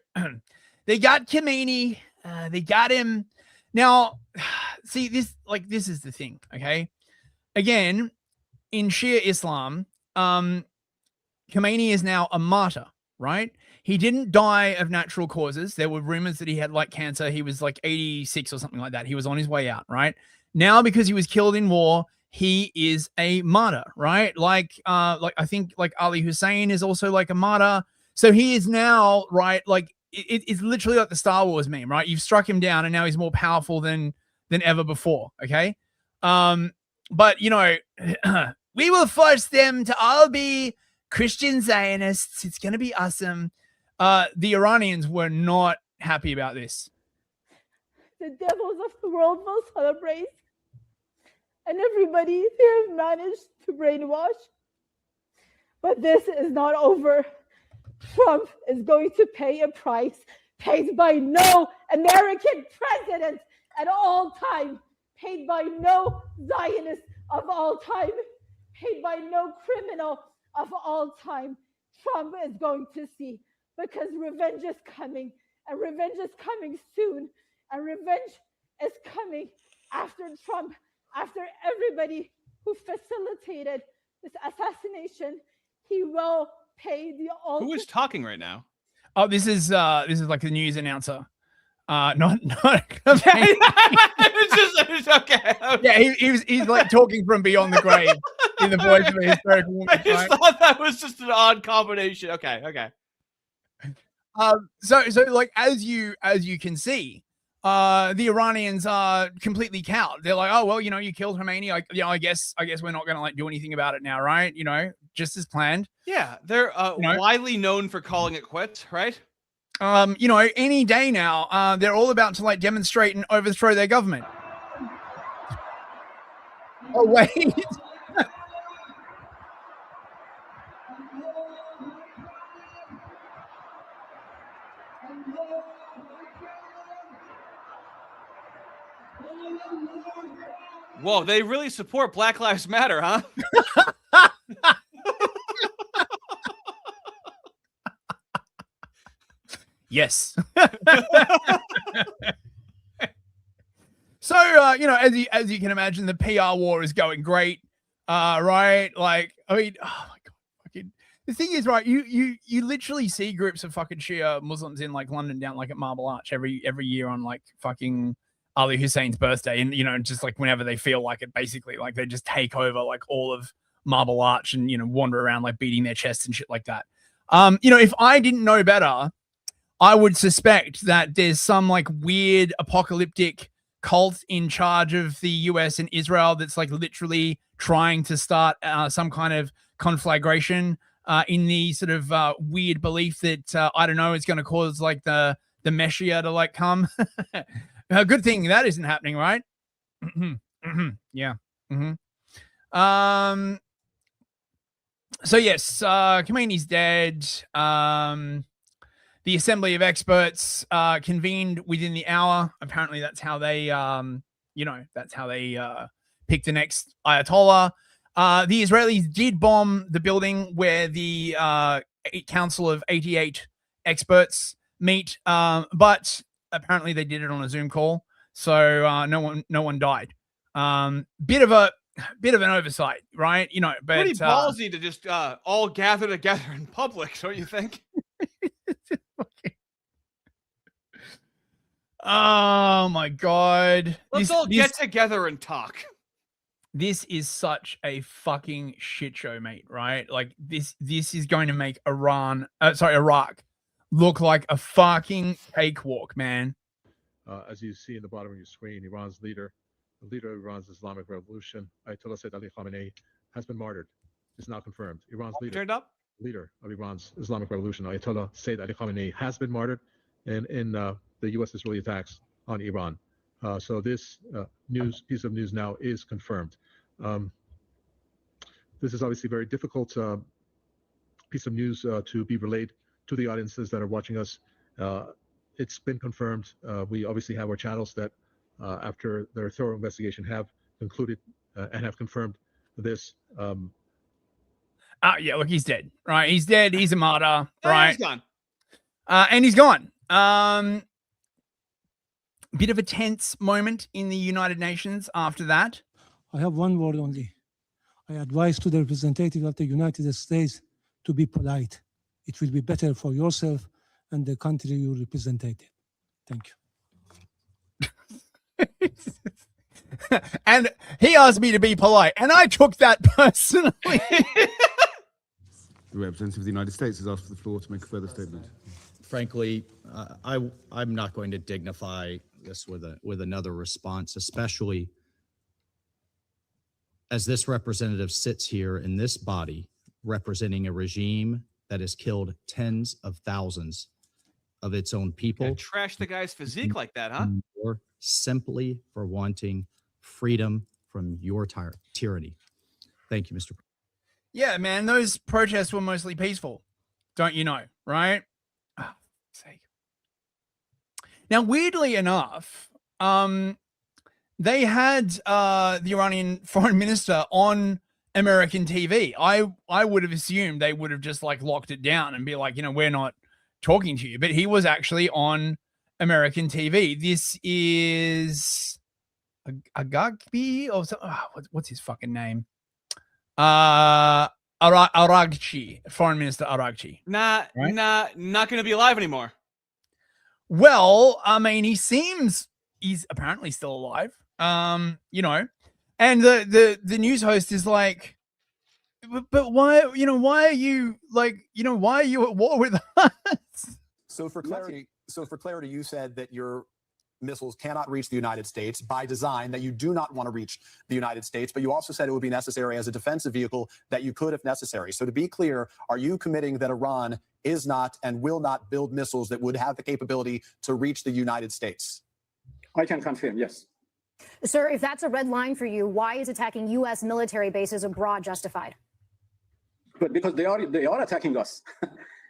they got Khomeini, they got him. Now, see, this is the thing, okay? Again, in Shia Islam, Khomeini is now a martyr, right? He didn't die of natural causes. There were rumors that he had like cancer. He was like 86 or something like that. He was on his way out, right? Now, because he was killed in war, he is a martyr, right? Like I think like Ali Hussein is also like a martyr. So he is now, right? Like it's literally like the Star Wars meme, right? You've struck him down and now he's more powerful than ever before. Okay. But we will force them to all be Christian Zionists. It's going to be awesome. The Iranians were not happy about this. The devils of the world will celebrate. And everybody they have managed to brainwash. But this is not over. Trump is going to pay a price paid by no American president at all time, paid by no Zionist of all time, paid by no criminal of all time. Trump is going to see, because revenge is coming, and revenge is coming soon, and revenge is coming after Trump, after everybody who facilitated this assassination. He will pay the ultimate. Who is talking right now? Oh, this is like the news announcer. Not it's okay. Yeah, he's like talking from beyond the grave in the voice of a historical woman. I just thought that was just an odd combination. Okay. So like as you can see, the Iranians are completely cowed. They're like, oh well, you killed Khomeini. I guess we're not gonna like do anything about it now, right? Just as planned. Yeah, they're widely known for calling it quits, right? Any day now, they're all about to like demonstrate and overthrow their government. Oh wait. Whoa, they really support Black Lives Matter, huh? Yes. So, as you can imagine, the PR war is going great, right? Like, I mean, oh my God, fucking. The thing is, right? You literally see groups of fucking Shia Muslims in like London down like at Marble Arch every year on like fucking Ali Hussein's birthday, and just like whenever they feel like it, basically, like they just take over like all of Marble Arch and wander around like beating their chests and shit like that. If I didn't know better, I would suspect that there's some like weird apocalyptic cult in charge of the US and Israel that's like literally trying to start some kind of conflagration in the sort of weird belief that I don't know, it's going to cause like the Messiah to like come. A good thing that isn't happening, right? Yeah. So yes, Khomeini's dead. The Assembly of Experts convened within the hour. Apparently, that's how they, picked the next Ayatollah. The Israelis did bomb the building where the Council of 88 experts meet, but apparently they did it on a Zoom call, so no one died. Bit of an oversight, right? But pretty ballsy to just all gather together in public, don't you think? Oh my God. Let's all get together and talk. This is such a fucking shit show, mate, right? Like this is going to make Iraq look like a fucking cakewalk, man. As you see in the bottom of your screen, Iran's leader, the leader of Iran's Islamic Revolution, Ayatollah Sayyid Ali Khamenei, has been martyred. It's now confirmed. Iran's leader of Iran's Islamic Revolution, Ayatollah Sayyid Ali Khamenei, has been martyred in the U.S.-Israeli attacks on Iran. So this piece of news now is confirmed. This is obviously a very difficult piece of news to be relayed to the audiences that are watching us. It's been confirmed. We obviously have our channels that, after their thorough investigation, have concluded and have confirmed this. Yeah, look, he's dead, right? He's dead. He's a martyr, right? He's gone. And he's gone. Bit of a tense moment in the United Nations after that. I have one word only. I advise to the representative of the United States to be polite. It will be better for yourself and the country you represented. Thank you. And he asked me to be polite, and I took that personally. The representative of the United States has asked for the floor to make a further statement. Frankly, I'm not going to dignify this with another response, especially as this representative sits here in this body representing a regime that has killed tens of thousands of its own people. Yeah, trash the guy's physique like that, huh? Or simply for wanting freedom from your tyranny. Thank you, Mr. Yeah, man, those protests were mostly peaceful. Don't you know, right? Oh, sake. Now, weirdly enough, they had the Iranian foreign minister on American TV. I would have assumed they would have just like locked it down and be like, we're not talking to you. But he was actually on American TV. This is Agagbi or something. What's his fucking name? Araghchi, Foreign Minister Araghchi. Not going to be alive anymore. Well, I mean, he's apparently still alive. And the news host is like, but why, why are you at war with us? So for clarity, you said that your missiles cannot reach the United States by design, that you do not want to reach the United States, but you also said it would be necessary as a defensive vehicle that you could if necessary. So to be clear, are you committing that Iran is not and will not build missiles that would have the capability to reach the United States? I can confirm, yes. Sir, if that's a red line for you, why is attacking U.S. military bases abroad justified? But because they are attacking us.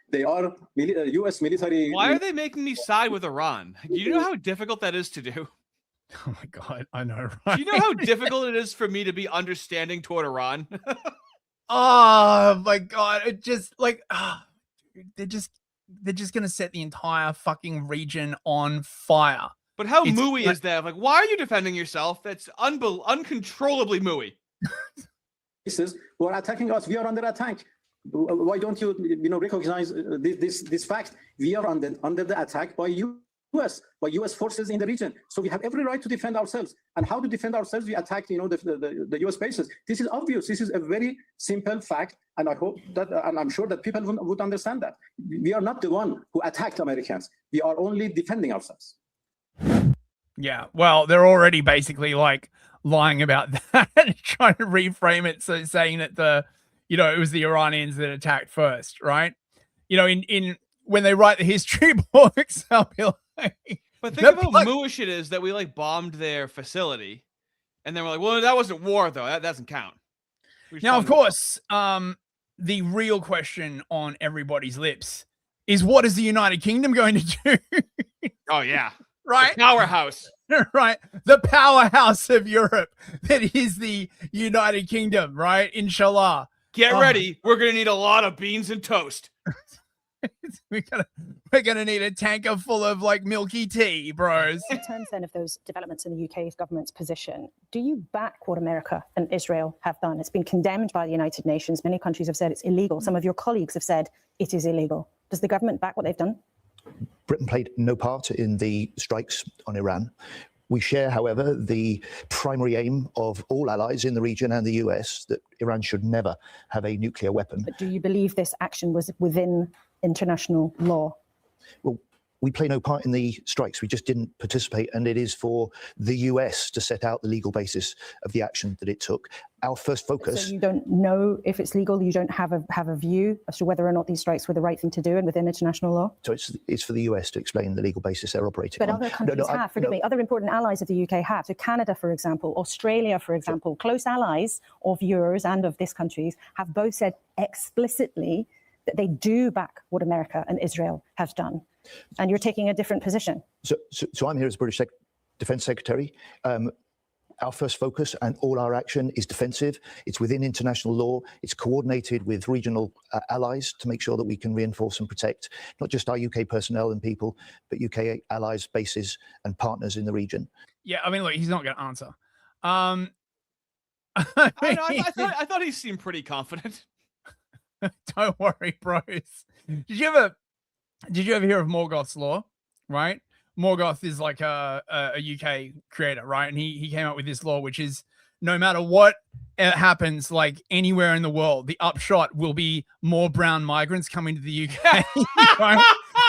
They are U.S. military. Why are they making me side with Iran? Do you know how difficult that is to do? Oh my God, I know, right? Do you know how difficult it is for me to be understanding toward Iran? Oh my God, it just like they're just gonna set the entire fucking region on fire. But how mooey is that? Like, why are you defending yourself? That's uncontrollably mooey. Who are attacking us? We are under attack. Why don't you recognize this fact? We are under the attack by you. US, by US forces in the region. So we have every right to defend ourselves. And how to defend ourselves? We attack, the US bases. This is obvious. This is a very simple fact. And I hope that, and I'm sure that people would understand that. We are not the one who attacked Americans. We are only defending ourselves. Yeah, well, they're already basically like lying about that, trying to reframe it, so saying that it was the Iranians that attacked first, right? In when they write the history books, I'll be like, but think of how mooish it is that we like bombed their facility, and then we're like, well, that wasn't war though. That doesn't count. Now, of course, the real question on everybody's lips is, what is the United Kingdom going to do? Oh yeah. Right? The powerhouse. Right. The powerhouse of Europe that is the United Kingdom, right? Inshallah. Get ready. We're going to need a lot of beans and toast. We're gonna need a tanker full of like milky tea, bros. In terms then of those developments in the UK government's position, do you back what America and Israel have done? It's been condemned by the United Nations. Many countries have said it's illegal. Some of your colleagues have said it is illegal. Does the government back what they've done? Britain played no part in the strikes on Iran. We share, however, the primary aim of all allies in the region and the US that Iran should never have a nuclear weapon. But do you believe this action was within international law? Well, we play no part in the strikes. We just didn't participate, and it is for the US to set out the legal basis of the action that it took. Our first focus. So you don't know if it's legal. You don't have a view as to whether or not these strikes were the right thing to do and within international law. So it's for the US to explain the legal basis they're operating but on. Other countries have. Forgive me. Other important allies of the UK have. So Canada, for example, Australia, for example, close allies of yours and of this country's have both said explicitly that they do back what America and Israel have done. And you're taking a different position. So I'm here as British Defence Secretary. Our first focus and all our action is defensive. It's within international law. It's coordinated with regional allies to make sure that we can reinforce and protect not just our UK personnel and people, but UK allies, bases and partners in the region. Yeah, I mean, look, he's not going to answer. I thought he seemed pretty confident. Don't worry, bros. Did you ever hear of Morgoth's Law? Right? Morgoth is like a UK creator, right? And he came up with this law, which is no matter what happens, like anywhere in the world, the upshot will be more brown migrants coming to the UK. Right?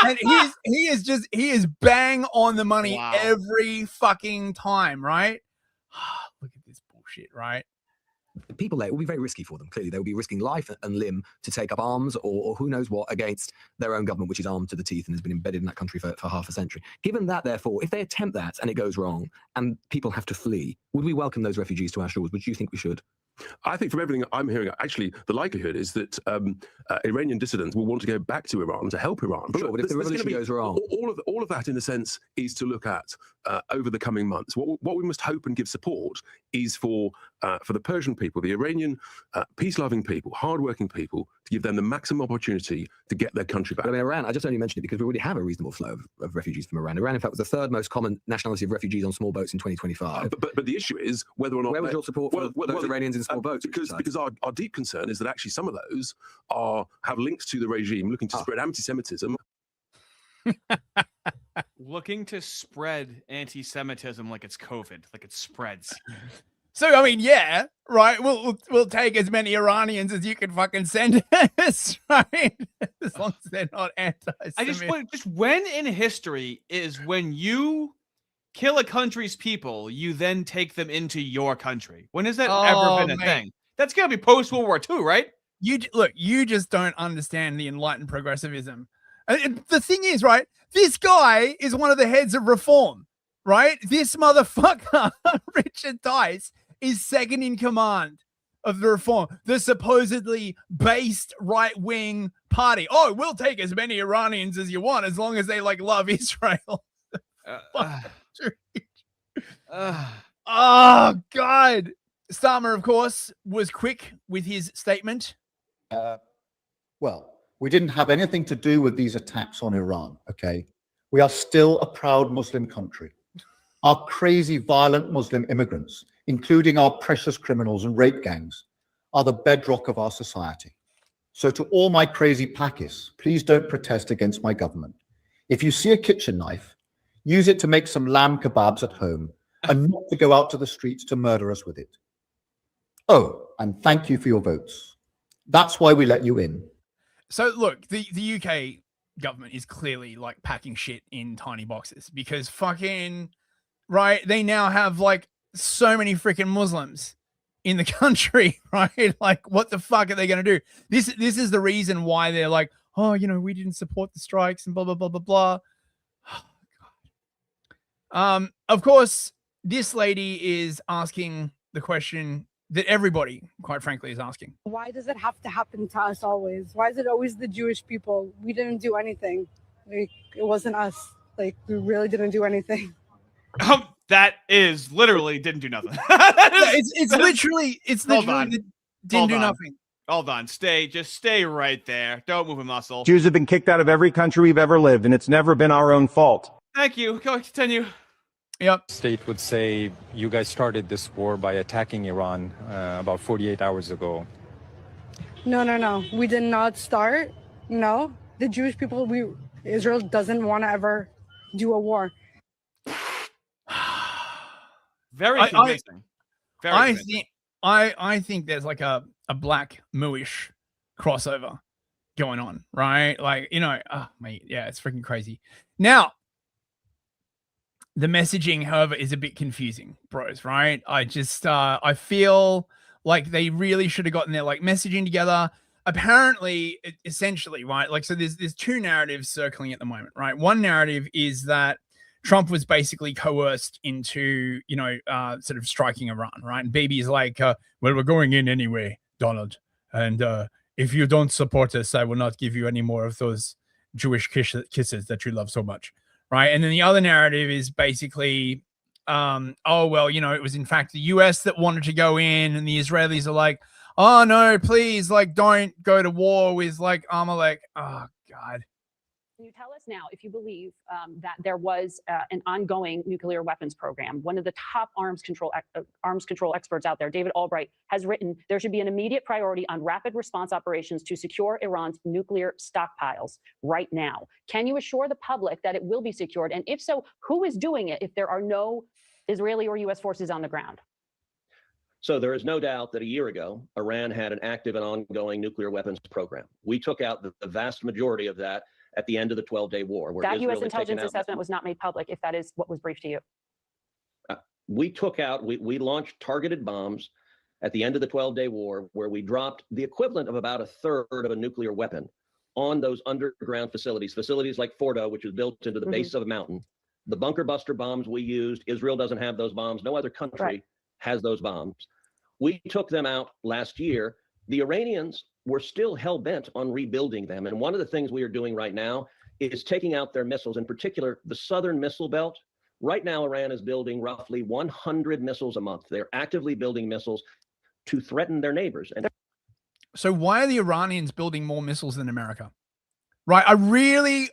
And he is bang on the money every fucking time, right? Look at this bullshit, right? The people there, it will be very risky for them. Clearly, they will be risking life and limb to take up arms or who knows what against their own government, which is armed to the teeth and has been embedded in that country for half a century. Given that, therefore, if they attempt that and it goes wrong and people have to flee, would we welcome those refugees to our shores? Would you think we should? I think from everything I'm hearing, actually, the likelihood is that Iranian dissidents will want to go back to Iran to help Iran. Sure, but if the revolution goes wrong, all of that, in a sense, is to look at over the coming months. What we must hope and give support is for the Persian people, the Iranian peace-loving people, hard-working people, to give them the maximum opportunity to get their country back. But I mean, Iran, I just only mentioned it because we already have a reasonable flow of refugees from Iran. Iran, in fact, was the third most common nationality of refugees on small boats in 2025. But the issue is whether or not... Where was your support for those Iranians in small boats? Because our deep concern is that actually some of those have links to the regime looking to spread anti-Semitism. Looking to spread anti-Semitism like it's COVID, like it spreads. So, I mean, yeah, right. We'll take as many Iranians as you can fucking send us, right? As long as they're not anti-Semitic. Just when in history is when you kill a country's people, you then take them into your country? When has that ever been a thing? That's gonna be post World War II, right? You just don't understand the enlightened progressivism. And the thing is, right? This guy is one of the heads of reform, right? This motherfucker, Richard Tice, is second in command of the reform, the supposedly based right-wing party. Oh, we'll take as many Iranians as you want as long as they like love Israel. Oh God. Starmer, of course, was quick with his statement. Well, we didn't have anything to do with these attacks on Iran, okay? We are still a proud Muslim country. Our crazy, violent Muslim immigrants, including our precious criminals and rape gangs, are the bedrock of our society. So to all my crazy Pakis, please don't protest against my government. If you see a kitchen knife, use it to make some lamb kebabs at home, and not to go out to the streets to murder us with it. Oh, and thank you for your votes. That's why we let you in. So look, the UK government is clearly like packing shit in tiny boxes because fucking right, they now have like so many freaking Muslims in the country, right? Like, what the fuck are they going to do? This is the reason why they're like, oh, you know, we didn't support the strikes and blah blah blah blah blah. Of course, this lady is asking the question that everybody, quite frankly, is asking. Why does it have to happen to us always? Why is it always the Jewish people? We didn't do anything. Like, it wasn't us. Like, we really didn't do anything. That is literally didn't do nothing. It's literally didn't do nothing. Hold on, just stay right there. Don't move a muscle. Jews have been kicked out of every country we've ever lived, and it's never been our own fault. Thank you. Go continue. Yep. State would say you guys started this war by attacking Iran about 48 hours ago. No. We did not start. No, the Jewish people. Israel doesn't want to ever do a war. Very convincing. I think there's like a black mooish crossover going on, right? Like, you know, oh mate, yeah, it's freaking crazy. Now, the messaging, however, is a bit confusing, bros, right? I feel like they really should have gotten their like messaging together. Apparently, essentially, right? Like, so there's two narratives circling at the moment, right? One narrative is that Trump was basically coerced into, you know, sort of striking Iran, right? And Bibi's like, well, we're going in anyway, Donald. And if you don't support us, I will not give you any more of those Jewish kisses that you love so much, right? And then the other narrative is basically, oh, well, you know, it was in fact the US that wanted to go in, and the Israelis are like, oh, no, please, like, don't go to war with, like, Amalek. Oh, God. Can you tell us now if you believe that there was an ongoing nuclear weapons program? One of the top arms control experts out there, David Albright, has written there should be an immediate priority on rapid response operations to secure Iran's nuclear stockpiles right now. Can you assure the public that it will be secured? And if so, who is doing it if there are no Israeli or U.S. forces on the ground? So there is no doubt that a year ago, Iran had an active and ongoing nuclear weapons program. We took out the vast majority of that at the end of the 12-day war. Where that Israel U.S. intelligence assessment was not made public, if that is what was briefed to you. We launched targeted bombs at the end of the 12-day war, where we dropped the equivalent of about a third of a nuclear weapon on those underground facilities like Fordo, which is built into the base of a mountain. The bunker buster bombs we used, Israel doesn't have those bombs. No other country has those bombs. We took them out last year. The Iranians were still hell-bent on rebuilding them. And one of the things we are doing right now is taking out their missiles, in particular, the southern missile belt. Right now, Iran is building roughly 100 missiles a month. They're actively building missiles to threaten their neighbors. And so why are the Iranians building more missiles than America? Right? I really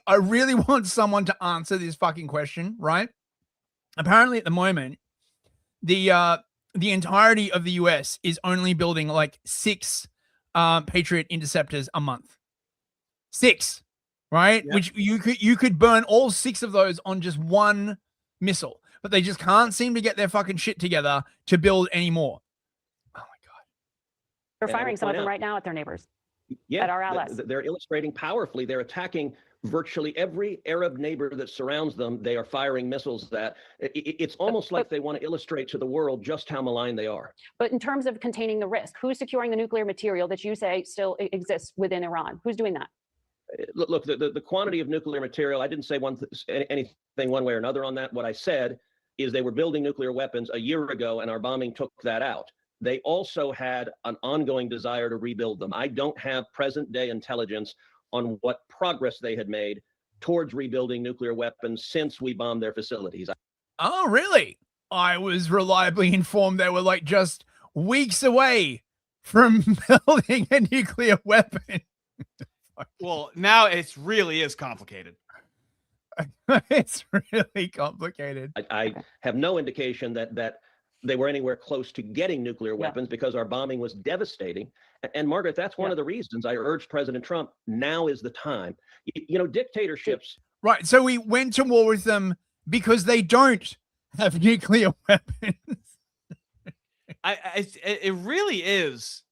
want someone to answer this fucking question, right? Apparently at the moment, the entirety of the US is only building like 6 Patriot interceptors a month. 6, right? Yeah. Which you could burn all 6 of those on just one missile, but they just can't seem to get their fucking shit together to build any more. Oh my God. They're firing some of them right now at their neighbors. Yeah, at our allies. They're illustrating powerfully. They're attacking virtually every Arab neighbor that surrounds them. They are firing missiles at. It's almost like they want to illustrate to the world just how malign they are. But in terms of containing the risk, who's securing the nuclear material that you say still exists within Iran? Who's doing that? Look, the quantity of nuclear material, I didn't say anything one way or another on that. What I said is they were building nuclear weapons a year ago, and our bombing took that out. They also had an ongoing desire to rebuild them. I don't have present-day intelligence on what progress they had made towards rebuilding nuclear weapons since we bombed their facilities. Oh, really? I was reliably informed they were like just weeks away from building a nuclear weapon. Well, now it really is complicated. It's really complicated. I have no indication that they were anywhere close to getting nuclear weapons because our bombing was devastating. And Margaret, that's one of the reasons I urged President Trump, now is the time. You know, dictatorships. Right. So we went to war with them because they don't have nuclear weapons. It really is.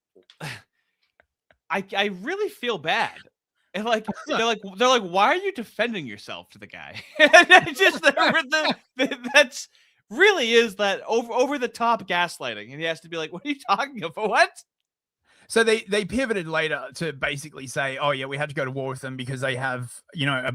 I really feel bad. And they're like, why are you defending yourself to the guy? That's really is that over the top gaslighting, and he has to be like, what are you talking about? What? So they pivoted later to basically say, oh yeah, we had to go to war with them because they have, you know,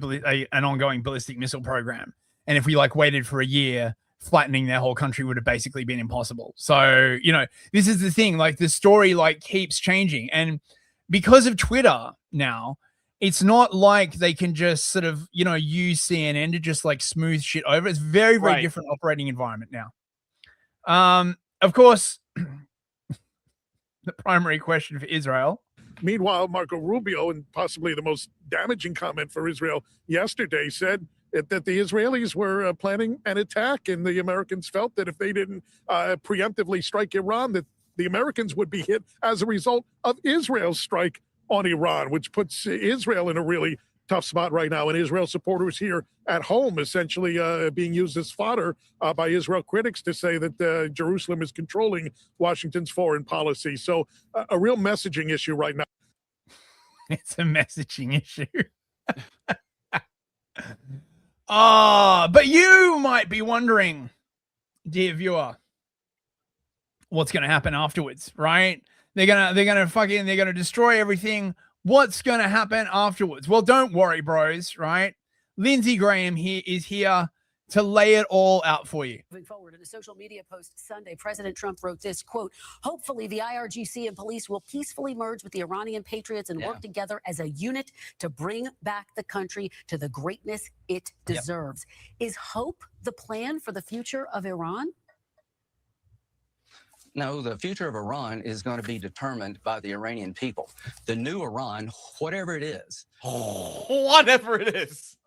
an ongoing ballistic missile program, and if we like waited for a year, flattening their whole country would have basically been impossible. So, you know, this is the thing, like the story like keeps changing, and because of Twitter now, it's not like they can just sort of, you know, use CNN to just like smooth shit over. It's very, very different operating environment now. Of course, the primary question for Israel. Meanwhile, Marco Rubio, and possibly the most damaging comment for Israel yesterday, said that the Israelis were planning an attack, and the Americans felt that if they didn't preemptively strike Iran, that the Americans would be hit as a result of Israel's strike on Iran, which puts Israel in a really tough spot right now. And Israel supporters here at home essentially being used as fodder by Israel critics to say that Jerusalem is controlling Washington's foreign policy. So a real messaging issue right now. It's a messaging issue. But you might be wondering, dear viewer, what's going to happen afterwards, right? They're gonna destroy everything. What's going to happen afterwards? Well, don't worry, bros, right? Lindsay Graham is here to lay it all out for you. Moving forward, in a social media post Sunday, President Trump wrote this, quote, hopefully the IRGC and police will peacefully merge with the Iranian patriots and work together as a unit to bring back the country to the greatness it deserves. Is hope the plan for the future of Iran? No, the future of Iran is going to be determined by the Iranian people. The new Iran, whatever it is, a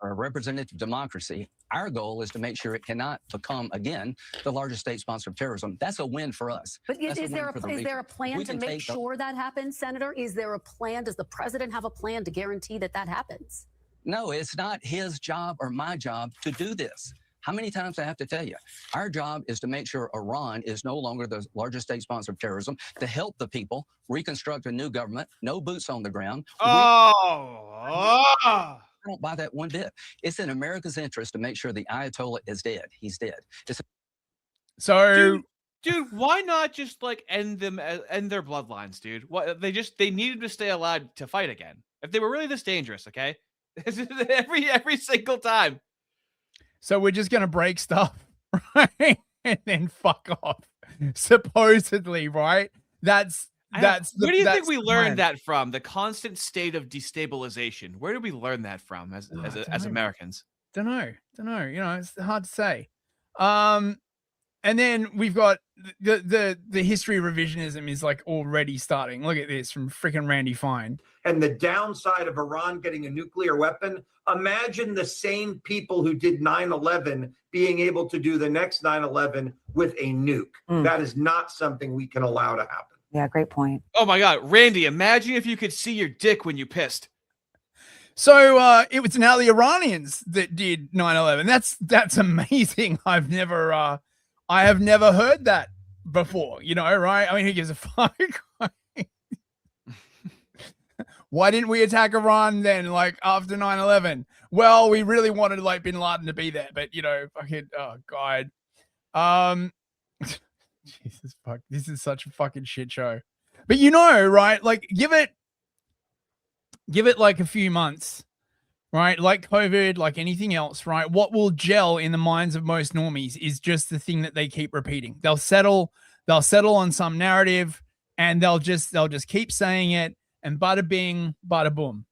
representative democracy, our goal is to make sure it cannot become, again, the largest state sponsor of terrorism. That's a win for us. But is there a plan to make sure that happens, Senator? Is there a plan? Does the president have a plan to guarantee that that happens? No, it's not his job or my job to do this. How many times do I have to tell you? Our job is to make sure Iran is no longer the largest state sponsor of terrorism, to help the people reconstruct a new government, no boots on the ground. I don't buy that one bit. It's in America's interest to make sure the Ayatollah is dead. He's dead. Dude, why not just like end their bloodlines, dude? What they needed to stay alive to fight again. If they were really this dangerous, okay? every single time. So we're just going to break stuff, right? And then fuck off. Supposedly, right? Where do you think we learned that from? The constant state of destabilization. Where did we learn that from as Americans? Don't know. You know, it's hard to say. And then we've got the history revisionism is like already starting. Look at this from freaking Randy Fine. And the downside of Iran getting a nuclear weapon, imagine the same people who did 9/11 being able to do the next 9/11 with a nuke. That is not something we can allow to happen. Yeah, great point. Oh my God, Randy, imagine if you could see your dick when you pissed. So it was now the Iranians that did 9/11. That's amazing. I have never heard that before, you know, right? I mean, who gives a fuck? Why didn't we attack Iran then, like, after 9/11? Well, we really wanted, like, bin Laden to be there, but, you know, fucking, oh, God. Jesus, fuck. This is such a fucking shit show. But, you know, right, like, give it, like, a few months, right? Like COVID, like anything else, right? What will gel in the minds of most normies is just the thing that they keep repeating. They'll settle on some narrative, and they'll just keep saying it, and bada bing, bada boom.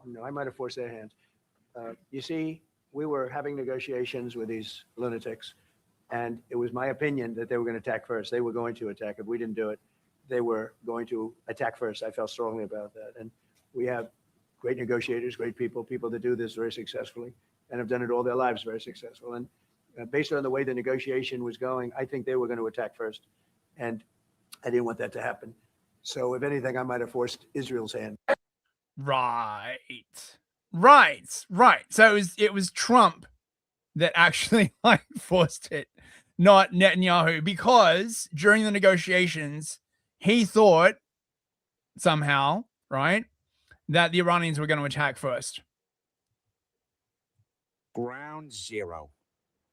No, I might have forced their hand. You see, we were having negotiations with these lunatics, and it was my opinion that they were going to attack first. They were going to attack. If we didn't do it, they were going to attack first. I felt strongly about that. And we have great negotiators, great people that do this very successfully and have done it all their lives very successful. And based on the way the negotiation was going, I think they were going to attack first. And I didn't want that to happen. So if anything, I might have forced Israel's hand. Right. So it was Trump that actually like forced it, not Netanyahu, because during the negotiations, he thought somehow, right, that the Iranians were going to attack first. Ground zero.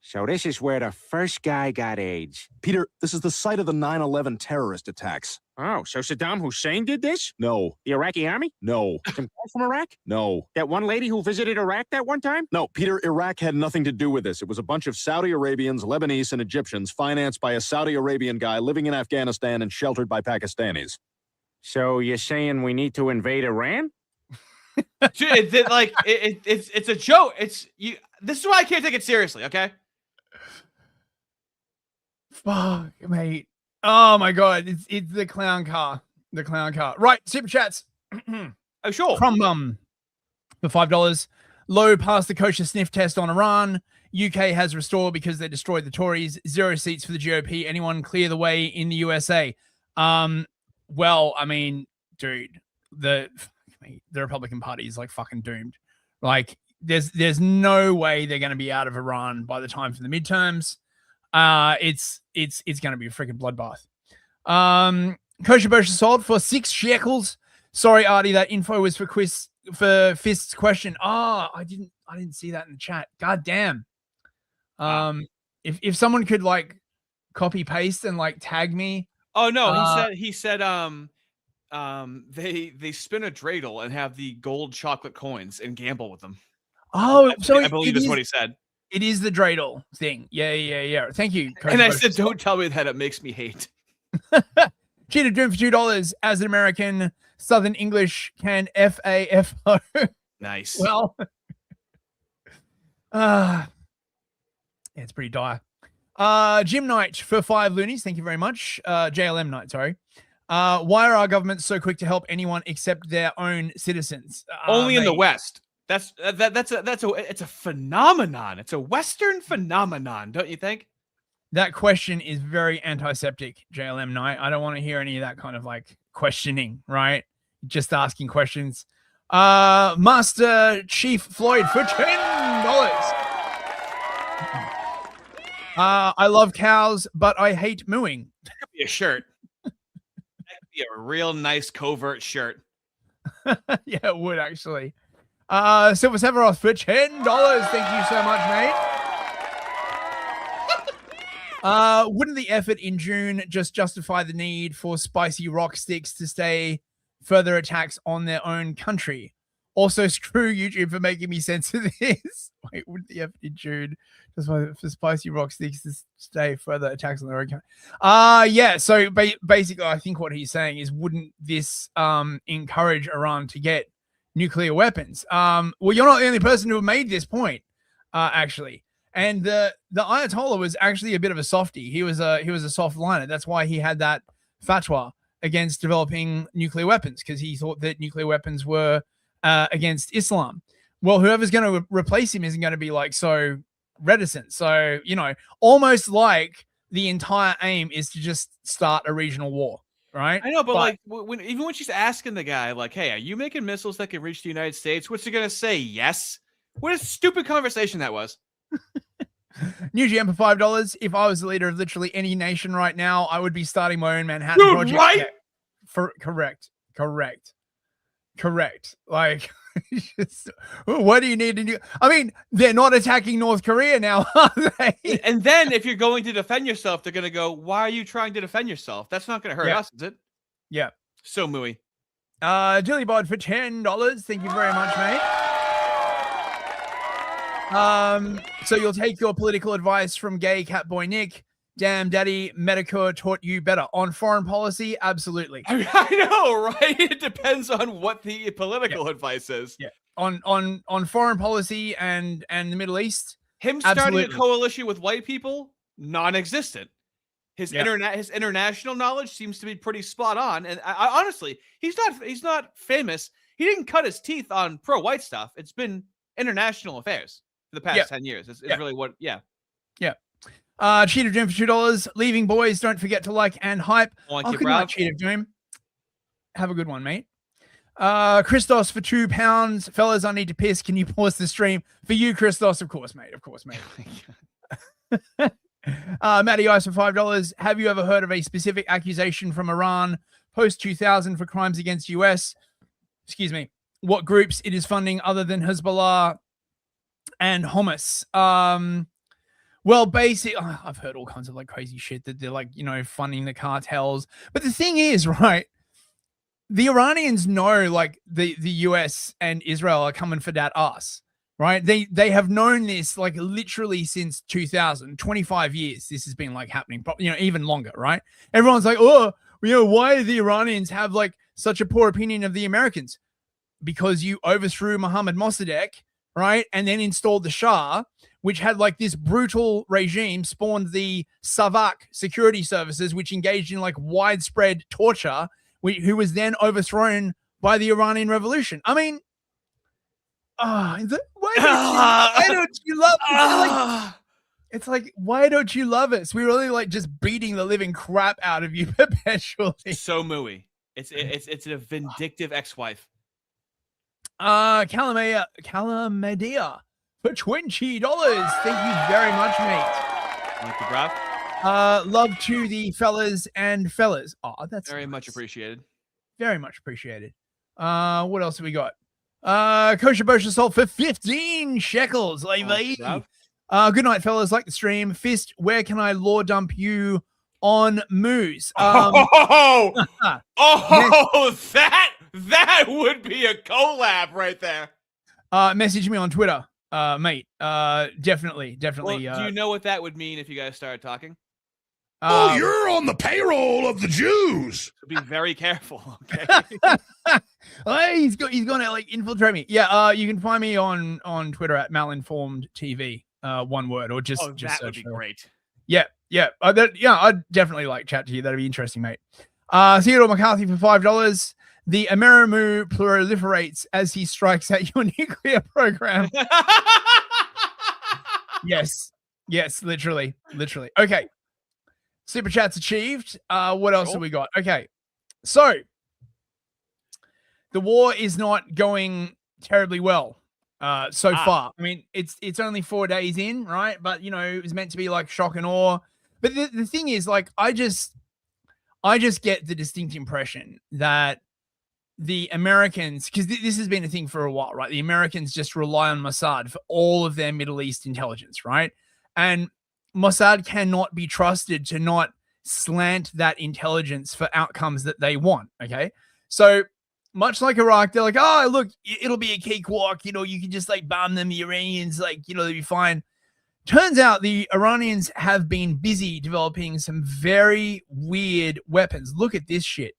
So this is where the first guy got AIDS. Peter, this is the site of the 9/11 terrorist attacks. Oh, so Saddam Hussein did this? No. The Iraqi army? No. Some guys from Iraq? No. That one lady who visited Iraq that one time? No, Peter, Iraq had nothing to do with this. It was a bunch of Saudi Arabians, Lebanese, and Egyptians financed by a Saudi Arabian guy living in Afghanistan and sheltered by Pakistanis. So you're saying we need to invade Iran? Dude, it's a joke. This is why I can't take it seriously, okay? Fuck, mate. Oh my god, it's the clown car. The clown car. Right, super chats. Oh, sure. From for $5. Low passed the kosher sniff test on Iran. UK has restored because they destroyed the Tories. 0 seats for the GOP. Anyone clear the way in the USA? Well, I mean, dude, the Republican Party is like fucking doomed. Like, there's no way they're going to be out of Iran by the time for the midterms. It's going to be a freaking bloodbath. Kosher Bosher sold for 6 shekels. Sorry, Artie, that info was for Fist's question. Oh, I didn't see that in the chat. God damn. If someone could like copy paste and like tag me. Oh no, he said they spin a dreidel and have the gold chocolate coins and gamble with them. Oh, I believe is what he said. It is the dreidel thing. Yeah. Thank you. And I said, don't tell me that it makes me hate. Cheetah Doom for $2 as an American. Southern English can FAFO. Nice. Well, it's pretty dire. Jim Knight for 5 loonies. Thank you very much. JLM Knight, sorry. Why are our governments so quick to help anyone except their own citizens? Only in the West. That's a phenomenon. It's a Western phenomenon, don't you think? That question is very antiseptic, JLM Knight. I don't want to hear any of that kind of like questioning, right? Just asking questions. Master Chief Floyd for $10. I love cows, but I hate mooing. That could be a shirt. That could be a real nice covert shirt. Yeah, it would actually. Silver Sephiroth for $10. Thank you so much, mate. Wouldn't the effort in June just justify the need for spicy rock sticks to stay further attacks on their own country? Also, screw YouTube for making me censor this. Wait, wouldn't the effort in June just for spicy rock sticks to stay further attacks on their own country? Yeah. So basically, I think what he's saying is, wouldn't this encourage Iran to get nuclear weapons? Well, you're not the only person who have made this point, actually. And the Ayatollah was actually a bit of a softie. He was a soft liner. That's why he had that fatwa against developing nuclear weapons, because he thought that nuclear weapons were against Islam. Well, whoever's going to replace him isn't going to be like so reticent. So, almost like the entire aim is to just start a regional war, right? I know, but like even when she's asking the guy, like, "Hey, are you making missiles that can reach the United States?" What's he going to say? Yes. What a stupid conversation that was. New GM for $5. If I was the leader of literally any nation right now, I would be starting my own Manhattan project. Right? Yeah, correct. Like, what do you need to do? I mean, they're not attacking North Korea now, are they? And then if you're going to defend yourself, they're going to go, "Why are you trying to defend yourself? That's not going to hurt us, is it?" Yeah. So mooey. Dillybod for $10. Thank you very much, mate. So you'll take your political advice from gay catboy Nick. Damn, daddy, Medicare taught you better. On foreign policy, absolutely. I know, right? It depends on what the political advice is. Yeah. On foreign policy and the Middle East, him starting a coalition with white people, non-existent. His international knowledge seems to be pretty spot on. And I honestly, he's not famous. He didn't cut his teeth on pro-white stuff. It's been international affairs for the past 10 years. It's really what, Yeah. Cheat of Doom for $2. Leaving boys, don't forget to like and hype. Like good night, Cheat of Doom. Have a good one, mate. Christos for £2. Fellas, I need to piss. Can you pause the stream? For you, Christos, of course, mate. Of course, mate. Matty Ice for $5. Have you ever heard of a specific accusation from Iran post 2000 for crimes against US? Excuse me. What groups it is funding other than Hezbollah and Hamas? Well, basically, I've heard all kinds of like crazy shit that they're like, funding the cartels. But the thing is, right, the Iranians know like the US and Israel are coming for that ass, right? They have known this like literally since 2000, 25 years. This has been like happening, even longer, right? Everyone's like, oh, why do the Iranians have like such a poor opinion of the Americans? Because you overthrew Mohammad Mossadegh, right? And then installed the Shah, which had like this brutal regime, spawned the Savak security services, which engaged in like widespread torture, who was then overthrown by the Iranian Revolution. I mean, why don't you love it? It's like, why don't you love us? We're really like just beating the living crap out of you perpetually. So mooey. It's a vindictive ex-wife. Calamedea for $20. Thank you very much, mate. Thank you, bro. Love to the fellas and fellas. Oh, that's very much appreciated. Very much appreciated. What else have we got? Kosher Bosher Salt for 15 shekels. Good night, fellas. Like the stream. Fist, where can I law dump you on Moose? That would be a collab right there. Message me on Twitter, mate. Definitely. Well, do you know what that would mean if you guys started talking? You're on the payroll of the Jews. So be very careful, okay? He's gonna like infiltrate me. Yeah, you can find me on Twitter at malinformed TV. One word, or just that would be great. Yeah. I'd definitely like chat to you. That'd be interesting, mate. Theodore McCarthy for $5. The Amerimu proliferates as he strikes at your nuclear program. Yes, literally. Okay. Super chat's achieved. What else have we got? Okay. So the war is not going terribly well so far. I mean, it's only 4 days in, right? But it was meant to be like shock and awe. But the thing is, like, I just get the distinct impression that the Americans, because this has been a thing for a while, right? The Americans just rely on Mossad for all of their Middle East intelligence, right? And Mossad cannot be trusted to not slant that intelligence for outcomes that they want, okay? So much like Iraq, they're like, oh, look, it'll be a cakewalk. You can just like bomb them, the Iranians, like, they'll be fine. Turns out the Iranians have been busy developing some very weird weapons. Look at this shit.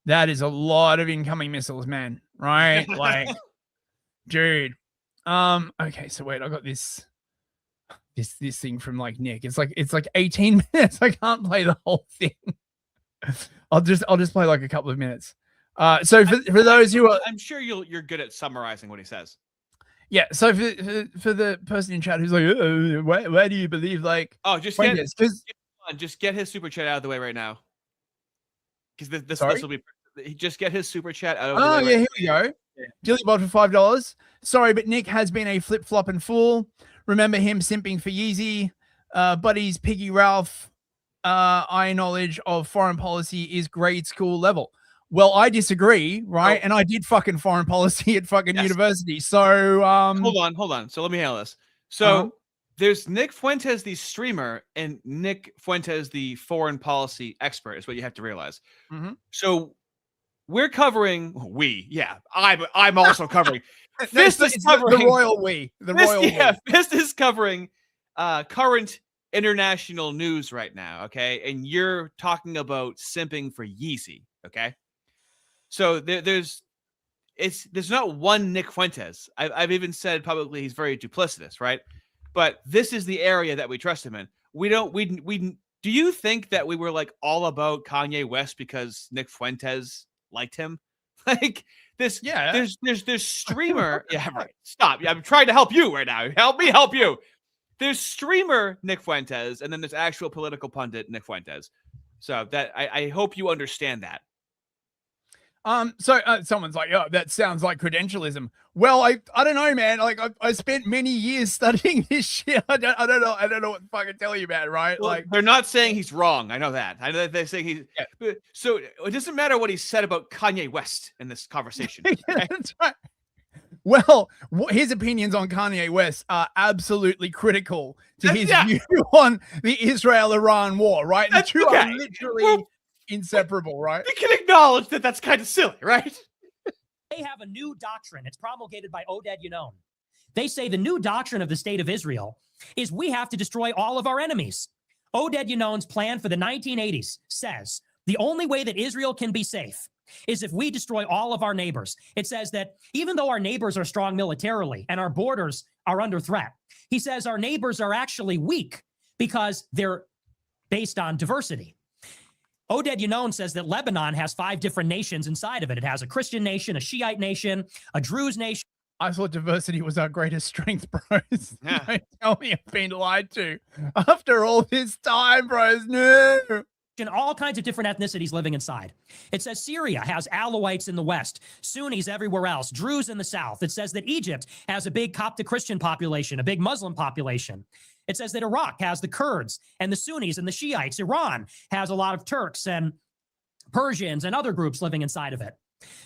That is a lot of incoming missiles, man. Right? Like, dude. Okay, so wait, I got this thing from like Nick. It's like 18 minutes. I can't play the whole thing. I'll just play like a couple of minutes. So for those who are, I'm sure you're good at summarizing what he says. Yeah. So for the person in chat who's like, where do you believe like? Oh, just get his super chat out of the way right now. Because this will be. Just get his super chat out of the way. Oh yeah, right here we go. Dillybot for $5. Sorry, but Nick has been a flip-flopping fool. Remember him simping for Yeezy. Buddy's Piggy Ralph. Eye knowledge of foreign policy is grade school level. Well, I disagree, right? And I did fucking foreign policy at fucking university. So hold on. So let me handle this. So there's Nick Fuentes, the streamer, and Nick Fuentes, the foreign policy expert, is what you have to realize. Mm-hmm. So we're covering I'm also covering. Fist is covering the royal we. Fist is covering current international news right now, okay? And you're talking about simping for Yeezy, okay? So there's not one Nick Fuentes. I've even said publicly he's very duplicitous, right? But this is the area that we trust him in. We Do you think that we were like all about Kanye West because Nick Fuentes liked him? Like this, there's streamer. Yeah, right. Stop. Yeah, I'm trying to help you right now. Help me help you. There's streamer Nick Fuentes, and then there's actual political pundit Nick Fuentes. So that I hope you understand that. So someone's like, oh, that sounds like credentialism. Well, I don't know, man. Like I spent many years studying this shit. I don't know what to fucking tell you about, right? Well, like they're not saying he's wrong. I know that. I know that they're saying he's. Yeah. So it doesn't matter what he said about Kanye West in this conversation. Okay? That's right. Well, his opinions on Kanye West are absolutely critical to his view on the Israel-Iran war, right? The two are literally inseparable, right? You can acknowledge that that's kind of silly, right? They have a new doctrine. It's promulgated by Oded Yanon. They say the new doctrine of the state of Israel is we have to destroy all of our enemies. Oded Yanon's plan for the 1980s says the only way that Israel can be safe is if we destroy all of our neighbors. It says that even though our neighbors are strong militarily and our borders are under threat, he says our neighbors are actually weak because they're based on diversity. Oded Yanon says that Lebanon has 5 different nations inside of it. It has a Christian nation, a Shiite nation, a Druze nation. I thought diversity was our greatest strength, bros. Yeah. Don't tell me I've been lied to after all this time, bros. No. And all kinds of different ethnicities living inside. It says Syria has Alawites in the west, Sunnis everywhere else, Druze in the south. It says that Egypt has a big Coptic Christian population, a big Muslim population. It says that Iraq has the Kurds and the Sunnis and the Shiites. Iran has a lot of Turks and Persians and other groups living inside of it.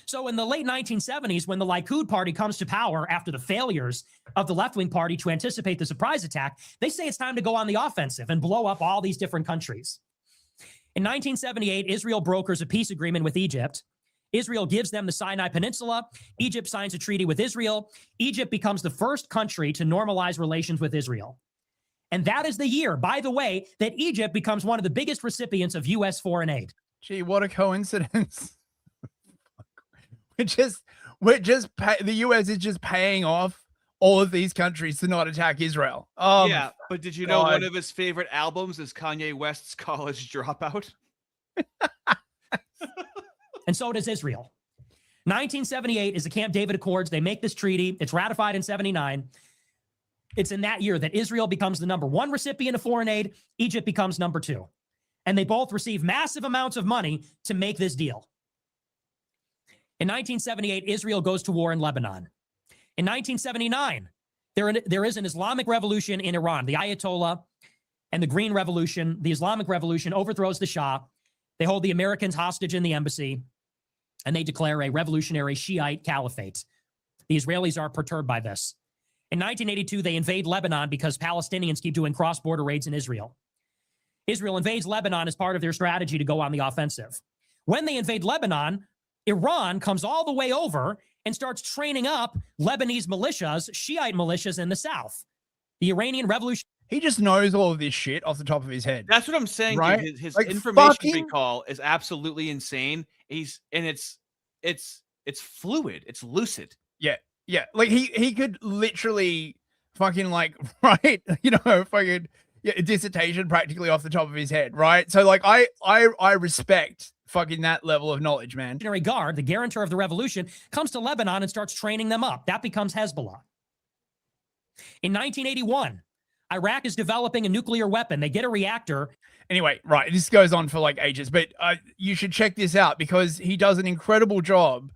So in the late 1970s, when the Likud party comes to power after the failures of the left-wing party to anticipate the surprise attack, they say it's time to go on the offensive and blow up all these different countries. In 1978, Israel brokers a peace agreement with Egypt. Israel gives them the Sinai Peninsula. Egypt signs a treaty with Israel. Egypt becomes the first country to normalize relations with Israel. And that is the year, by the way, that Egypt becomes one of the biggest recipients of U.S. foreign aid. Gee, what a coincidence. The U.S. is just paying off all of these countries to not attack Israel. Yeah, but did you know one of his favorite albums is Kanye West's College Dropout? And so does Israel. 1978 is the Camp David Accords. They make this treaty. It's ratified in 79. It's in that year that Israel becomes the #1 recipient of foreign aid. Egypt becomes #2. And they both receive massive amounts of money to make this deal. In 1978, Israel goes to war in Lebanon. In 1979, there is an Islamic revolution in Iran. The Ayatollah and the Green Revolution, the Islamic Revolution, overthrows the Shah. They hold the Americans hostage in the embassy, and they declare a revolutionary Shiite caliphate. The Israelis are perturbed by this. In 1982, they invade Lebanon because Palestinians keep doing cross-border raids in Israel. Israel invades Lebanon as part of their strategy to go on the offensive. When they invade Lebanon, Iran comes all the way over and starts training up Lebanese militias, Shiite militias in the south. The Iranian Revolution. He just knows all of this shit off the top of his head. That's what I'm saying. Right? Dude. His like information recall is absolutely insane. It's fluid. It's lucid. Yeah. Yeah. Like he could literally fucking like write, fucking dissertation practically off the top of his head. Right. So like I respect fucking that level of knowledge, man. Guard, the guarantor of the revolution, comes to Lebanon and starts training them up. That becomes Hezbollah. In 1981, Iraq is developing a nuclear weapon. They get a reactor. Anyway, right. This goes on for like ages, but you should check this out because he does an incredible job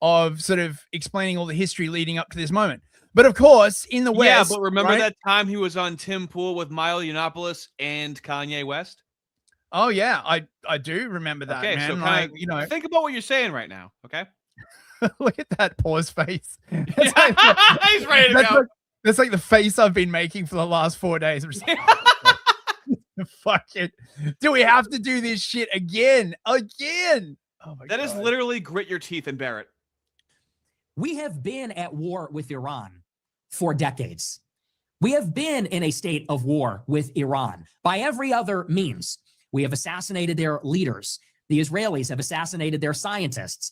of sort of explaining all the history leading up to this moment. But of course, in the West. Yeah, but remember that time he was on Tim Pool with Milo Yiannopoulos and Kanye West? Oh yeah, I do remember that. Okay, man. So think about what you're saying right now. Okay, look at that pause face. He's ready to go. That's like the face I've been making for the last 4 days. Fuck it. Do we have to do this shit again? Again? Oh my God. That is literally grit your teeth and bear it. We have been at war with Iran for decades. We have been in a state of war with Iran by every other means. We have assassinated their leaders. The Israelis have assassinated their scientists.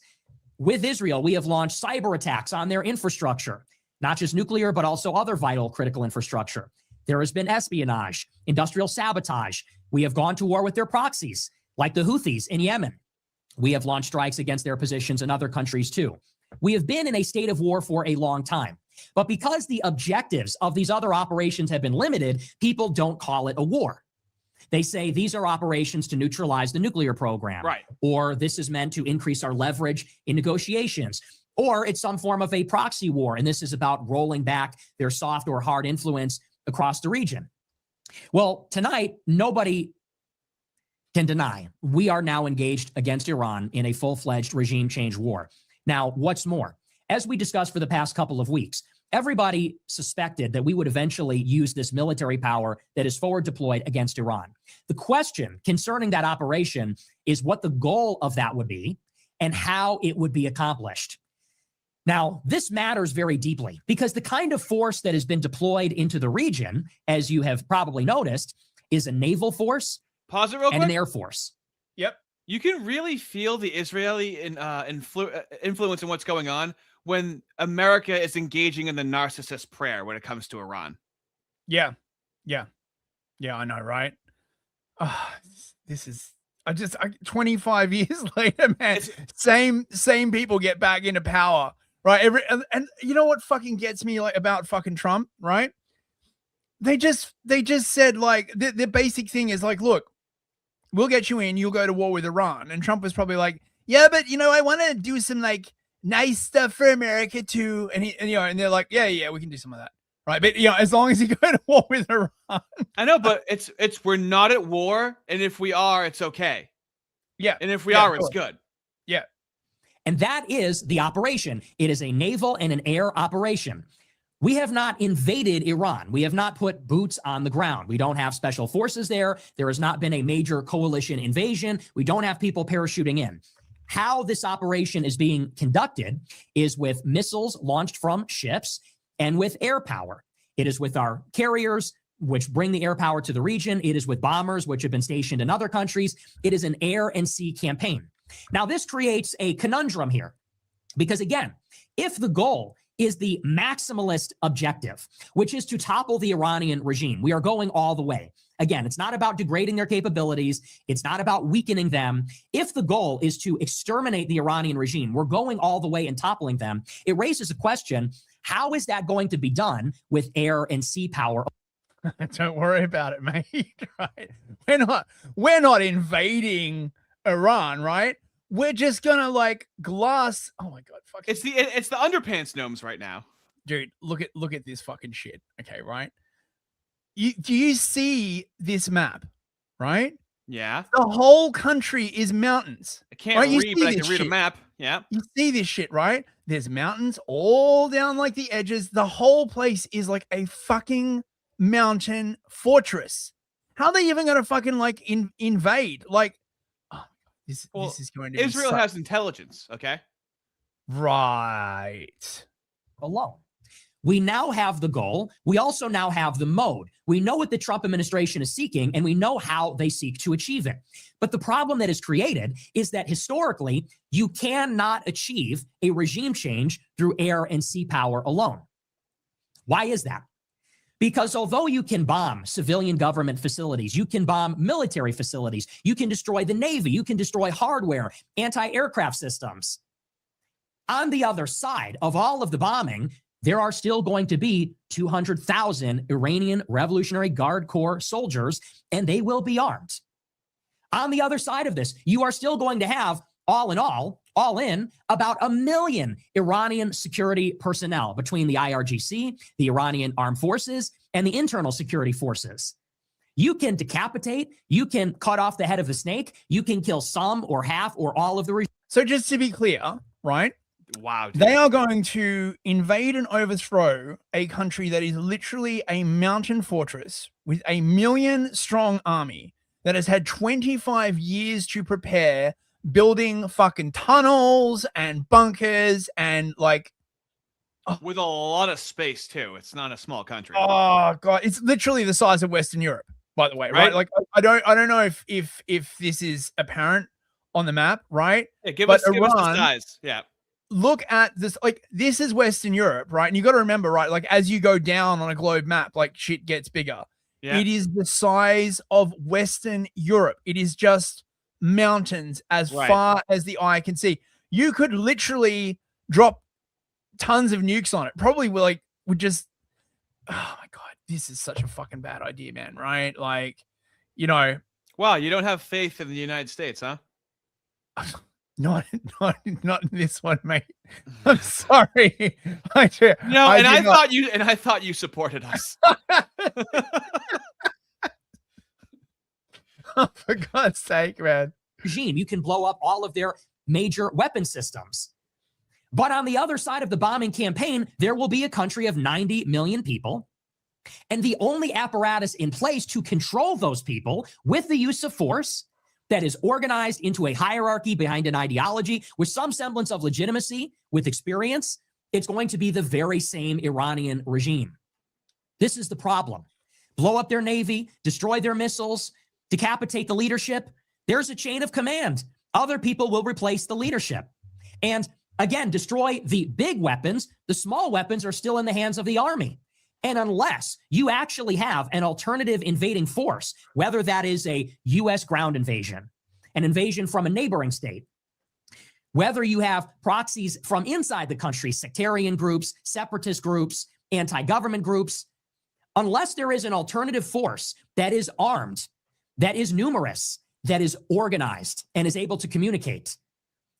With Israel, we have launched cyber attacks on their infrastructure, not just nuclear, but also other vital critical infrastructure. There has been espionage, industrial sabotage. We have gone to war with their proxies, like the Houthis in Yemen. We have launched strikes against their positions in other countries too. We have been in a state of war for a long time. But because the objectives of these other operations have been limited, people don't call it a war. They say these are operations to neutralize the nuclear program. Right. Or this is meant to increase our leverage in negotiations. Or it's some form of a proxy war, and this is about rolling back their soft or hard influence across the region. Well, tonight, nobody can deny we are now engaged against Iran in a full-fledged regime change war. Now, what's more, as we discussed for the past couple of weeks, everybody suspected that we would eventually use this military power that is forward deployed against Iran. The question concerning that operation is what the goal of that would be and how it would be accomplished. Now, this matters very deeply because the kind of force that has been deployed into the region, as you have probably noticed, is a naval force Pause it real and quick. an air force. Yep. You can really feel the Israeli influence in what's going on when America is engaging in the narcissist prayer when it comes to Iran. Yeah. Yeah. Yeah, I know, right? This is 25 years later, man. Same people get back into power, right? And you know what fucking gets me like about fucking Trump, right? They just said like the basic thing is like, look, we'll get you in, you'll go to war with Iran. And Trump was probably like, yeah, but you know, I want to do some like nice stuff for America too. And they're like, yeah, we can do some of that. Right. But as long as you go to war with Iran. I know, but it's we're not at war. And if we are, it's okay. Yeah. And if we are, it's good. Yeah. And that is the operation. It is a naval and an air operation. We have not invaded Iran. We have not put boots on the ground. We don't have special forces there. There has not been a major coalition invasion. We don't have people parachuting in. How this operation is being conducted is with missiles launched from ships and with air power. It is with our carriers, which bring the air power to the region. It is with bombers, which have been stationed in other countries. It is an air and sea campaign. Now, this creates a conundrum here because, again, if the goal is the maximalist objective, which is to topple the Iranian regime, we are going all the way. Again, it's not about degrading their capabilities. It's not about weakening them. If the goal is to exterminate the Iranian regime, we're going all the way and toppling them. It raises a question, how is that going to be done with air and sea power? Don't worry about it, mate. Right? We're not invading Iran, right? We're just gonna like glass. Oh my god, fuck! It's the underpants gnomes right now, dude. Look at this fucking shit. Okay, right? Do you see this map? Right? Yeah. The whole country is mountains. I can't read, but I can read a map. Yeah. You see this shit, right? There's mountains all down like the edges. The whole place is like a fucking mountain fortress. How are they even gonna fucking like invade? Like, this is going to be Israel has intelligence, okay? Right. Alone. We now have the goal. We also now have the mode. We know what the Trump administration is seeking, and we know how they seek to achieve it. But the problem that is created is that historically, you cannot achieve a regime change through air and sea power alone. Why is that? Because although you can bomb civilian government facilities, you can bomb military facilities, you can destroy the Navy, you can destroy hardware, anti-aircraft systems. On the other side of all of the bombing, there are still going to be 200,000 Iranian Revolutionary Guard Corps soldiers, and they will be armed. On the other side of this, you are still going to have, all in, about 1 million Iranian security personnel between the IRGC, the Iranian armed forces, and the internal security forces. You can decapitate, you can cut off the head of the snake, you can kill some or half or all of the... So just to be clear, right? Wow. Dude. They are going to invade and overthrow a country that is literally a mountain fortress with 1 million strong army that has had 25 years to prepare, building fucking tunnels and bunkers and like with a lot of space too. It's not a small country. Oh god, it's literally the size of Western Europe, by the way, right? Like I don't know if this is apparent on the map, right? Yeah, give us the size. Yeah. look at this, like this is Western Europe, right? And you got to remember, right? Like as you go down on a globe map, like shit gets bigger. Yeah. It is the size of Western Europe. It is just mountains as far as the eye can see. You could literally drop tons of nukes on it. Probably would just, oh my God, this is such a fucking bad idea, man. Right? Like, you know. Wow, you don't have faith in the United States, huh? Not in this one, mate. I'm sorry. I thought you supported us. Oh, for God's sake, man. Regime, you can blow up all of their major weapon systems. But on the other side of the bombing campaign, there will be a country of 90 million people. And the only apparatus in place to control those people with the use of force that is organized into a hierarchy behind an ideology with some semblance of legitimacy, with experience, it's going to be the very same Iranian regime. This is the problem. Blow up their navy, destroy their missiles, decapitate the leadership. There's a chain of command. Other people will replace the leadership. And again, destroy the big weapons. The small weapons are still in the hands of the army. And unless you actually have an alternative invading force, whether that is a U.S. ground invasion, an invasion from a neighboring state, whether you have proxies from inside the country, sectarian groups, separatist groups, anti-government groups, unless there is an alternative force that is armed, that is numerous, that is organized, and is able to communicate,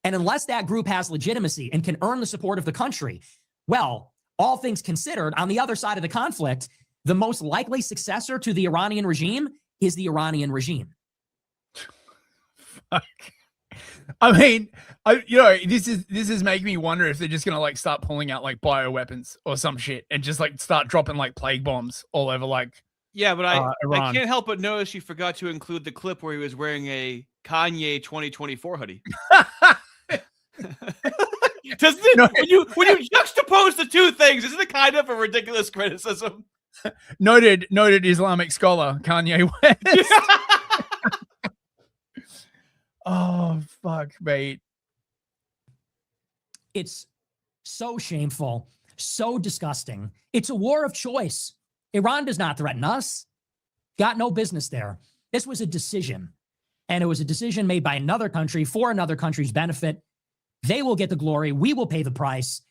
and unless that group has legitimacy and can earn the support of the country, well, all things considered, on the other side of the conflict, the most likely successor to the Iranian regime is the Iranian regime. Fuck. I mean, this is making me wonder if they're just gonna like start pulling out like bioweapons or some shit and just like start dropping like plague bombs all over like. Yeah, but I Iran. can't help but notice you forgot to include the clip where he was wearing a Kanye 2024 hoodie. Doesn't it, when you juxtapose the two things, isn't it kind of a ridiculous criticism? Noted Islamic scholar Kanye West. Oh, fuck, mate. It's so shameful, so disgusting. It's a war of choice. Iran does not threaten us. Got no business there. This was a decision. And it was a decision made by another country for another country's benefit. They will get the glory. We will pay the price.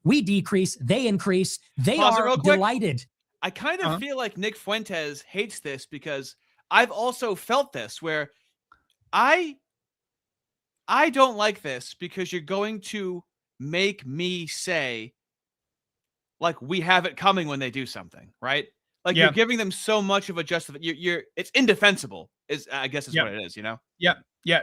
We decrease. They increase. They are delighted. I kind of feel like Nick Fuentes hates this because I've also felt this where I don't like this because you're going to make me say, like, we have it coming when they do something, right? Like you're giving them so much of a justification. It's indefensible, I guess is what it is, you know? Yeah.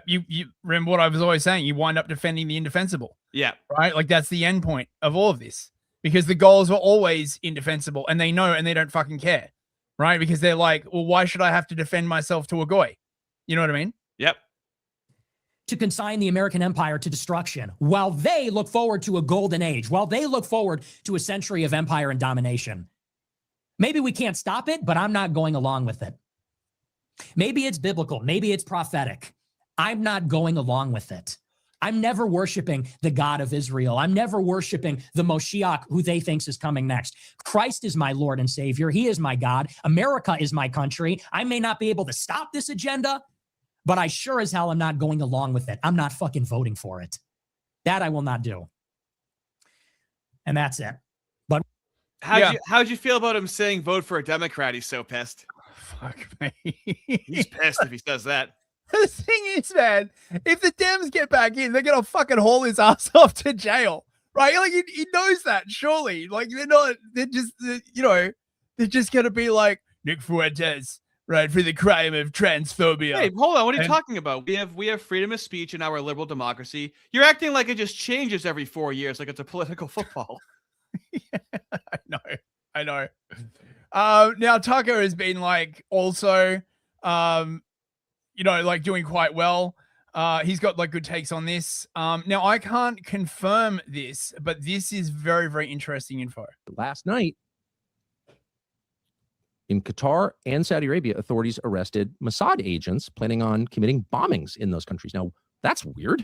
You remember what I was always saying? You wind up defending the indefensible. Yeah. Right? Like that's the end point of all of this. Because the goals were always indefensible and they know and they don't fucking care. Right? Because they're like, well, why should I have to defend myself to a goy? You know what I mean? Yep. To consign the American empire to destruction while they look forward to a golden age, while they look forward to a century of empire and domination. Maybe we can't stop it, but I'm not going along with it. Maybe it's biblical. Maybe it's prophetic. I'm not going along with it. I'm never worshiping the God of Israel. I'm never worshiping the Moshiach who they think is coming next. Christ is my Lord and Savior. He is my God. America is my country. I may not be able to stop this agenda, but I sure as hell am not going along with it. I'm not fucking voting for it. That I will not do. And that's it. But how'd you feel about him saying vote for a Democrat? He's so pissed. Fuck me. He's pissed if he says that. The thing is, man, if the Dems get back in, they're gonna fucking haul his ass off to jail, right? Like he knows that, surely. Like they're just gonna be like Nick Fuentes, right, for the crime of transphobia. Hey, hold on, what are you talking about? We have freedom of speech in our liberal democracy. You're acting like it just changes every 4 years, like it's a political football. I know. Now Tucker has been like also like doing quite well. He's got like good takes on this. Now I can't confirm this, but this is very, very interesting info. Last night in Qatar and Saudi Arabia, authorities arrested Mossad agents planning on committing bombings in those countries. Now, that's weird.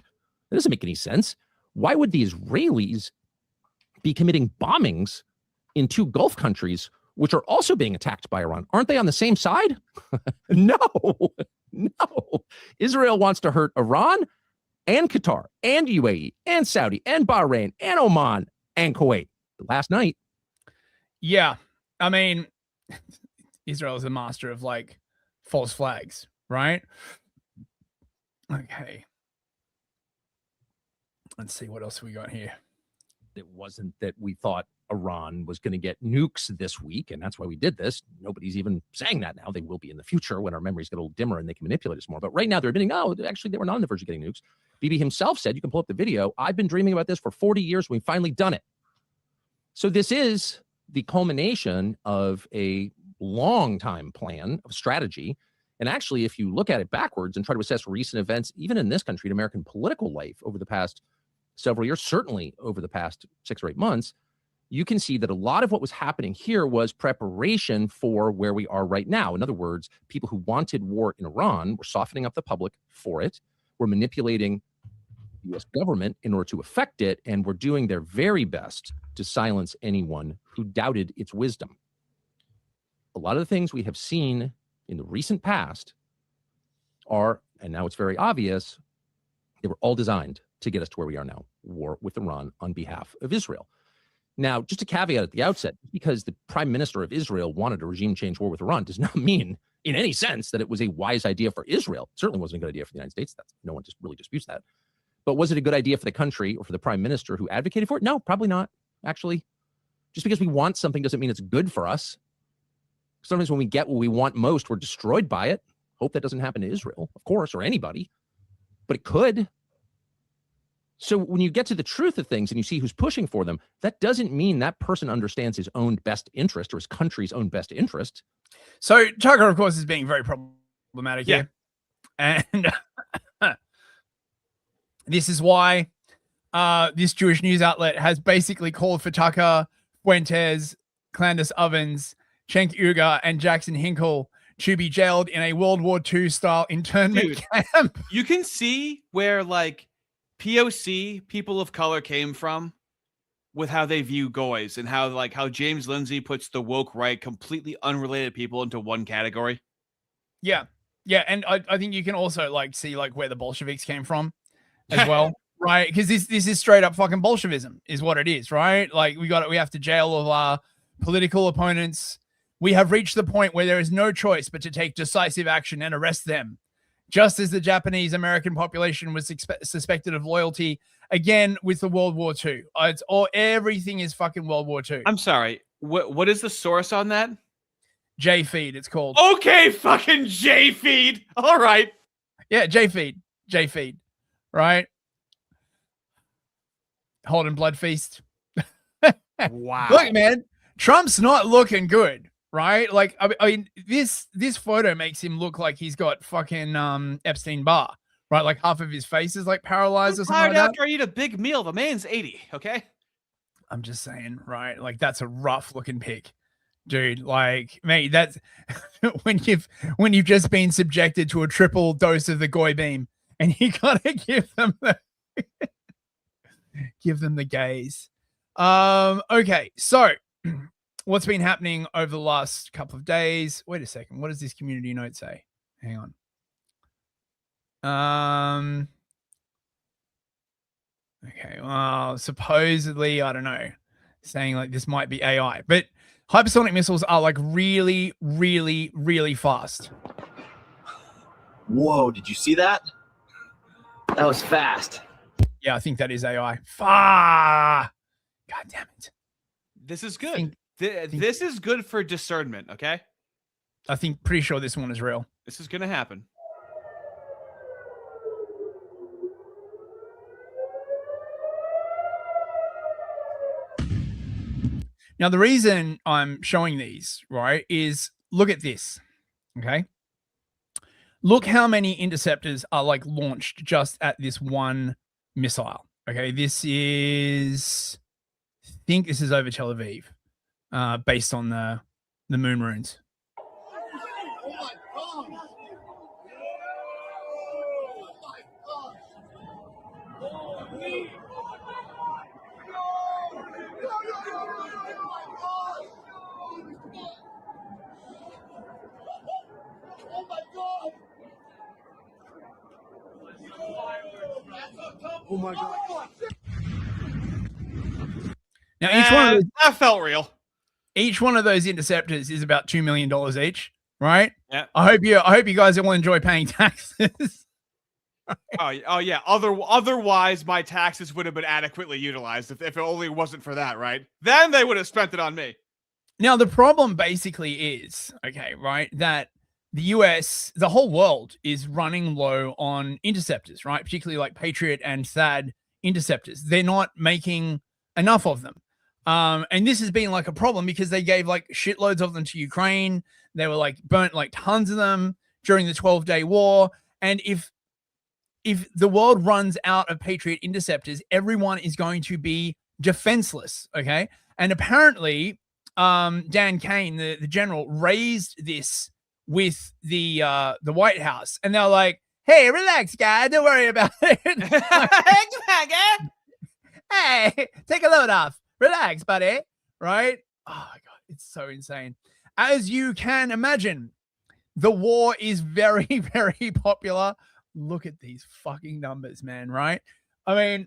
That doesn't make any sense. why would the Israelis be committing bombings in 2 Gulf countries, which are also being attacked by Iran? Aren't they on the same side? No. Israel wants to hurt Iran and Qatar and UAE and Saudi and Bahrain and Oman and Kuwait. Last night. Yeah. I mean, Israel is a master of like false flags, right? Okay. Let's see what else we got here. It wasn't that we thought Iran was going to get nukes this week, and that's why we did this. Nobody's even saying that now. They will be in the future when our memories get a little dimmer and they can manipulate us more. But right now they're admitting, no, actually they were not on the verge of getting nukes. Bibi himself said, you can pull up the video, I've been dreaming about this for 40 years. We've finally done it. So this is the culmination of a long time plan of strategy. And actually, if you look at it backwards and try to assess recent events, even in this country, in American political life over the past several years, certainly over the past 6 or 8 months, you can see that a lot of what was happening here was preparation for where we are right now. In other words, people who wanted war in Iran were softening up the public for it, were manipulating the U.S. government in order to affect it, and were doing their very best to silence anyone who doubted its wisdom. A lot of the things we have seen in the recent past are, and now it's very obvious, they were all designed to get us to where we are now, war with Iran on behalf of Israel. Now, just a caveat at the outset, because the prime minister of Israel wanted a regime change war with Iran does not mean in any sense that it was a wise idea for Israel. It certainly wasn't a good idea for the United States. No one just really disputes that. But was it a good idea for the country or for the prime minister who advocated for it? No, probably not, actually. Just because we want something doesn't mean it's good for us. Sometimes when we get what we want most, we're destroyed by it. Hope that doesn't happen to Israel, of course, or anybody. But it could. So when you get to the truth of things and you see who's pushing for them, that doesn't mean that person understands his own best interest or his country's own best interest. So Tucker, of course, is being very problematic here. And this is why this Jewish news outlet has basically called for Tucker, Fuentes, Clandis Ovens, Cenk Uygur, and Jackson Hinkle to be jailed in a World War II style internment camp. You can see where like POC, people of color, came from with how they view goys, and how James Lindsay puts the woke right, completely unrelated people into one category. Yeah. Yeah. And I think you can also like see like where the Bolsheviks came from as well. Right. Because this is straight up fucking Bolshevism is what it is. Right. Like we have to jail all of our political opponents. We have reached the point where there is no choice but to take decisive action and arrest them. Just as the Japanese American population was suspected of loyalty, again with the World War II. Everything is fucking World War II. I'm sorry. What is the source on that? JFeed, it's called. Okay, fucking JFeed. All right. Yeah, JFeed. Right? Holden Blood Feast. Wow. Look, man, Trump's not looking good. Right? Like, I mean, this photo makes him look like he's got fucking Epstein-Barr, right? Like half of his face is like paralyzed or something like that. After I eat a big meal, the man's 80, okay? I'm just saying, right? Like that's a rough looking pic, dude. Like, mate, that's when you've just been subjected to a triple dose of the goy beam, and you gotta give them the gaze. Okay, so. What's been happening over the last couple of days? Wait a second. What does this community note say? Hang on. Okay. Well, supposedly, I don't know, saying like this might be AI, but hypersonic missiles are like really, really, really fast. Whoa, did you see that? That was fast. Yeah, I think that is AI. God damn it. This is good. This is good for discernment, okay? I think pretty sure this one is real. This is going to happen. Now, the reason I'm showing these, right, is look at this, okay? Look how many interceptors are like launched just at this one missile, okay? This is, I think this is over Tel Aviv. Based on the moon runes. Oh my God. Now each one of those, that felt real. each one of those interceptors is about $2 million each, right? Yeah. I hope you guys will enjoy paying taxes. Oh yeah. Otherwise, my taxes would have been adequately utilized if it only wasn't for that, right? Then they would have spent it on me. Now the problem basically is, okay, right, that the US, the whole world is running low on interceptors, right? Particularly like Patriot and THAAD interceptors. They're not making enough of them. And this has been like a problem because they gave like shitloads of them to Ukraine. They were like burnt like tons of them during the 12-day war. And if the world runs out of Patriot interceptors, everyone is going to be defenseless. Okay. And apparently, Dan Kane, the general, raised this with the White House, and they're like, "Hey, relax, guy. Don't worry about it. Hey, take a load off. Relax, buddy." Right? Oh my God, it's so insane. As you can imagine, the war is very, very popular. Look at these fucking numbers, man. Right? I mean,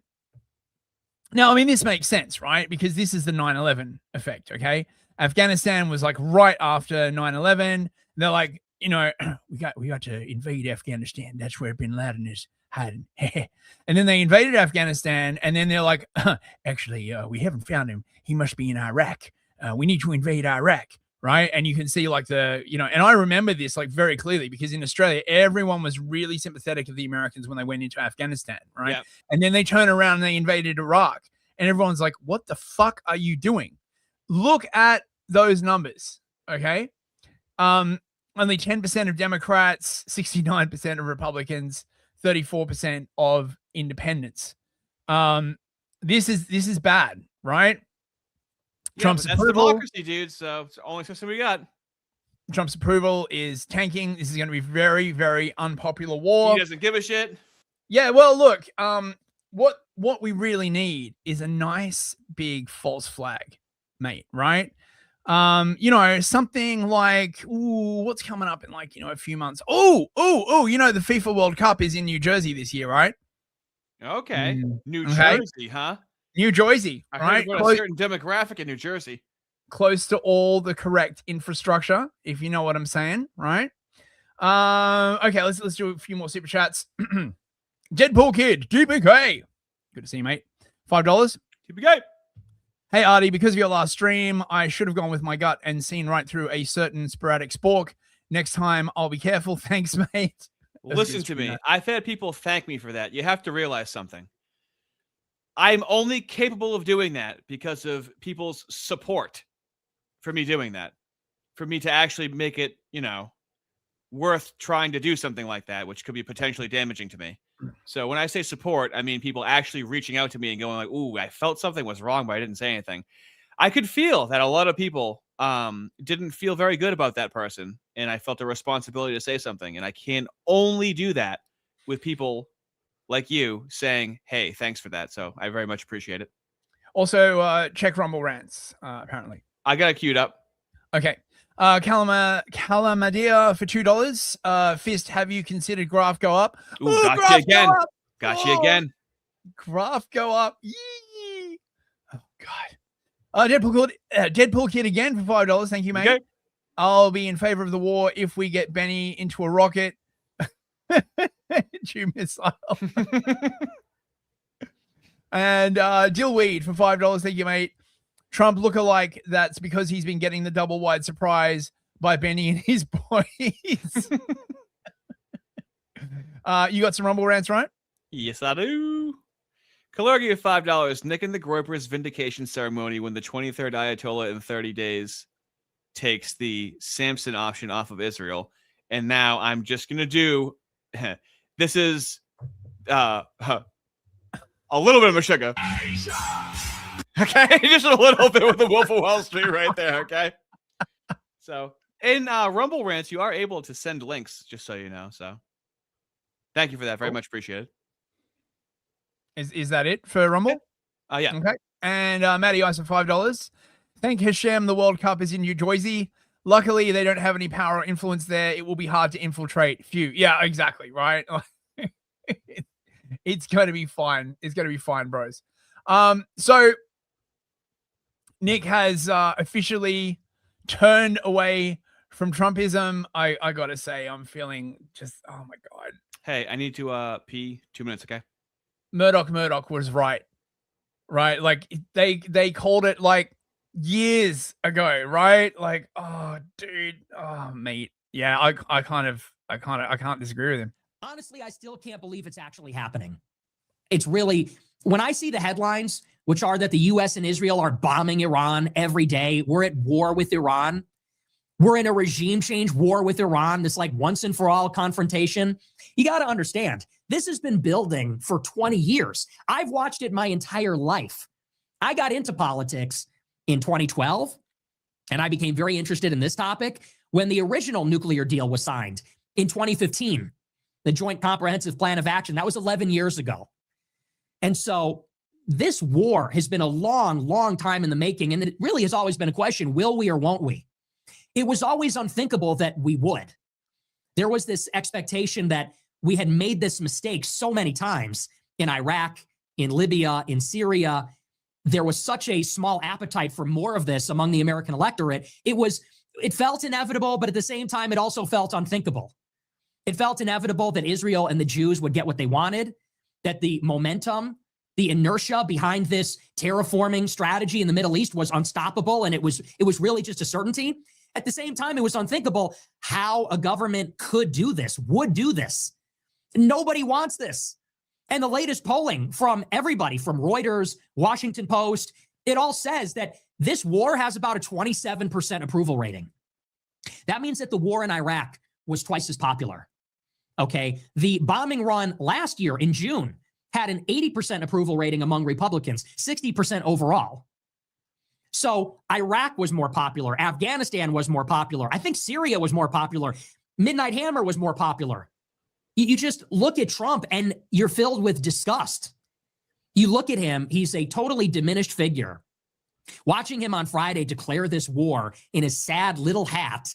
this makes sense, right? Because this is the 9/11 effect. Okay, Afghanistan was like right after 9/11. They're like, we got to invade Afghanistan. That's where Bin Laden is hiding. And then they invaded Afghanistan, and then they're like, actually, we haven't found him. He must be in Iraq. We need to invade Iraq, right? And you can see like and I remember this like very clearly because in Australia, everyone was really sympathetic of the Americans when they went into Afghanistan, right? Yeah. And then they turn around and they invaded Iraq, and everyone's like, what the fuck are you doing? Look at those numbers, okay? Only 10% of Democrats, 69% of Republicans, 34% of independents. This is bad, right? Yeah, Trump's that's approval, democracy, dude. So it's the only system we got. Trump's approval is tanking. This is going to be very, very unpopular war. He doesn't give a shit. Yeah, well, look, what we really need is a nice big false flag, mate, right? Something like, what's coming up in like, a few months? The FIFA World Cup is in New Jersey this year, right? Okay. New Okay. Jersey, huh? New Jersey, I right? heard about a certain demographic in New Jersey. Close to all the correct infrastructure, if you know what I'm saying, right? Okay, let's do a few more super chats. Deadpool Kid, DPK. Good to see you, mate. $5. DPK. Hey, Artie, because of your last stream, I should have gone with my gut and seen right through a certain sporadic spork. Next time, I'll be careful. Thanks, mate. Listen to me. I've had people thank me for that. You have to realize something. I'm only capable of doing that because of people's support for me doing that. For me to actually make it, worth trying to do something like that, which could be potentially damaging to me. So when I say support, I mean people actually reaching out to me and going like, "Ooh, I felt something was wrong, but I didn't say anything." I could feel that a lot of people didn't feel very good about that person, and I felt a responsibility to say something. And I can only do that with people like you saying, "Hey, thanks for that." So I very much appreciate it. Also, check Rumble Rants, apparently. I got it queued up. Okay. Calamadia for $2. Fist, have you considered Graph Go Up? Ooh, got you again. Got you again. Graph Go Up. Yee. Oh, God. Deadpool Kid again for $5. Thank you, mate. Okay. I'll be in favor of the war if we get Benny into a rocket. Chew missile. And Dillweed for $5. Thank you, mate. Trump lookalike, that's because he's been getting the double wide surprise by Benny and his boys. You got some Rumble Rants, right? Yes, I do. Kalorgi of $5. Nick and the Groper's vindication ceremony when the 23rd Ayatollah in 30 days takes the Samson option off of Israel. And now I'm just going to do, this is a little bit of a sugar. Okay, just a little bit with the Wolf of Wall Street right there, okay? So, in Rumble Rants, you are able to send links, just so you know. So, thank you for that. Very much appreciated. Is that it for Rumble? Yeah. Okay. And Matty Ice for $5. Thank Hashem, the World Cup is in New Jersey. Luckily, they don't have any power or influence there. It will be hard to infiltrate. Phew. Yeah, exactly, right? It's going to be fine. It's going to be fine, bros. So Nick has officially turned away from Trumpism. I got to say, I'm feeling just, oh my God. Hey, I need to pee. 2 minutes, okay? Murdoch was right. Right? Like they called it like years ago, right? Like, oh dude, oh mate. Yeah, I can't disagree with him. Honestly, I still can't believe it's actually happening. It's really, when I see the headlines, which are that the US and Israel are bombing Iran every day, we're at war with Iran, we're in a regime change war with Iran, this like once and for all confrontation. You got to understand, this has been building for 20 years. I've watched it my entire life. I got into politics in 2012, and I became very interested in this topic when the original nuclear deal was signed in 2015, the Joint Comprehensive Plan of Action. That was 11 years ago. And so this war has been a long, long time in the making, and it really has always been a question, will we or won't we? It was always unthinkable that we would. There was this expectation that we had made this mistake so many times in Iraq, in Libya, in Syria. There was such a small appetite for more of this among the American electorate. It felt inevitable, but at the same time, it also felt unthinkable. It felt inevitable that Israel and the Jews would get what they wanted, that the momentum, the inertia behind this terraforming strategy in the Middle East was unstoppable, and it was really just a certainty. At the same time, it was unthinkable how a government could do this, would do this. Nobody wants this. And the latest polling from everybody, from Reuters, Washington Post, it all says that this war has about a 27% approval rating. That means that the war in Iraq was twice as popular. Okay. The bombing run last year in June had an 80% approval rating among Republicans, 60% overall. So Iraq was more popular. Afghanistan was more popular. I think Syria was more popular. Midnight Hammer was more popular. You just look at Trump and you're filled with disgust. You look at him, he's a totally diminished figure. Watching him on Friday declare this war in his sad little hat,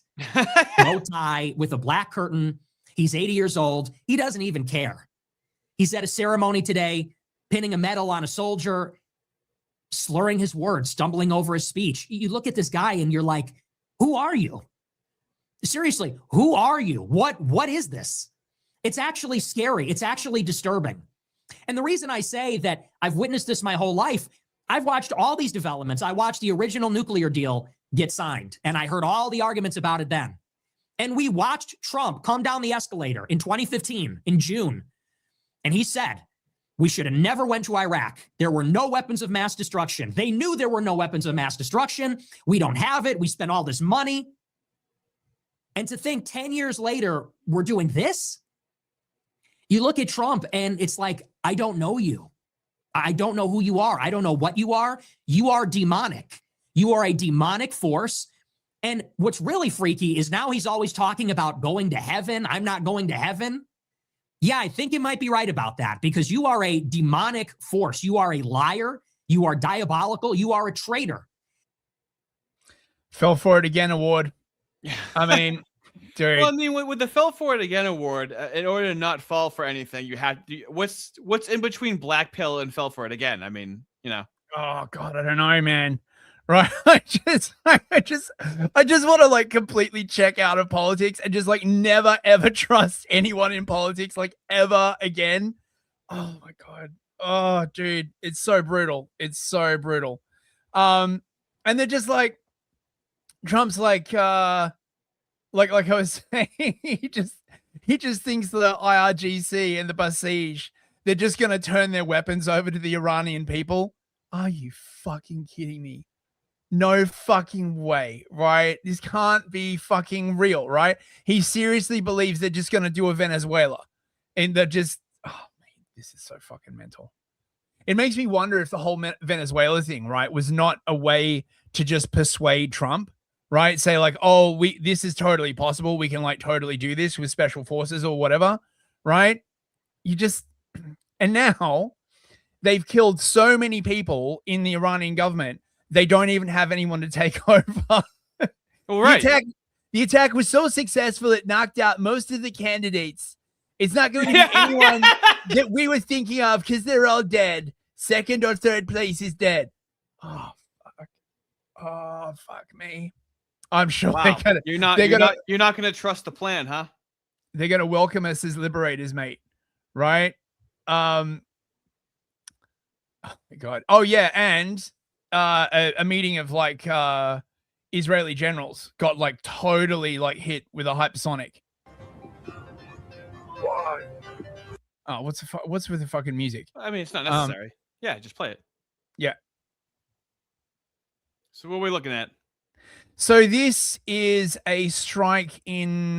bow tie with a black curtain. He's 80 years old. He doesn't even care. He's at a ceremony today, pinning a medal on a soldier, slurring his words, stumbling over his speech. You look at this guy and you're like, who are you? Seriously, who are you? What is this? It's actually scary. It's actually disturbing. And the reason I say that I've witnessed this my whole life, I've watched all these developments. I watched the original nuclear deal get signed, and I heard all the arguments about it then. And we watched Trump come down the escalator in 2015, in June, and he said, we should have never went to Iraq. There were no weapons of mass destruction. They knew there were no weapons of mass destruction. We don't have it. We spent all this money. And to think 10 years later, we're doing this? You look at Trump and it's like, I don't know you. I don't know who you are. I don't know what you are. You are demonic. You are a demonic force. And what's really freaky is now he's always talking about going to heaven. I'm not going to heaven. Yeah, I think you might be right about that because you are a demonic force. You are a liar. You are diabolical. You are a traitor. Fell for it again award. I mean, dude. Well, I mean, with the Fell for it again award, in order to not fall for anything, you had to, what's in between black pill and fell for it again? I mean, you know. Oh God, I don't know, man. Right? I just want to like completely check out of politics and just like never ever trust anyone in politics like ever again. Oh my God. Oh, dude, it's so brutal. It's so brutal. And they're just like Trump's like I was saying, he just thinks the IRGC and the Basij, they're just gonna turn their weapons over to the Iranian people. Are you fucking kidding me? No fucking way, right? This can't be fucking real, right? He seriously believes they're just gonna do a Venezuela, and they're just, oh man, this is so fucking mental. It makes me wonder if the whole Venezuela thing, right, was not a way to just persuade Trump. Right? Say like, oh, this is totally possible. We can like totally do this with special forces or whatever. Right? And now they've killed so many people in the Iranian government. They don't even have anyone to take over. All right. The attack was so successful. It knocked out most of the candidates. It's not going to be anyone that we were thinking of because they're all dead. Second or third place is dead. Oh fuck! Oh fuck me! I'm sure Wow. they're gonna. You're not gonna trust the plan, huh? They're gonna welcome us as liberators, mate. Right? Oh my god. Oh yeah, and a meeting of like Israeli generals got like totally like hit with a hypersonic. Why? Oh, what's with the fucking music? I mean, it's not necessary. Yeah, just play it. Yeah. So what are we looking at? So this is a strike in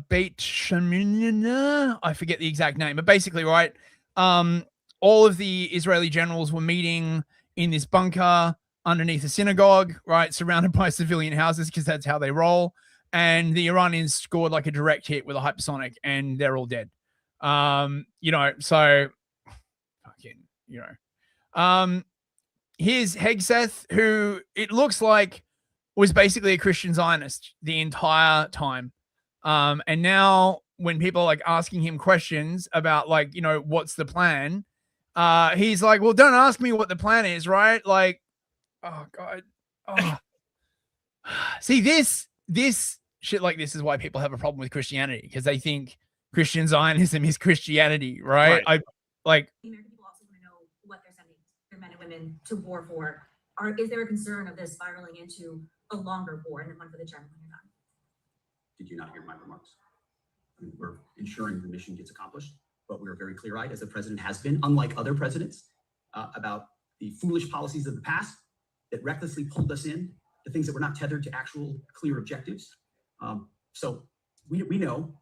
Beit Shemesh. I forget the exact name, but basically, right, all of the Israeli generals were meeting in this bunker underneath a synagogue, right, surrounded by civilian houses because that's how they roll. And the Iranians scored like a direct hit with a hypersonic, and they're all dead. So fucking, here's Hegseth, who it looks like was basically a Christian Zionist the entire time. And now when people are like asking him questions about like, what's the plan? He's like, well, don't ask me what the plan is, right? Like, oh God. Oh. See, this shit like this is why people have a problem with Christianity, because they think Christian Zionism is Christianity, right? The American people also want to know what they're sending their men and women to war for. Is there a concern of this spiraling into a longer war and then one for the general? Did you not hear my remarks? I mean, we're ensuring the mission gets accomplished, but we are very clear-eyed, as the president has been, unlike other presidents, about the foolish policies of the past that recklessly pulled us in to things that were not tethered to actual clear objectives. So we know.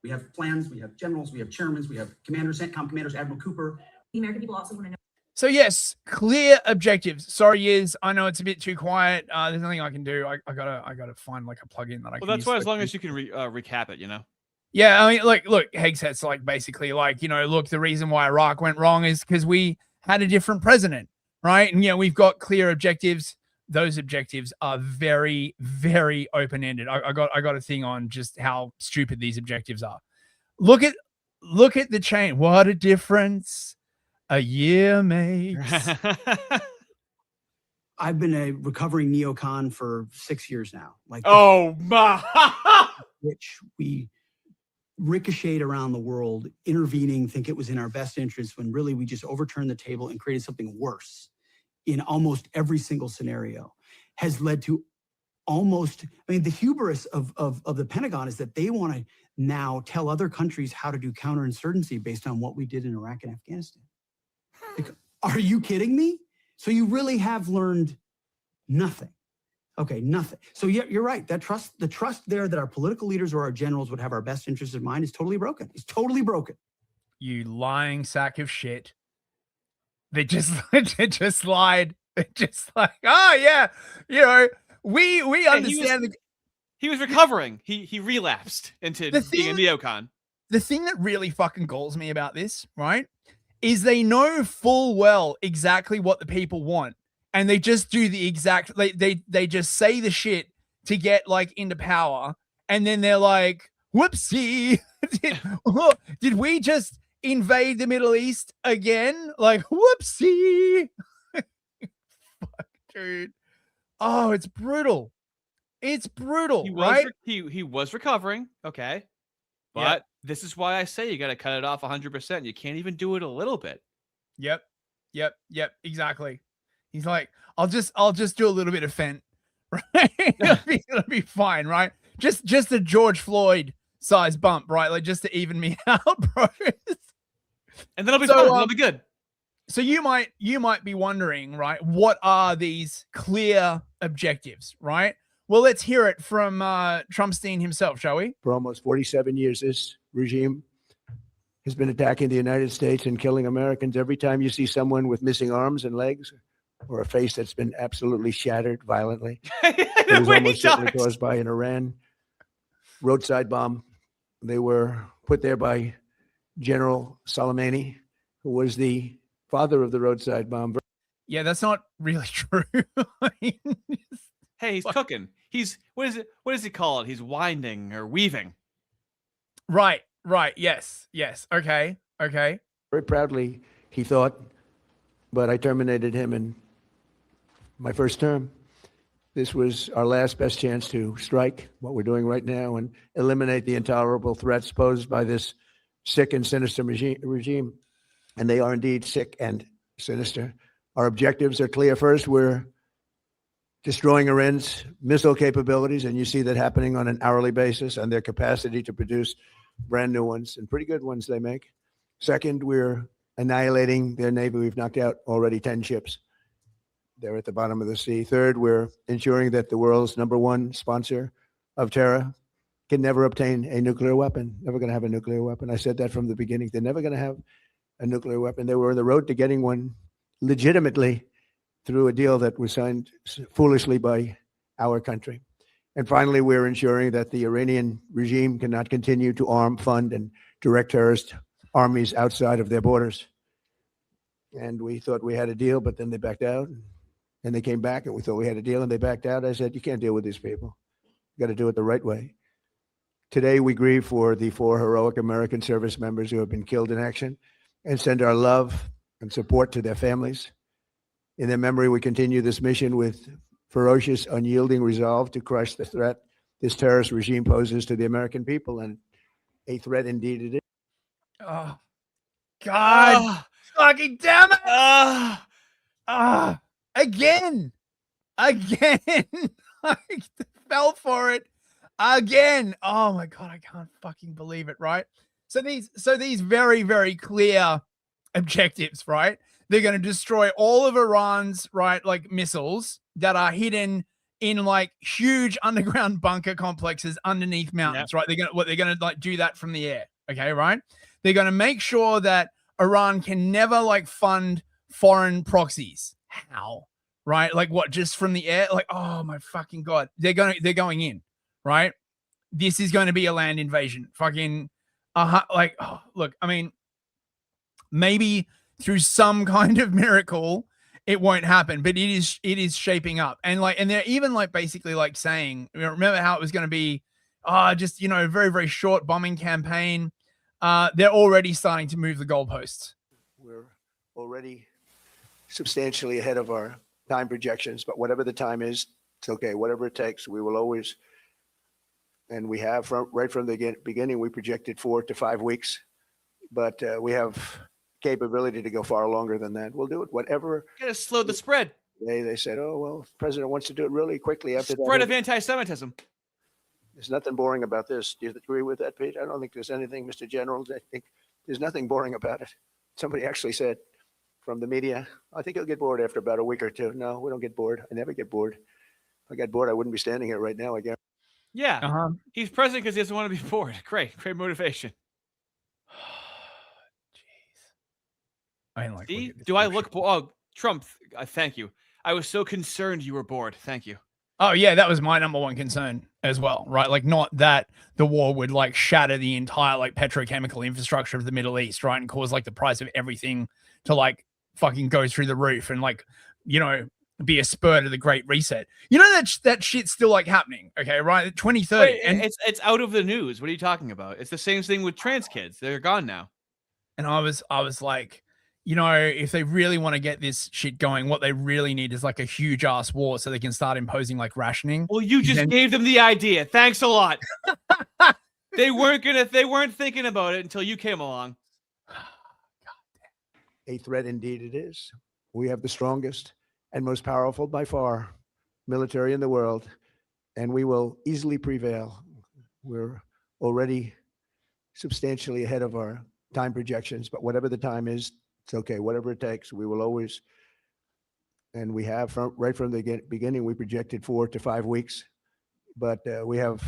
We have plans, we have generals, we have chairmen, we have commanders, CENTCOM commanders, Admiral Cooper. The American people also want to know. So yes, clear objectives. Sorry, Yiz, I know it's a bit too quiet. There's nothing I can do. I gotta find like a plugin that I can Well, that's use. why, as long as you can recap it, Yeah, I mean, look, Hegseth's like basically like, look, the reason why Iraq went wrong is because we had a different president, right? And we've got clear objectives. Those objectives are very, very open-ended. I got a thing on just how stupid these objectives are. Look at the chain. What a difference a year makes. I've been a recovering neocon for 6 years now. Oh my! Which we ricocheted around the world, intervening, think it was in our best interest, when really we just overturned the table and created something worse in almost every single scenario, has led to the hubris of the Pentagon is that they want to now tell other countries how to do counterinsurgency based on what we did in Iraq and Afghanistan. Are you kidding me? So you really have learned nothing. Okay, nothing. So you're right. The trust there that our political leaders or our generals would have our best interests in mind is totally broken. It's totally broken. You lying sack of shit. They just lied. They just like, oh yeah, we understand. He was recovering. He relapsed into being a neocon. The thing that really fucking galls me about this, right, is they know full well exactly what the people want, and they just do the exact. They just say the shit to get like into power, and then they're like, whoopsie, did we just invade the Middle East again? Like, whoopsie. Fuck, dude. Oh, it's brutal. It's brutal, right? He was recovering, okay. But this is why I say you got to cut it off 100%. You can't even do it a little bit. Yep, exactly. He's like, I'll just do a little bit of Fent, right? it'll be fine, right? Just a George Floyd size bump, right? Like just to even me out, bro. And then it'll be fine. It'll be good. So you might be wondering, right? What are these clear objectives, right? Well, let's hear it from Trumpstein himself, shall we? For almost 47 years, this regime has been attacking the United States and killing Americans. Every time you see someone with missing arms and legs or a face that's been absolutely shattered violently, it was almost certainly caused by an Iran roadside bomb. They were put there by General Soleimani, who was the father of the roadside bomb. Yeah, that's not really true. Hey, he's cooking. He's what does he call it? He's winding or weaving. Right. Yes. Okay. Very proudly, he thought, but I terminated him in my first term. This was our last best chance to strike what we're doing right now and eliminate the intolerable threats posed by this sick and sinister regime. And they are indeed sick and sinister. Our objectives are clear. First, we're destroying Iran's missile capabilities, and you see that happening on an hourly basis, and their capacity to produce brand new ones, and pretty good ones they make. Second, we're annihilating their navy. We've knocked out already 10 ships. They're at the bottom of the sea. Third, we're ensuring that the world's #1 sponsor of terror can never obtain a nuclear weapon, never going to have a nuclear weapon. I said that from the beginning. They're never going to have a nuclear weapon. They were on the road to getting one legitimately through a deal that was signed foolishly by our country. And finally, we're ensuring that the Iranian regime cannot continue to arm, fund, and direct terrorist armies outside of their borders. And we thought we had a deal, but then they backed out. And they came back, and we thought we had a deal, and they backed out. I said, you can't deal with these people. You got to do it the right way. Today, we grieve for the 4 heroic American service members who have been killed in action and send our love and support to their families. In their memory, we continue this mission with ferocious, unyielding resolve to crush the threat this terrorist regime poses to the American people, and a threat indeed it is. Oh, God. Fucking damn it. Again. I fell for it again. Oh my God, I can't fucking believe it, right? So these very, very clear objectives, right? They're going to destroy all of Iran's, right, like missiles that are hidden in like huge underground bunker complexes underneath mountains, right? They're going to like do that from the air, okay, right? They're going to make sure that Iran can never like fund foreign proxies. How? Right? Like what? Just from the air? Like, oh my fucking God. They're going in, right? This is going to be a land invasion. Fucking like, oh, look, I mean, maybe through some kind of miracle it won't happen, but it is shaping up. And they're even like basically like saying, remember how it was going to be just, you know, a very, very short bombing campaign. They're already starting to move the goalposts. We're already substantially ahead of our time projections, but whatever the time is, it's okay. Whatever it takes, we will always, and we have right from the beginning, we projected 4 to 5 weeks, but we have capability to go far longer than that. We'll do it, whatever. You gotta slow the spread. They said, oh, well, the president wants to do it really quickly after that. Spread of anti-Semitism. There's nothing boring about this. Do you agree with that, Pete? I don't think there's anything, Mr. General. I think there's nothing boring about it. Somebody actually said from the media, I think he'll get bored after about a week or two. No, we don't get bored. I never get bored. If I got bored, I wouldn't be standing here right now, I guess. Yeah. He's president because he doesn't want to be bored. Great motivation. I like. See? Do I look bored? Oh, Trump, thank you. I was so concerned you were bored. Thank you. Oh yeah, that was my #1 concern as well, right? Like not that the war would like shatter the entire like petrochemical infrastructure of the Middle East, right? And cause like the price of everything to like fucking go through the roof and like, you know, be a spur to the Great Reset. You know that shit's still like happening, okay, right? 2030. Wait, and it's out of the news. What are you talking about? It's the same thing with trans kids. They're gone now. And I was like, you know, if they really want to get this shit going, what they really need is like a huge ass war so they can start imposing like rationing. Well, you just gave them the idea. Thanks a lot. They weren't thinking about it until you came along. A threat indeed it is. We have the strongest and most powerful by far military in the world, and we will easily prevail. We're already substantially ahead of our time projections, but whatever the time is, it's okay. Whatever it takes, we will always, and we have right from the beginning, we projected 4 to 5 weeks, but we have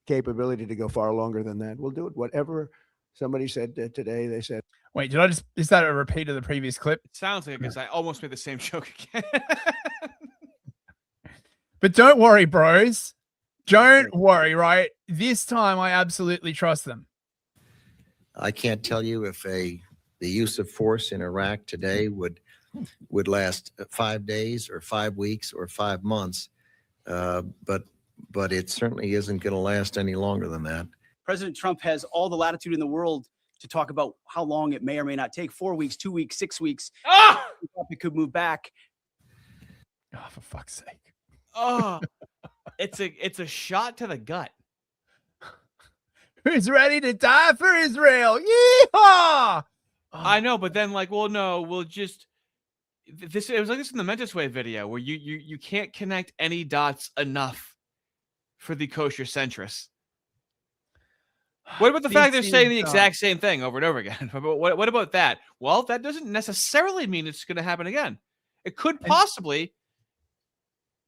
capability to go far longer than that. We'll do it. Whatever somebody said today, they said. Wait, is that a repeat of the previous clip? It sounds like it because I almost made the same joke again. But don't worry, bros. Don't worry, right? This time I absolutely trust them. I can't tell you if the use of force in Iraq today would last 5 days or 5 weeks or 5 months, but it certainly isn't going to last any longer than that. President Trump has all the latitude in the world to talk about how long it may or may not take. 4 weeks, 2 weeks, 6 weeks. It could move back. Oh, for fuck's sake. Oh, it's a shot to the gut. Who's ready to die for Israel? Yeehaw! I know, but then like, well, no, we'll just this. It was like this in the Mentis Way video where you can't connect any dots enough for the kosher centrists. What about the fact they're saying the exact same thing over and over again? What about that? Well, that doesn't necessarily mean it's going to happen again. It could possibly.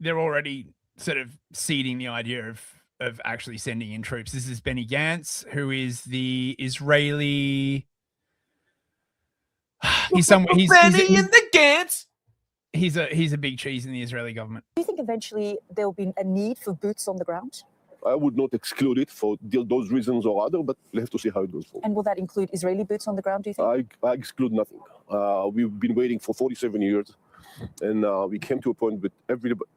They're already sort of seeding the idea of actually sending in troops. This is Benny Gantz, who is the Israeli. He's in the Gantz. He's a big cheese in the Israeli government. Do you think eventually there will be a need for boots on the ground? I would not exclude it for those reasons or other, but we'll have to see how it goes forward. And will that include Israeli boots on the ground, do you think? I exclude nothing. We've been waiting for 47 years, and we came to a point that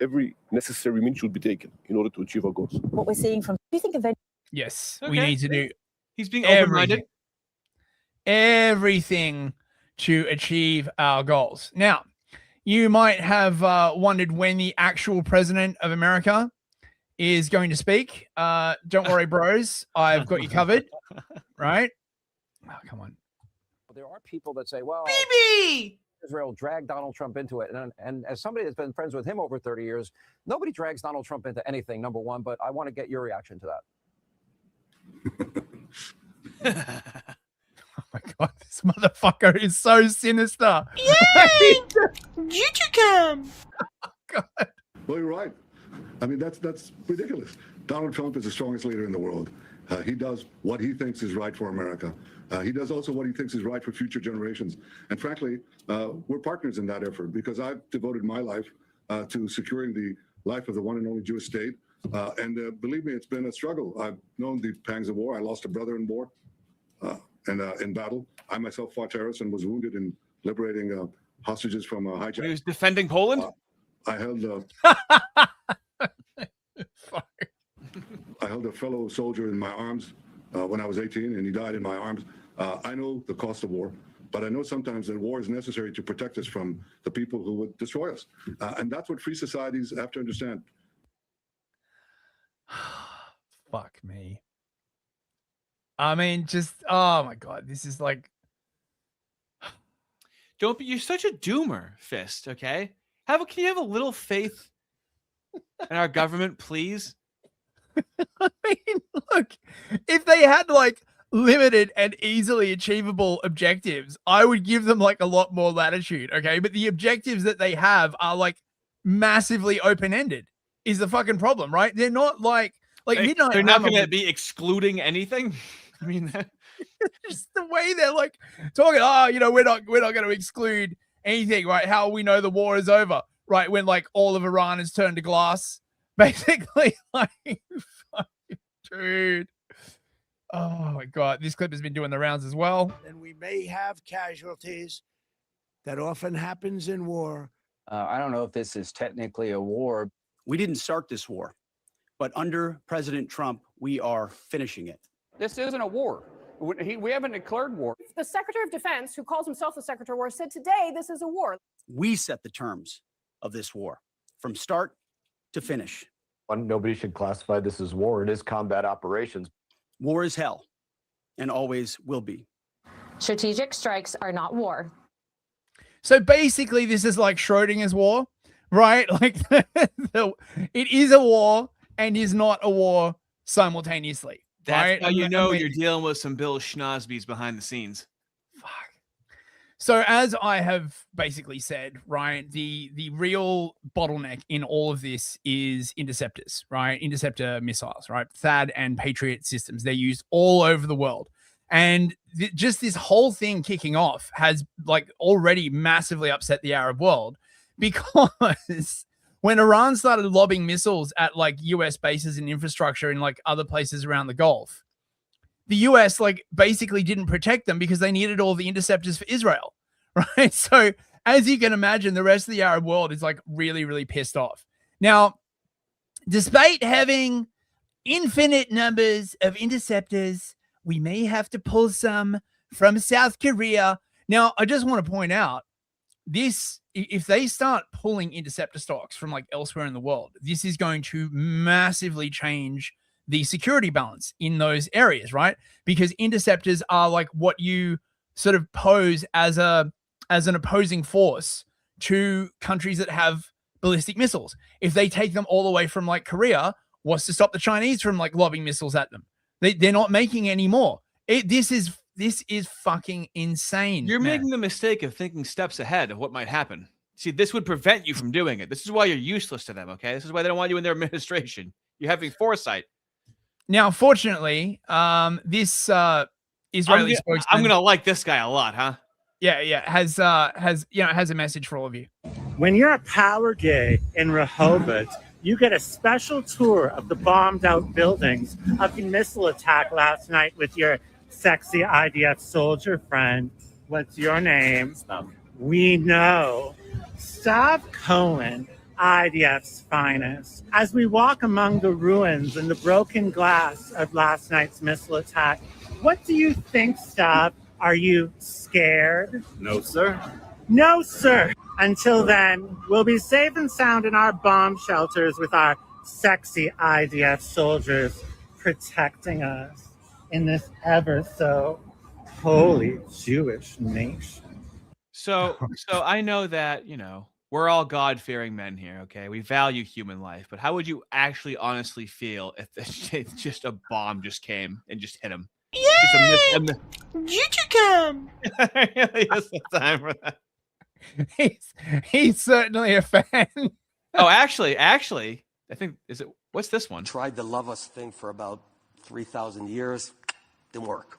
every necessary means should be taken in order to achieve our goals. What we're seeing from, do you think eventually? Yes, we need to do. He's being open-minded. Everything to achieve our goals. Now, you might have wondered when the actual president of America is going to speak. Don't worry, bros. I've got you covered. Right? Oh, come on. There are people that say, well, BB! Israel dragged Donald Trump into it. And as somebody that's been friends with him over 30 years, nobody drags Donald Trump into anything, number one, but I want to get your reaction to that. Oh my God, this motherfucker is so sinister. Yay! Come. Well, you're right. I mean, that's ridiculous. Donald Trump is the strongest leader in the world. He does what he thinks is right for America. He does also what he thinks is right for future generations. And frankly, we're partners in that effort because I've devoted my life to securing the life of the one and only Jewish state. And believe me, it's been a struggle. I've known the pangs of war. I lost a brother in war and in battle. I myself fought terrorists and was wounded in liberating hostages from hijackers. He was defending Poland? I held I held a fellow soldier in my arms when I was 18, and he died in my arms. I know the cost of war, but I know sometimes that war is necessary to protect us from the people who would destroy us. And that's what free societies have to understand. Fuck me. I mean, just, oh my God, this is like. Don't be, you're such a doomer, Fist, okay? Can you have a little faith in our government, please? I mean, look, if they had like limited and easily achievable objectives, I would give them like a lot more latitude, okay? But the objectives that they have are like massively open-ended is the fucking problem, right? They're not like Midnight they're not Hammer going to be excluding anything. I mean, just the way they're like talking, we're not going to exclude anything, right? How we know the war is over, right? When like all of Iran has turned to glass, basically, like, dude. Oh my God, this clip has been doing the rounds as well. And we may have casualties. That often happens in war. I don't know if this is technically a war. We didn't start this war, but under President Trump, we are finishing it. This isn't a war. We haven't declared war. The Secretary of Defense, who calls himself the Secretary of War, said today this is a war. We set the terms of this war from start to finish. Nobody should classify this as war. It is combat operations. War is hell and always will be. Strategic strikes are not war. So basically, this is like Schrodinger's war, right? Like it is a war and is not a war simultaneously. That's right? how you know you're dealing with some Bill Schnozbees behind the scenes. So as I have basically said, right, the real bottleneck in all of this is interceptors, right? Interceptor missiles, right? THAAD and Patriot systems. They're used all over the world. And just this whole thing kicking off has like already massively upset the Arab world because when Iran started lobbing missiles at like US bases and infrastructure in like other places around the Gulf, the US like basically didn't protect them because they needed all the interceptors for Israel, right? So as you can imagine, the rest of the Arab world is like really, really pissed off. Now, despite having infinite numbers of interceptors, we may have to pull some from South Korea. Now, I just want to point out this, if they start pulling interceptor stocks from like elsewhere in the world, this is going to massively change the security balance in those areas, right? Because interceptors are like what you sort of pose as an opposing force to countries that have ballistic missiles. If they take them all the way from like Korea, what's to stop the Chinese from like lobbing missiles at them? They're not making any more. This is fucking insane. You're man. making the mistake of thinking steps ahead of what might happen. See, this would prevent you from doing it. This is why you're useless to them, okay? This is why they don't want you in their administration. You're having foresight. Now, fortunately, this Israeli spokesman, I'm gonna like this guy a lot, huh? Yeah, has a message for all of you. When you're a power gay in Rehoboth, you get a special tour of the bombed out buildings of the missile attack last night with your sexy IDF soldier friend. What's your name? We know. Stav Cohen, IDF's finest. As we walk among the ruins and the broken glass of last night's missile attack, what do you think, Stav? Are you scared? No, sir. No, sir. Until then, we'll be safe and sound in our bomb shelters with our sexy IDF soldiers protecting us in this ever so holy Jewish nation. So I know that, we're all God-fearing men here, okay? We value human life, but how would you actually honestly feel if just a bomb just came and just hit him? Yeah! Did you come? Really has the time for that. He's certainly a fan. Oh, actually, I think, what's this one? Tried the love us thing for about 3,000 years. Didn't work.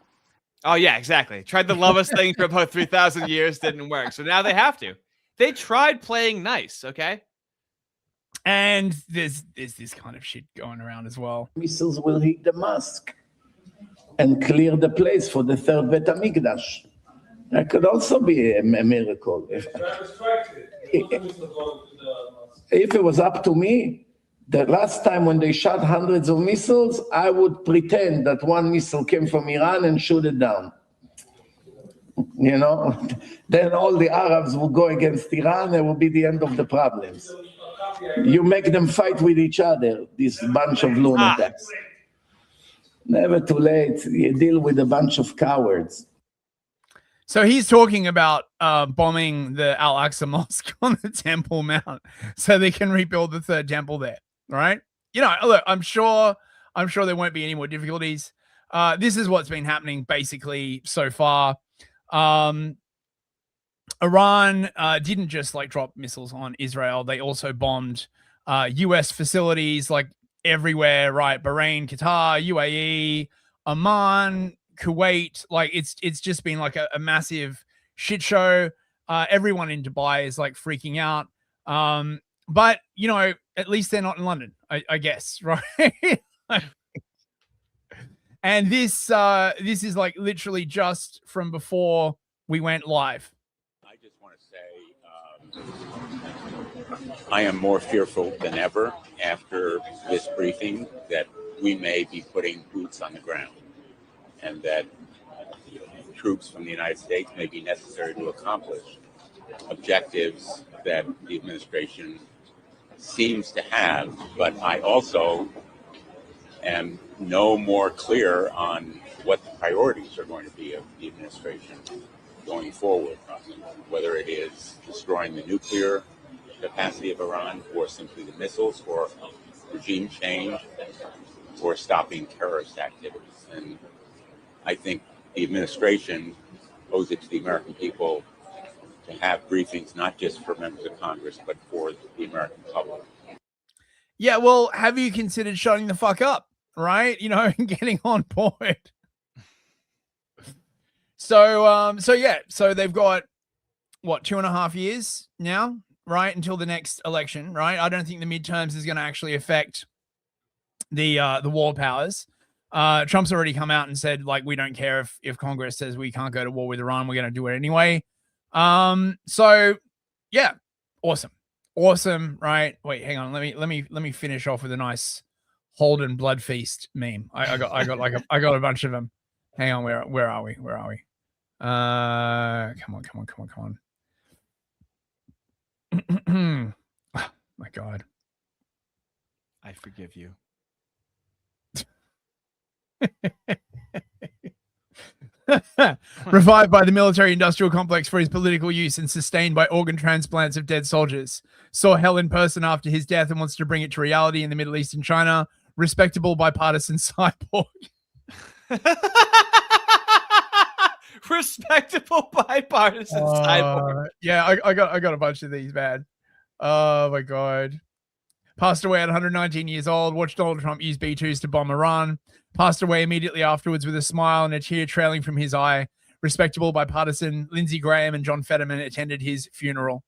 Oh, yeah, exactly. Tried the love us thing for about 3,000 years. Didn't work. So now they have to. They tried playing nice, okay? And there's this kind of shit going around as well. Missiles will hit the mosque and clear the place for the third Bet HaMikdash. That could also be a miracle. If it was up to me, the last time when they shot hundreds of missiles, I would pretend that one missile came from Iran and shoot it down. Then all the Arabs will go against Iran. It will be the end of the problems. You make them fight with each other, this bunch of lunatics. Never too late. You deal with a bunch of cowards. So he's talking about bombing the Al-Aqsa Mosque on the Temple Mount so they can rebuild the third temple there, right? Look, I'm sure there won't be any more difficulties. This is what's been happening basically so far. Iran didn't just like drop missiles on Israel. They also bombed US facilities like everywhere, right? Bahrain, Qatar, UAE, Oman, Kuwait. Like it's just been like a massive shit show. Everyone in Dubai is like freaking out. But at least they're not in London, I guess, right? And this is like literally just from before we went live. I just want to say I am more fearful than ever after this briefing that we may be putting boots on the ground and that troops from the United States may be necessary to accomplish objectives that the administration seems to have. But I also am no more clear on what the priorities are going to be of the administration going forward, whether it is destroying the nuclear capacity of Iran or simply the missiles or regime change or stopping terrorist activities. And I think the administration owes it to the American people to have briefings, not just for members of Congress, but for the American public. Yeah, well, have you considered shutting the fuck up? Right, and getting on board. So they've got what 2.5 years now, right, until the next election, right? I don't think the midterms is going to actually affect the war powers. Trump's already come out and said like we don't care if Congress says we can't go to war with Iran, we're going to do it anyway. So yeah, awesome, right? Wait, hang on, let me finish off with a nice Holden blood feast meme. I got a bunch of them. Hang on, where are we? Come on. Oh, my God. I forgive you. Revived by the military-industrial complex for his political use and sustained by organ transplants of dead soldiers. Saw hell in person after his death and wants to bring it to reality in the Middle East and China. Respectable bipartisan cyborg. Respectable bipartisan cyborg. Yeah, I got a bunch of these, man. Oh my God. Passed away at 119 years old. Watched Donald Trump use B-2s to bomb Iran. Passed away immediately afterwards with a smile and a tear trailing from his eye. Respectable bipartisan Lindsey Graham and John Fetterman attended his funeral.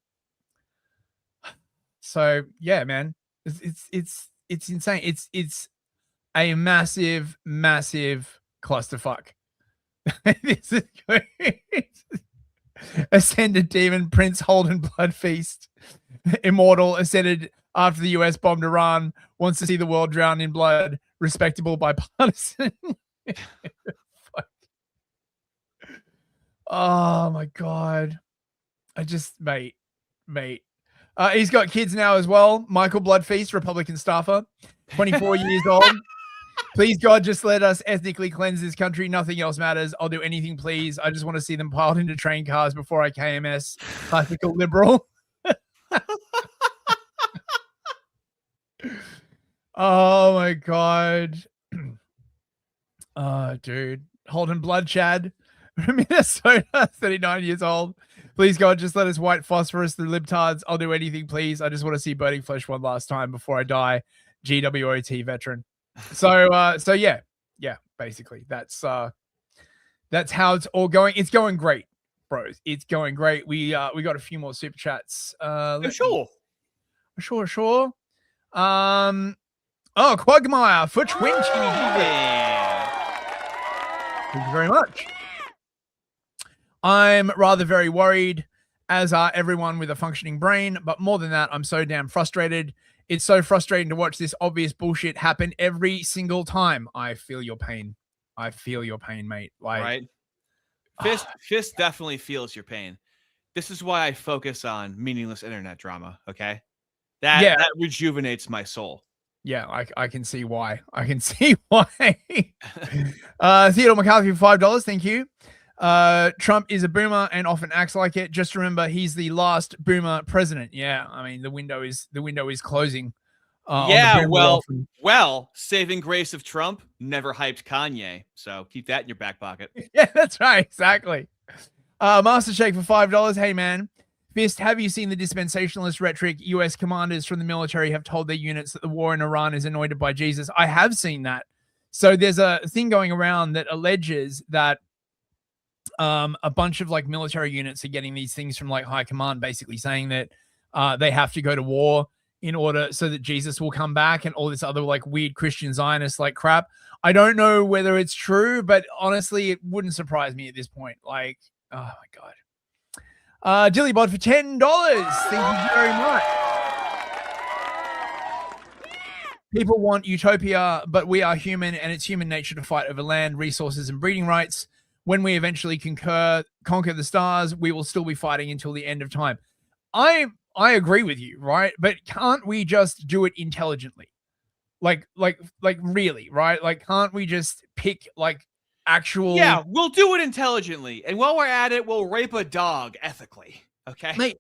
So yeah, man, it's insane. It's a massive clusterfuck. This is great. Ascended demon Prince Holden Blood Feast. Immortal ascended after the US bombed Iran. Wants to see the world drown in blood. Respectable bipartisan. Fuck. Oh my God. I just mate. He's got kids now as well. Michael Bloodfeast, Republican staffer, 24 years old. Please, God, just let us ethnically cleanse this country. Nothing else matters. I'll do anything, please. I just want to see them piled into train cars before I KMS. Classical liberal. Oh, my God. Dude. Holden Blood Chad from Minnesota, 39 years old. Please, God, just let us white phosphorus the libtards. I'll do anything, please. I just want to see burning flesh one last time before I die. GWOT veteran. So yeah, basically that's how it's all going. It's going great, bros. It's going great. We got a few more super chats. Sure. Oh, Quagmire for 20. Thank you very much. I'm rather very worried, as are everyone with a functioning brain, but more than that, I'm so damn frustrated. It's so frustrating to watch this obvious bullshit happen every single time. I feel your pain. I feel your pain, mate. Like, right? Fist definitely feels your pain. This is why I focus on meaningless internet drama, okay? That rejuvenates my soul. Yeah, I can see why. I can see why. Theodore McCarthy for $5. Thank you. Trump is a boomer and often acts like it. Just remember, he's the last boomer president. Yeah, I mean the window is closing. Well, saving grace of Trump never hyped Kanye, so keep that in your back pocket. Yeah, that's right, exactly. Master Shake for $5. Hey man, Fist, have you seen the dispensationalist rhetoric U.S. commanders from the military have told their units that the war in Iran is anointed by Jesus? I have seen that. So there's a thing going around that alleges that a bunch of like military units are getting these things from like high command, basically saying that they have to go to war in order so that Jesus will come back and all this other like weird Christian Zionist like crap. I don't know whether it's true, but honestly, it wouldn't surprise me at this point. Like, oh my God. Dillybot for $10. Thank you very much. People want utopia, but we are human and it's human nature to fight over land, resources, and breeding rights. When we eventually conquer the stars, we will still be fighting until the end of time. I agree with you, right? But can't we just do it intelligently? Like really, right? Like, can't we just pick like actual? Yeah, we'll do it intelligently, and while we're at it, we'll rape a dog ethically. Okay, mate.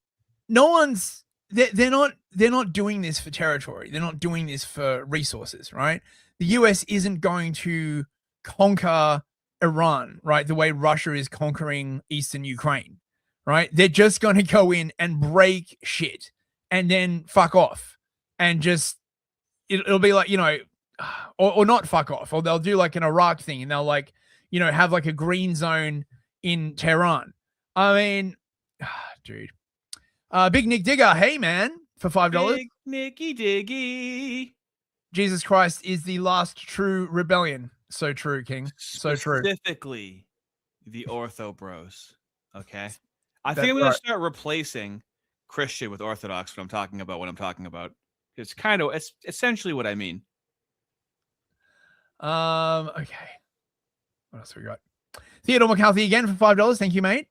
No one's they're not doing this for territory. They're not doing this for resources, right? The US isn't going to conquer Iran, right? The way Russia is conquering Eastern Ukraine, right? They're just going to go in and break shit and then fuck off and just, it'll be like, you know, or not fuck off, or they'll do like an Iraq thing and they'll like, you know, have like a green zone in Tehran. I mean, dude. Big Nick Digger, hey man, for $5. Big Nicky Diggy. Jesus Christ is the last true rebellion. So true, King. So true. Specifically, the Ortho Bros. Okay, I think I'm going to start replacing Christian with Orthodox when I'm talking about. It's essentially what I mean. Okay. What else we got? Theodore McCarthy again for $5. Thank you, mate.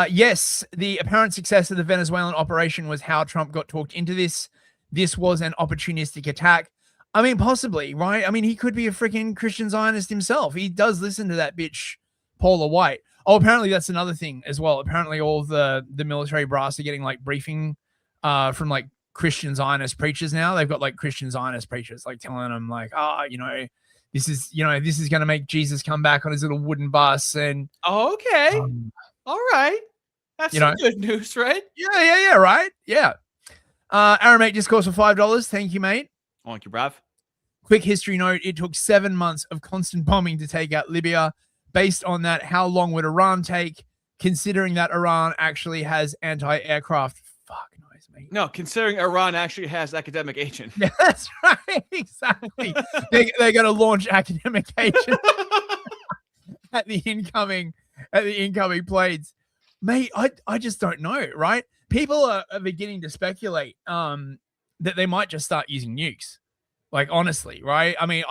Yes, the apparent success of the Venezuelan operation was how Trump got talked into this. This was an opportunistic attack. I mean, possibly, right? I mean, he could be a freaking Christian Zionist himself. He does listen to that bitch, Paula White. Oh, apparently that's another thing as well. Apparently all the military brass are getting like briefing from like Christian Zionist preachers now. They've got like Christian Zionist preachers like telling them like, this is going to make Jesus come back on his little wooden bus. And okay. All right. That's some good news, right? Yeah, right? Yeah. Aramate Discourse for $5. Thank you, mate. Thank you, bruv. Quick history note. It took 7 months of constant bombing to take out Libya. Based on that, how long would Iran take, considering that Iran actually has anti-aircraft? Fuck knows, mate. No, considering Iran actually has academic agent. Yeah, that's right. Exactly. They're going to launch academic agent at the incoming planes. Mate, I just don't know, right? People are beginning to speculate that they might just start using nukes. Like, honestly, right? I mean,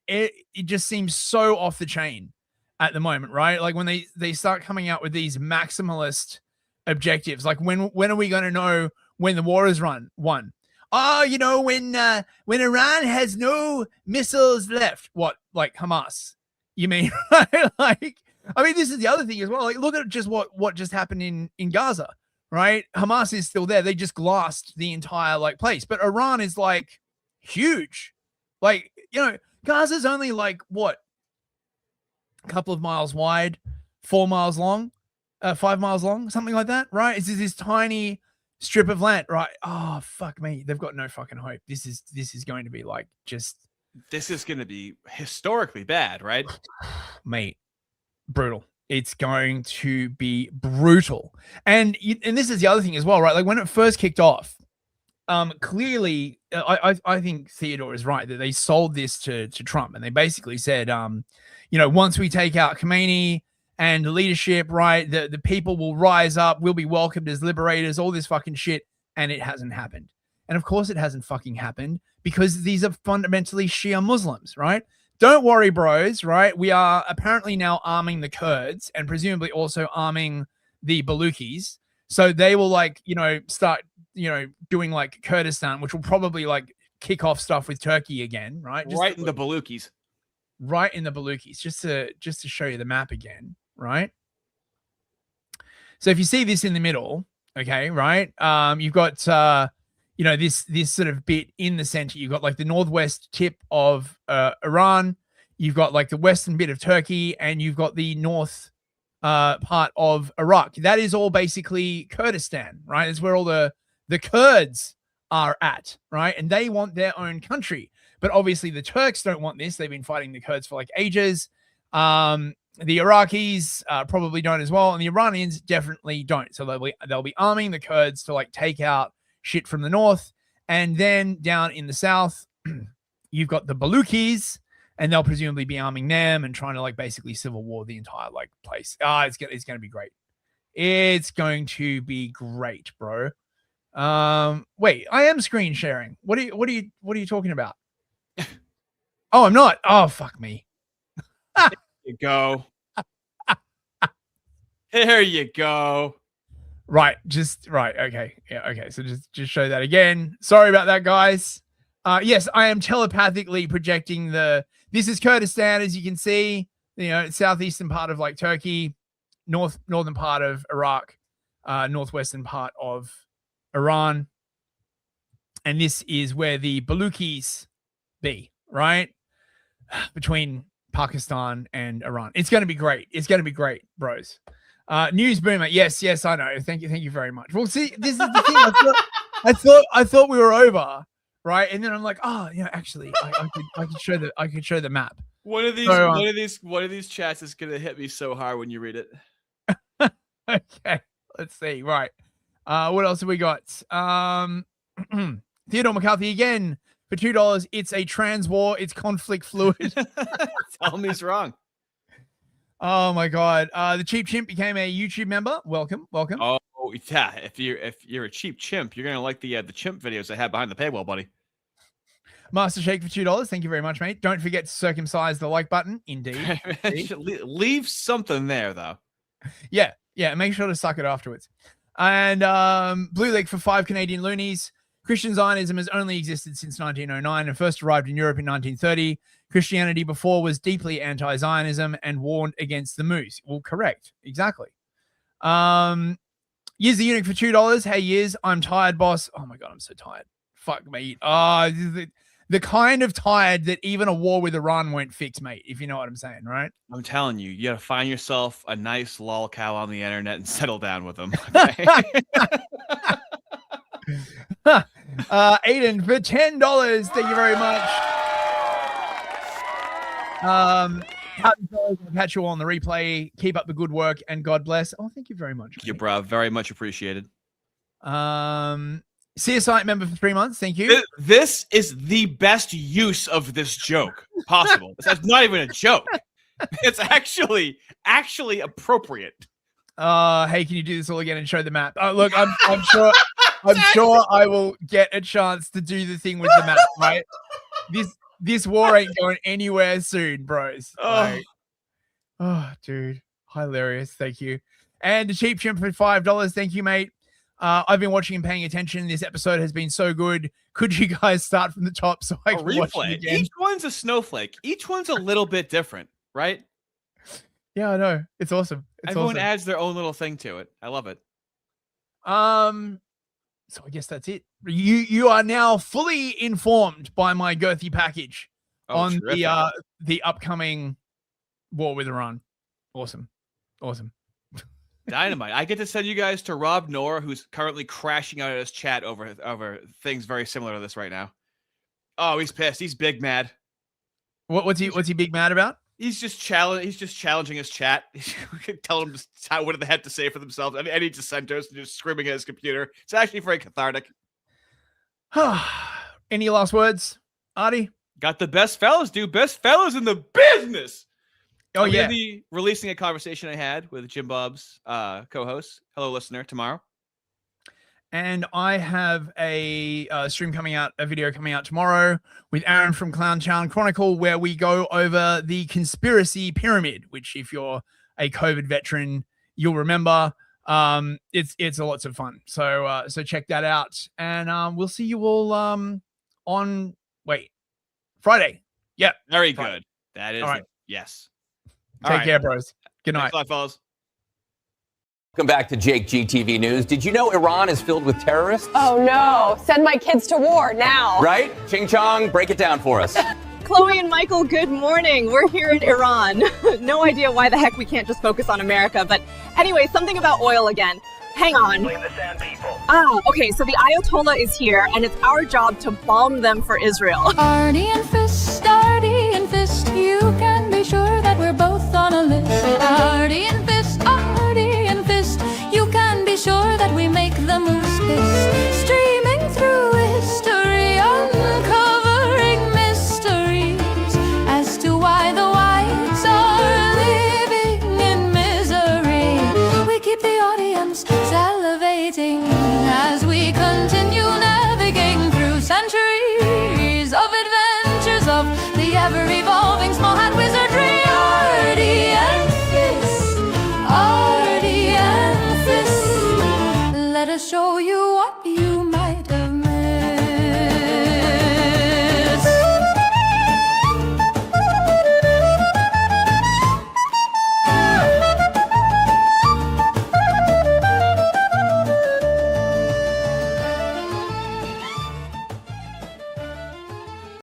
it just seems so off the chain at the moment, right? Like when they start coming out with these maximalist objectives, like when are we going to know when the war is won? Oh, when Iran has no missiles left. What, like Hamas? You mean, right? Like, I mean, this is the other thing as well. Like, look at just what just happened in Gaza, right? Hamas is still there. They just glassed the entire like place, but Iran is like huge. Like, Gaza's only like what, a couple of miles wide, 4 miles long, 5 miles long, something like that, right? It's this tiny strip of land, right? Oh, fuck me. They've got no fucking hope. This is going to be like this is going to be historically bad, right? Mate, brutal. It's going to be brutal. And this is the other thing as well, right? Like when it first kicked off, clearly, I think Theodore is right that they sold this to Trump, and they basically said, once we take out Khomeini and the leadership, right, the people will rise up, we'll be welcomed as liberators, all this fucking shit, and it hasn't happened. And of course it hasn't fucking happened because these are fundamentally Shia Muslims, right? Don't worry, bros, right? We are apparently now arming the Kurds and presumably also arming the Baluchis. So they will start doing like Kurdistan, which will probably like kick off stuff with Turkey again, right? Right in the Baluchis. Right in the Baluchis, just to show you the map again, right? So if you see this in the middle, okay, right? You've got this sort of bit in the center. You've got like the northwest tip of Iran. You've got like the western bit of Turkey, and you've got the north part of Iraq. That is all basically Kurdistan, right? It's where all the Kurds are at, right? And they want their own country. But obviously the Turks don't want this. They've been fighting the Kurds for like ages. The Iraqis probably don't as well. And the Iranians definitely don't. So they'll be arming the Kurds to like take out shit from the north. And then down in the south, you've got the Baluchis, and they'll presumably be arming them and trying to like basically civil war the entire like place. It's going to be great. It's going to be great, bro. Wait, I am screen sharing. What are you talking about? Oh, I'm not. Oh, fuck me. There you go. There you go. Right. Okay. Yeah. Okay. So just show that again. Sorry about that, guys. Yes, I am telepathically projecting this is Kurdistan, as you can see, southeastern part of like Turkey, northern part of Iraq, northwestern part of Iran. And this is where the Baluchis be, right? Between Pakistan and Iran. It's going to be great. It's going to be great, bros. News Boomer. Yes, I know. Thank you very much. Well, see, this is the thing. I thought we were over, right? And then I'm like, actually, I could show the map. One of these chats is gonna hit me so hard when you read it. Okay, let's see. Right. What else have we got? Theodore McCarthy again for $2. It's a trans war. It's conflict fluid. Tell me he's wrong. Oh my God. The Cheap Chimp became a YouTube member. Welcome. Oh yeah. If you're a cheap chimp, you're gonna like the chimp videos I have behind the paywall, buddy. Master Shake for $2. Thank you very much, mate. Don't forget to circumcise the like button. Indeed. Leave something there, though. Yeah. Make sure to suck it afterwards. And Blue Lake for 5 Canadian loonies. Christian Zionism has only existed since 1909 and first arrived in Europe in 1930. Christianity before was deeply anti-Zionism and warned against the moose. Well, correct. Exactly. Yiz the Eunuch for $2. Hey, Yiz, I'm tired, boss. Oh, my God, I'm so tired. Fuck, mate. The kind of tired that even a war with Iran won't fix, mate, if you know what I'm saying, right? I'm telling you, you got to find yourself a nice lol cow on the internet and settle down with them. Aiden for $10. Thank you very much. I'll catch you all on the replay. Keep up the good work and God bless. Oh, thank you very much. Thank you, bro. Very much appreciated. CSI member for 3 months. Thank you. This is the best use of this joke possible. That's not even a joke. It's actually appropriate. Hey, can you do this all again and show the map? Look, I'm sure I will get a chance to do the thing with the map, right? This war ain't going anywhere soon, bros. Oh, dude. Hilarious. Thank you. And the Cheap Chimp for $5. Thank you, mate. I've been watching and paying attention. This episode has been so good. Could you guys start from the top so I can watch it again? Each one's a snowflake. Each one's a little bit different, right? Yeah, I know. It's awesome. Everyone adds their own little thing to it. I love it. So I guess that's it. You are now fully informed by my girthy package on the upcoming war with Iran. Awesome. Dynamite. I get to send you guys to Rob Noor, who's currently crashing out of his chat over things very similar to this right now. Oh, he's pissed. He's big mad. What's he big mad about? He's just challenging his chat. Tell him what they had to say for themselves. I mean, any dissenters just screaming at his computer. It's actually very cathartic. Any last words, Artie? Got the best fellas, dude. Best fellas in the business. Oh, I'm yeah. gonna be releasing a conversation I had with Jim Bob's co-host, Hello Listener, tomorrow. And I have a stream coming out, a video coming out tomorrow with Aaron from Clowntown Chronicle, where we go over the conspiracy pyramid, which if you're a COVID veteran, you'll remember. It's a lots of fun. So check that out. And we'll see you all on Friday. Yep. Very Friday. good. That is all right. Yes. Take care, bros. Good night. Thanks a lot, fellas. Welcome back to Jake GTV News. Did you know Iran is filled with terrorists? Oh no, send my kids to war now. Right? Ching Chong, break it down for us. Chloe and Michael, good morning. We're here in Iran. No idea why the heck we can't just focus on America. But anyway, something about oil again. Hang on. Blame the sand people. Okay, so the Ayatollah is here, and it's our job to bomb them for Israel. Artie and Fist, you can be sure that we're both on a list. Artie and Fist, you can be sure that we make the moose piss. Streaming through history, uncovering mysteries as to why the whites are living in misery. We keep the audience salivating.